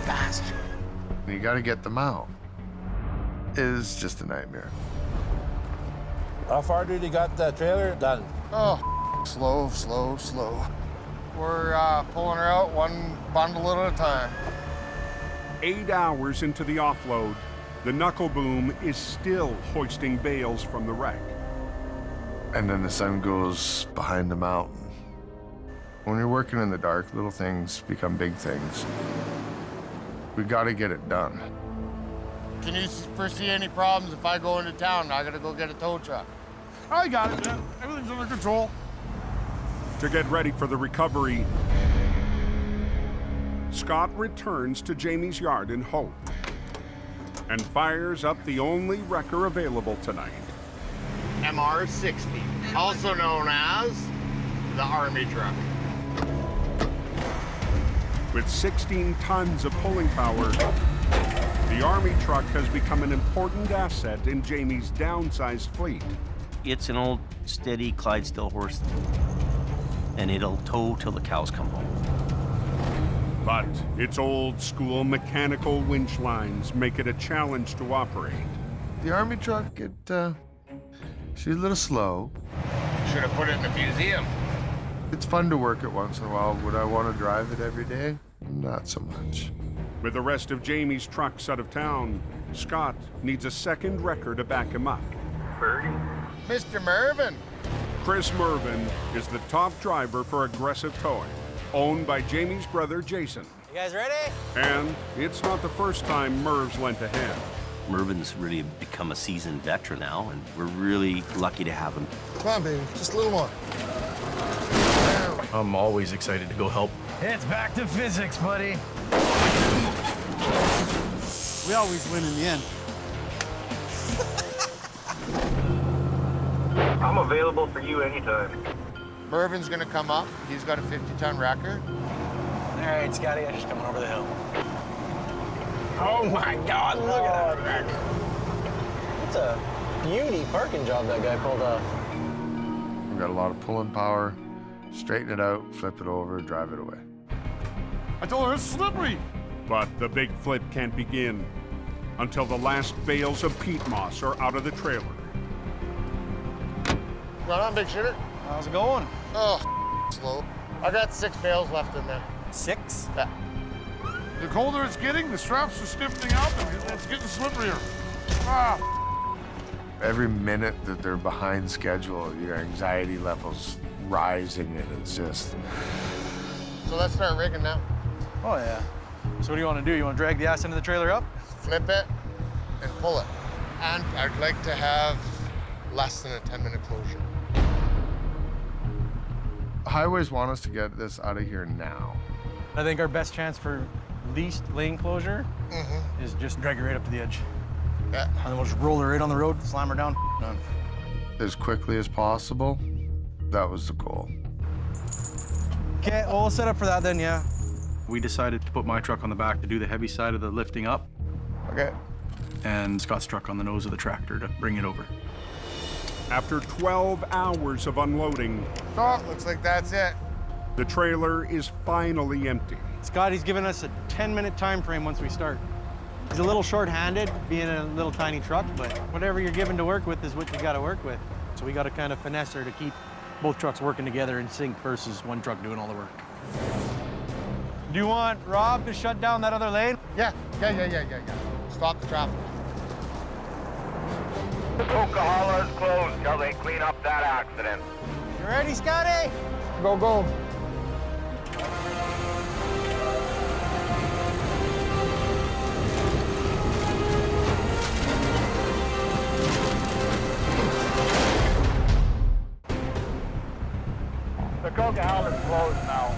J: Faster. You gotta get them out. It's just a nightmare.
D: How far did you got the trailer done?
H: Oh, slow, slow, slow. We're pulling her out one bundle at a time.
A: 8 hours into the offload, the knuckle boom is still hoisting bales from the wreck.
J: And then the sun goes behind the mountain. When you're working in the dark, little things become big things. We gotta get it done.
H: Can you foresee any problems if I go into town? I gotta go get a tow truck.
I: I got it, man. Everything's under control.
A: To get ready for the recovery, Scott returns to Jamie's yard in hope and fires up the only wrecker available tonight.
H: MR-60, also known as the Army truck.
A: With 16 tons of pulling power, the Army truck has become an important asset in Jamie's downsized fleet.
G: It's an old, steady Clydesdale horse, and it'll tow till the cows come home.
A: But its old-school mechanical winch lines make it a challenge to operate.
J: The Army truck, she's a little slow.
H: Should have put it in the museum.
J: It's fun to work it once in a while. Would I want to drive it every day? Not so much.
A: With the rest of Jamie's trucks out of town, Scott needs a second wrecker to back him up.
H: Mr. Mervin.
A: Chris Mervin is the top driver for Aggressive Towing, owned by Jamie's brother, Jason.
O: You guys ready?
A: And it's not the first time Merv's lent a hand.
G: Mervin's really become a seasoned veteran now, and we're really lucky to have him.
J: Come on, baby, just a little more.
F: I'm always excited to go help.
R: It's back to physics, buddy.
M: We always win in the end.
N: I'm available for you anytime.
H: Mervin's gonna come up. He's got a 50-ton wrecker.
R: All right, Scotty, I'm just coming over the hill. Oh my God, look at that wreck. That's a beauty parking job that guy pulled off.
J: We've got a lot of pulling power. Straighten it out, flip it over, drive it away.
I: I told her it's slippery.
A: But the big flip can't begin until the last bales of peat moss are out of the trailer.
H: Right on, big shitter.
R: How's it going?
H: Oh, slow. I got 6 bales left in there.
R: 6?
H: Yeah.
I: The colder it's getting, the straps are stiffening up and it's getting slipperier. Ah.
J: Every minute that they're behind schedule, your anxiety level's rising, and it's just...
H: So let's start rigging now.
R: Oh, yeah. So what do you want to do? You want to drag the ass into the trailer up?
H: Flip it and pull it. And I'd like to have less than a 10-minute closure.
J: Highways want us to get this out of here now.
R: I think our best chance for least lane closure is just drag her right up to the edge.
H: Yeah.
R: And then we'll just roll her right on the road, slam her down, done.
J: As quickly as possible, that was the goal.
R: Okay, well, we'll set up for that then, yeah.
F: We decided to put my truck on the back to do the heavy side of the lifting up,
H: Okay.
F: and Scott's truck on the nose of the tractor to bring it over.
A: After 12 hours of unloading,
H: Oh, looks like that's it.
A: the trailer is finally empty.
R: Scotty's given us a 10-minute time frame once we start. He's a little short-handed, being a little tiny truck, but whatever you're given to work with is what you got to work with. So we got to kind of finesse her to keep both trucks working together in sync versus one truck doing all the work. Do you want Rob to shut down that other lane?
H: Yeah. Stop the traffic.
N: Coquihalla is closed till they clean up that accident.
R: You ready, Scotty?
H: Go, go.
N: The Coquihalla is closed now.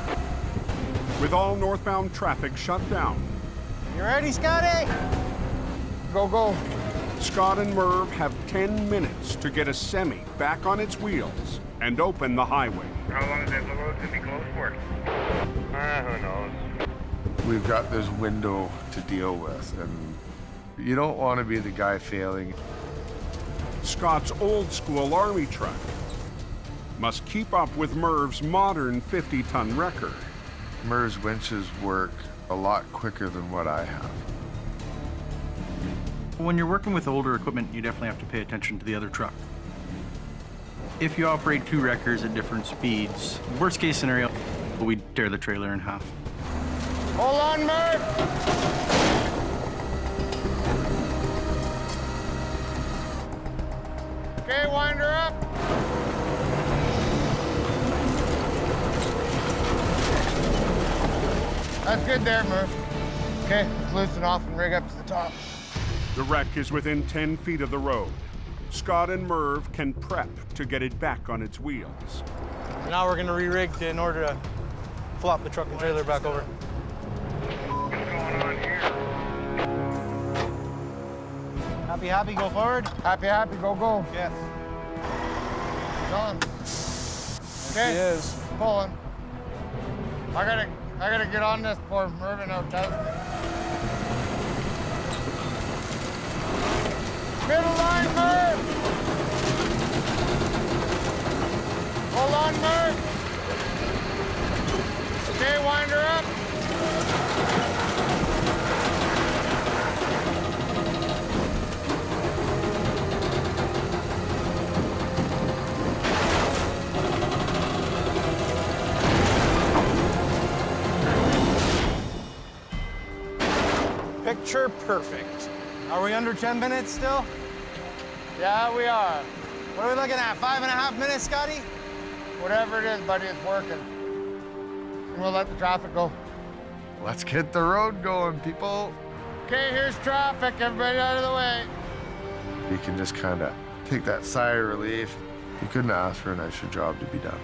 A: With all northbound traffic shut down,
R: You ready, Scotty?
H: Go, go.
A: Scott and Merv have 10 minutes to get a semi back on its wheels and open the highway.
N: How long is that road to be closed for? Who knows?
J: We've got this window to deal with, and You don't want to be the guy failing.
A: Scott's old-school Army truck must keep up with Merv's modern 50-ton wrecker.
J: Merv's winches work a lot quicker than what I have.
F: When you're working with older equipment, you definitely have to pay attention to the other truck. If you operate two wreckers at different speeds, worst case scenario, we'd tear the trailer in half.
H: Hold on, Merv! Okay, wind her up. That's good there, Merv. Okay, let's loosen off and rig up to the top.
A: The wreck is within 10 feet of the road. Scott and Merv can prep to get it back on its wheels.
R: Now we're gonna re-rig in order to flop the truck and trailer back over.
N: What's going on here?
R: Happy, happy, go forward.
H: Happy, happy, go, go.
R: Yes.
H: Done. Okay.
R: He is.
H: Pulling. I gotta get on this before Mervin out does it. Middle line, Merv! Hold on, Merv! Okay, wind her up.
R: Picture perfect. Are we under 10 minutes still?
H: Yeah, we are.
R: What are we looking at, 5.5 minutes, Scotty?
H: Whatever it is, buddy, it's working. And we'll let the traffic go.
J: Let's get the road going, people.
H: Okay, here's traffic. Everybody out of the way.
J: You can just kind of take that sigh of relief. You couldn't ask for a nicer job to be done.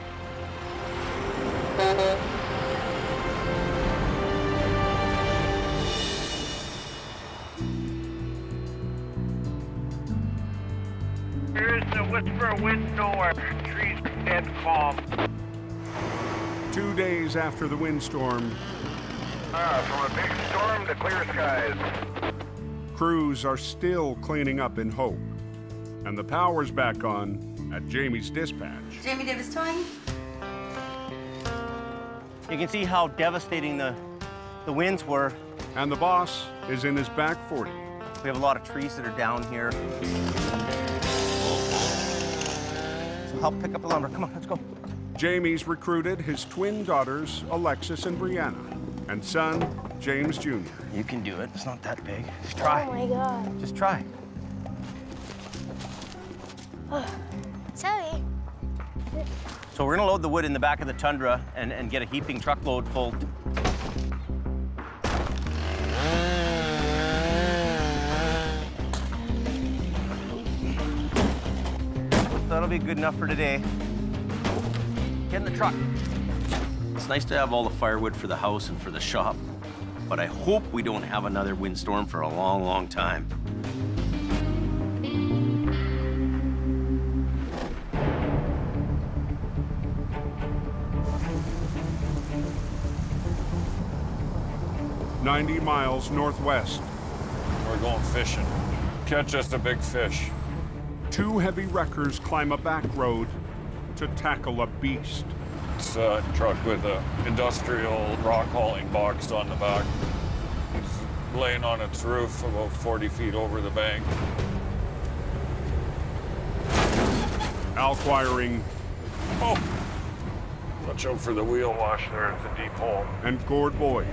N: Here's the whisper windstorm. Trees dead calm.
A: 2 days after the windstorm,
N: From a big storm to clear skies.
A: crews are still cleaning up in Hope. And the power's back on at Jamie's dispatch.
Q: Jamie Davis towing.
O: You can see how devastating the winds were.
A: And the boss is in his back 40.
O: We have a lot of trees that are down here. So help pick up the lumber. Come on, let's go.
A: Jamie's recruited his twin daughters, Alexis and Brianna, and son, James Jr.
O: You can do it. It's not that big. Just try.
Q: Oh my God.
O: Just try.
Q: Sorry.
O: So we're gonna load the wood in the back of the Tundra and get a heaping truckload full. That'll be good enough for today. Get in the truck. It's nice to have all the firewood for the house and for the shop, but I hope we don't have another windstorm for a long, long time.
A: "90 miles northwest.
L: We're going fishing. Catch us a big fish.
A: 2 heavy wreckers climb a back road to tackle a beast.
L: It's a truck with an industrial rock hauling box on the back. It's laying on its roof about 40 feet over the bank.
A: Al quiring.
L: Oh! Watch out for the wheel wash there. It's a deep hole.
A: And Gord Boyd.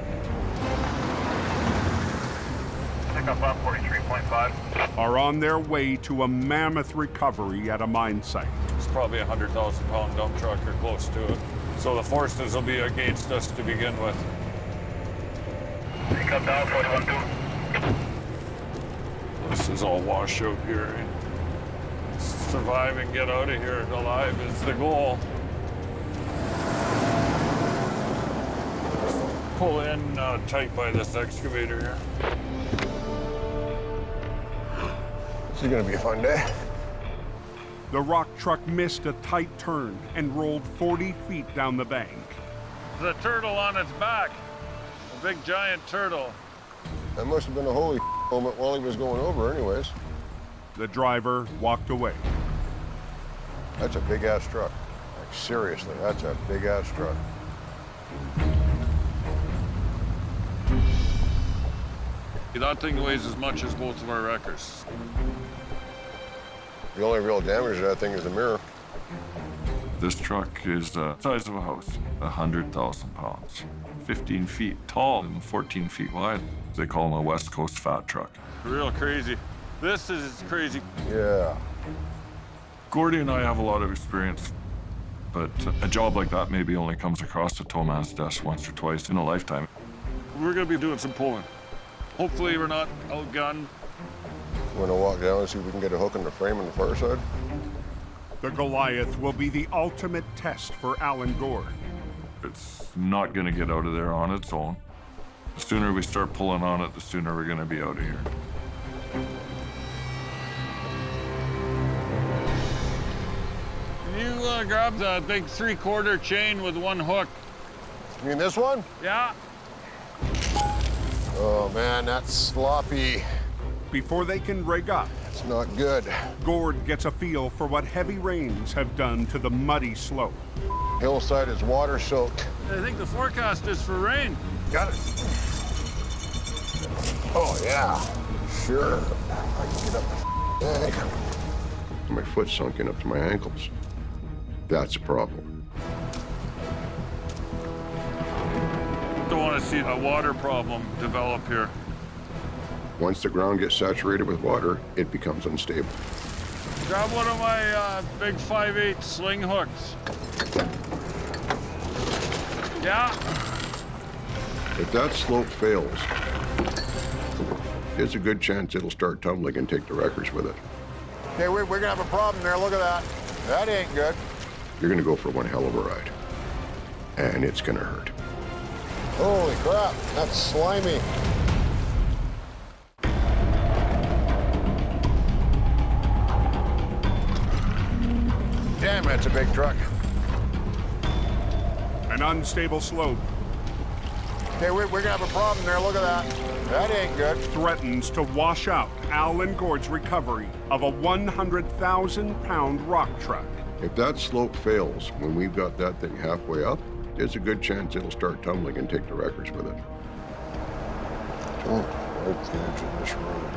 N: Pick up on 43.5.
A: Are on their way to a mammoth recovery at a mine site.
L: It's probably a 100,000-pound dump truck or close to it. So the forces will be against us to begin with.
N: Pick up down 41.2.
L: This is all washout here. Survive and get out of here alive is the goal. Pull in tight by this excavator here.
H: This is gonna be a fun day.
A: The rock truck missed a tight turn and rolled 40 feet down the bank.
L: There's a turtle on its back. A big giant turtle.
X: That must have been a holy Moment while he was going over anyways.
A: The driver walked away.
X: That's a big-ass truck. Like, seriously, that's a big-ass truck.
L: That thing weighs as much as both of our wreckers.
X: The only real damage to that thing is the mirror.
I: This truck is the size of a house, 100,000 pounds, 15 feet tall and 14 feet wide. They call them a West Coast fat truck.
L: Real crazy. This is crazy.
X: Yeah.
I: Gordy and I have a lot of experience, but a job like that maybe only comes across the tow man's desk once or twice in a lifetime.
L: We're gonna be doing some pulling. Hopefully we're not outgunned.
X: Want to walk down and see if we can get a hook in the frame on the far side?
A: The Goliath will be the ultimate test for Alan Gord.
I: It's not gonna get out of there on its own. The sooner we start pulling on it, the sooner we're gonna be out of here.
L: Can you grab the big 3/4 chain with one hook?
X: You mean this one?
L: Yeah.
X: Oh man, that's sloppy.
A: Before they can rig up,
X: it's not good.
A: Gord gets a feel for what heavy rains have done to the muddy slope.
X: Hillside is water soaked.
L: I think the forecast is for rain.
X: Got it. Oh yeah, sure. I can get up the bank. My foot's sunken up to my ankles. That's a problem.
L: Don't want to see a water problem develop here.
X: Once the ground gets saturated with water, it becomes unstable.
L: Grab one of my big 5/8 sling hooks. Yeah.
X: If that slope fails, there's a good chance it'll start tumbling and take the wreckers with it. Hey, we're gonna have a problem there. Look at that. That ain't good. You're gonna go for one hell of a ride. And it's gonna hurt. Holy crap, that's slimy. Damn, that's a big truck.
A: An unstable slope.
X: Hey, we're gonna have a problem there. Look at that. That ain't good.
A: Threatens to wash out Alan Gord's recovery of a 100,000-pound rock truck.
X: If that slope fails when we've got that thing halfway up, there's a good chance it'll start tumbling and take the wreckers with it. Don't like the edge of this road.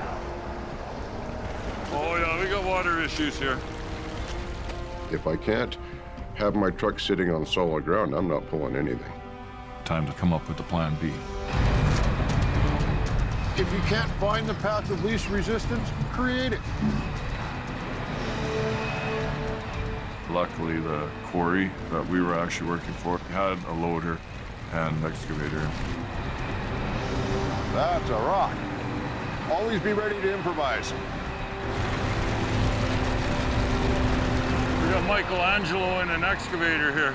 L: Oh yeah, we got water issues here.
X: If I can't have my truck sitting on solid ground, I'm not pulling anything.
I: Time to come up with a plan B.
X: If you can't find the path of least resistance, create it.
I: Luckily, the quarry that we were actually working for had a loader and excavator.
X: That's a rock. Always be ready to improvise.
L: We got Michelangelo in an excavator here.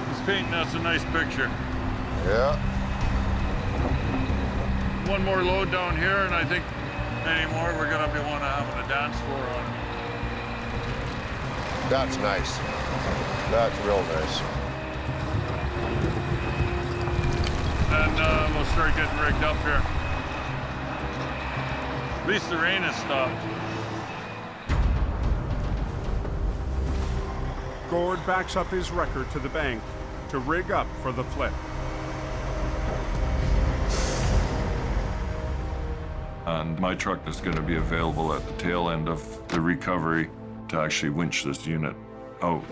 L: He's painting us a nice picture.
X: Yeah.
L: One more load down here, and I think anymore we're gonna be having a dance floor on it.
X: That's nice. That's real nice.
L: And we'll start getting rigged up here. At least the rain has stopped.
A: Gord backs up his wrecker to the bank to rig up for the flip.
I: And my truck is going to be available at the tail end of the recovery to actually winch this unit out.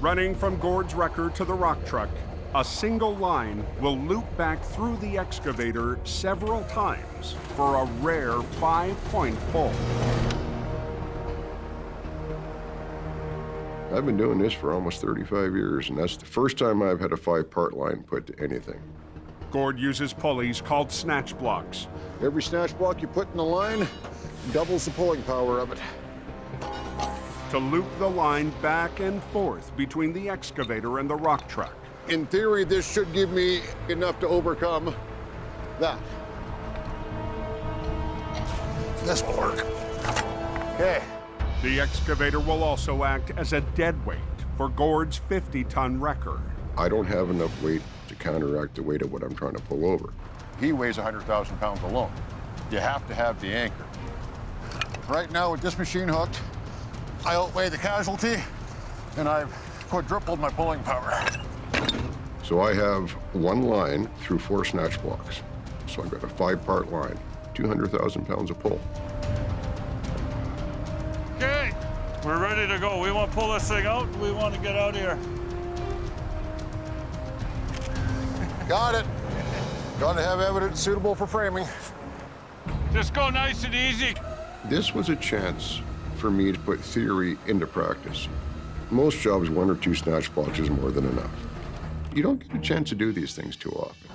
A: Running from Gord's wrecker to the rock truck, a single line will loop back through the excavator several times for a rare 5-point pull.
X: I've been doing this for almost 35 years, and that's the first time I've had a 5-part line put to anything.
A: Gord uses pulleys called snatch blocks.
X: Every snatch block you put in the line doubles the pulling power of it.
A: To loop the line back and forth between the excavator and the rock truck.
X: In theory, this should give me enough to overcome that. This will work. Okay.
A: The excavator will also act as a dead weight for Gord's 50-ton wrecker.
X: I don't have enough weight to counteract the weight of what I'm trying to pull over. He weighs 100,000 pounds alone.
H: you have to have the anchor. Right now, with this machine hooked, I outweigh the casualty, and I've quadrupled my pulling power.
X: So I have one line through 4 snatch blocks. So I've got a 5-part line, 200,000 pounds of pull.
L: Okay, we're ready to go. We want to pull this thing out. We want to get out of here.
H: Got it. Got to have evidence suitable for framing.
L: Just go nice and easy.
X: This was a chance for me to put theory into practice. Most jobs, 1 or 2 snatch blocks is more than enough. You don't get a chance to do these things too often.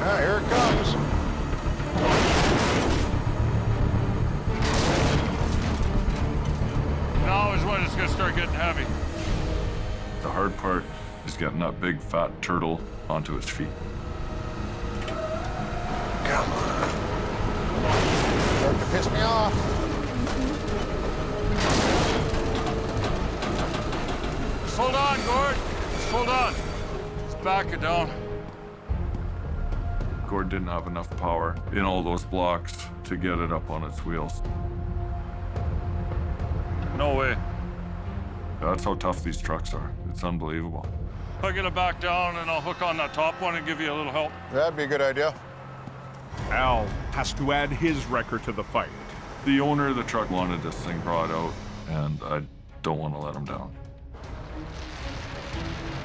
H: Ah, here it comes.
L: Now is when it's going to start getting heavy.
I: The hard part is getting that big fat turtle onto its feet.
H: Come on. Start to piss me off.
L: Just hold on, Gord. Just hold on. Just back it down.
I: Gord didn't have enough power in all those blocks to get it up on its wheels.
L: No way.
I: That's how tough these trucks are. It's unbelievable.
L: I'll get it back down and I'll hook on that top one and give you a little help.
H: That'd be a good idea.
A: Al has to add his wrecker to the fight.
I: The owner of the truck wanted this thing brought out, and I don't want to let him down.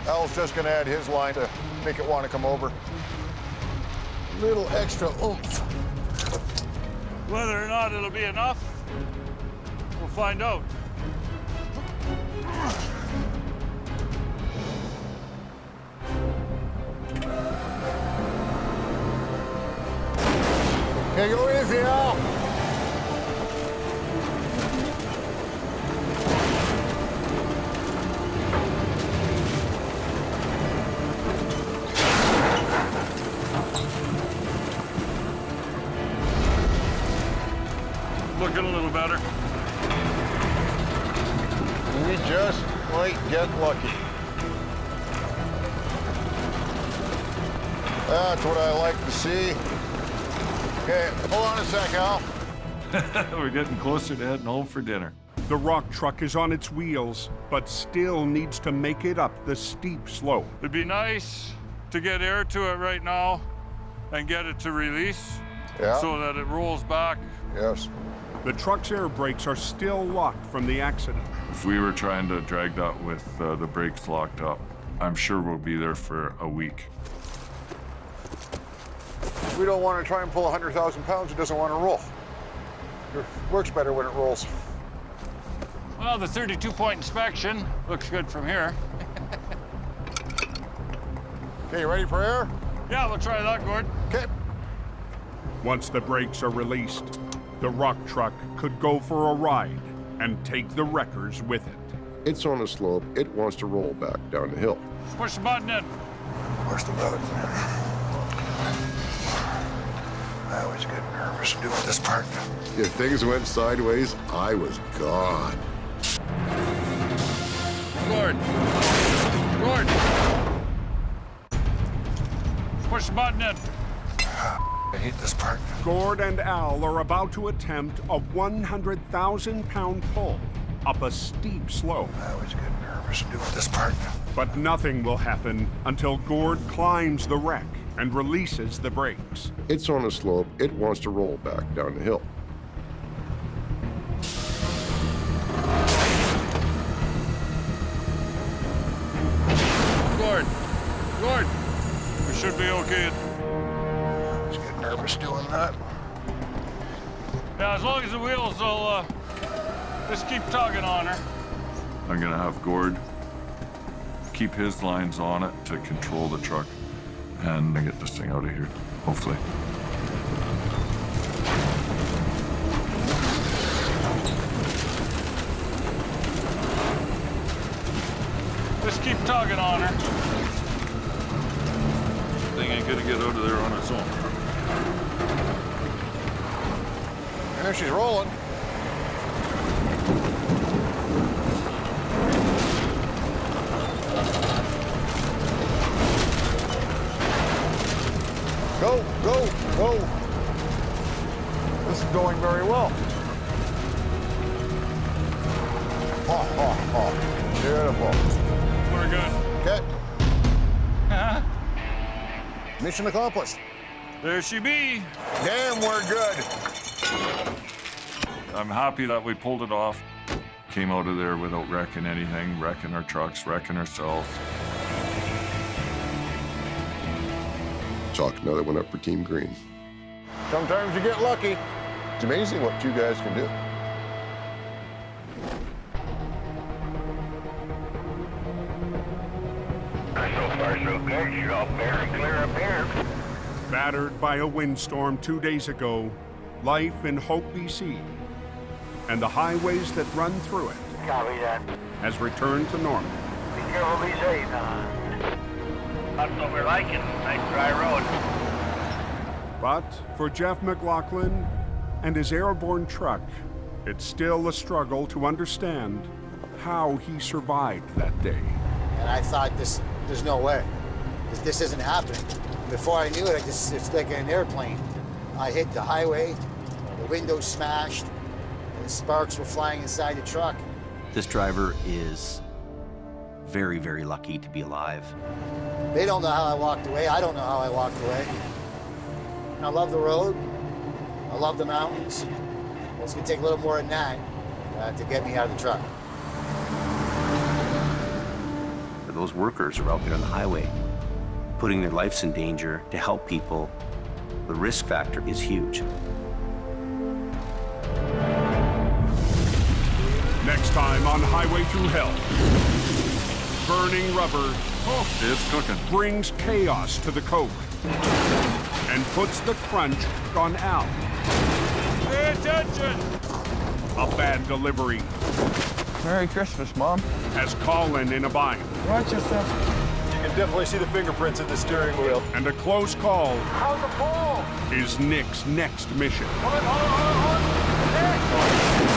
H: Al's just gonna add his line to make it want to come over. A little extra oomph.
L: Whether or not it'll be enough, we'll find out.
H: Okay, go easy, Al.
L: Looking a little better.
H: We just might get lucky. That's what I like to see. Okay, hold on a sec, Al.
I: We're getting closer to heading home for dinner.
A: The rock truck is on its wheels, but still needs to make it up the steep slope.
L: It'd be nice to get air to it right now and get it to release so that it rolls back.
H: Yes.
A: The truck's air brakes are still locked from the accident.
I: If we were trying to drag that with the brakes locked up, I'm sure we'll be there for a week.
H: We don't want to try and pull 100,000 pounds. It doesn't want to roll. It works better when it rolls.
L: Well, the 32-point inspection looks good from here.
H: Okay, you ready for air?
L: Yeah, we'll try that, Gord.
H: Okay.
A: Once the brakes are released, the rock truck could go for a ride and take the wreckers with it.
X: It's on a slope. It wants to roll back down the hill.
L: Push the button in.
H: Push the button in. I always get nervous doing this part.
X: If things went sideways, I was gone.
L: Gord. Gord. Push the button in.
H: I hate this part.
A: Gord and Al are about to attempt a 100,000-pound pull up a steep slope.
H: I always get nervous doing this part.
A: But nothing will happen until Gord climbs the wreck and releases the brakes.
X: It's on a slope. It wants to roll back down the hill.
L: Gord. Gord. We should be okay.
H: I always get nervous doing that.
L: Yeah, as long as the wheels will just keep tugging on her.
I: I'm gonna have Gord keep his lines on it to control the truck and get this thing out of here, hopefully.
L: Just keep tugging on her. Thing ain't gonna get out of there on its own.
H: There she's rolling. Go, go, go. This is going very well. Beautiful.
I: We're good.
H: Okay. Mission accomplished.
I: There she be.
H: Damn, we're good.
I: I'm happy that we pulled it off. Came out of there without wrecking anything, wrecking our trucks, wrecking ourselves.
X: Chalk another one up for Team Green.
H: Sometimes you get lucky.
X: It's amazing what you guys can do.
N: So far, so good. You're all fair and clear up here.
A: Battered by a windstorm 2 days ago, life in Hope, BC, and the highways that run through it
N: Copy that.
A: has returned to normal.
N: Be careful, be safe. That's what we're liking. Nice dry road.
A: But for Jeff McLaughlin and his airborne truck, it's still a struggle to understand how he survived that day.
Q: And I thought, there's no way. This isn't happening. Before I knew it, it's like an airplane. I hit the highway, the windows smashed, and the sparks were flying inside the truck.
G: This driver is very, very lucky to be alive.
Q: They don't know how I walked away. I don't know how I walked away. I love the road. I love the mountains. It's gonna take a little more than that to get me out of the truck.
G: For those workers who are out there on the highway, putting their lives in danger to help people, the risk factor is huge.
A: Next time on Highway Thru Hell, burning rubber
I: It's cooking.
A: brings chaos to the Coke and puts the crunch on Al.
I: Pay attention!
A: A bad delivery
M: Merry Christmas, Mom.
A: has Colin in a bind.
M: Watch yourself. You can definitely see the fingerprints in the steering wheel.
A: And a close call
N: How's the ball?
A: is Nick's next mission.
N: Hold it, hold it, hold it, hold it. Nick!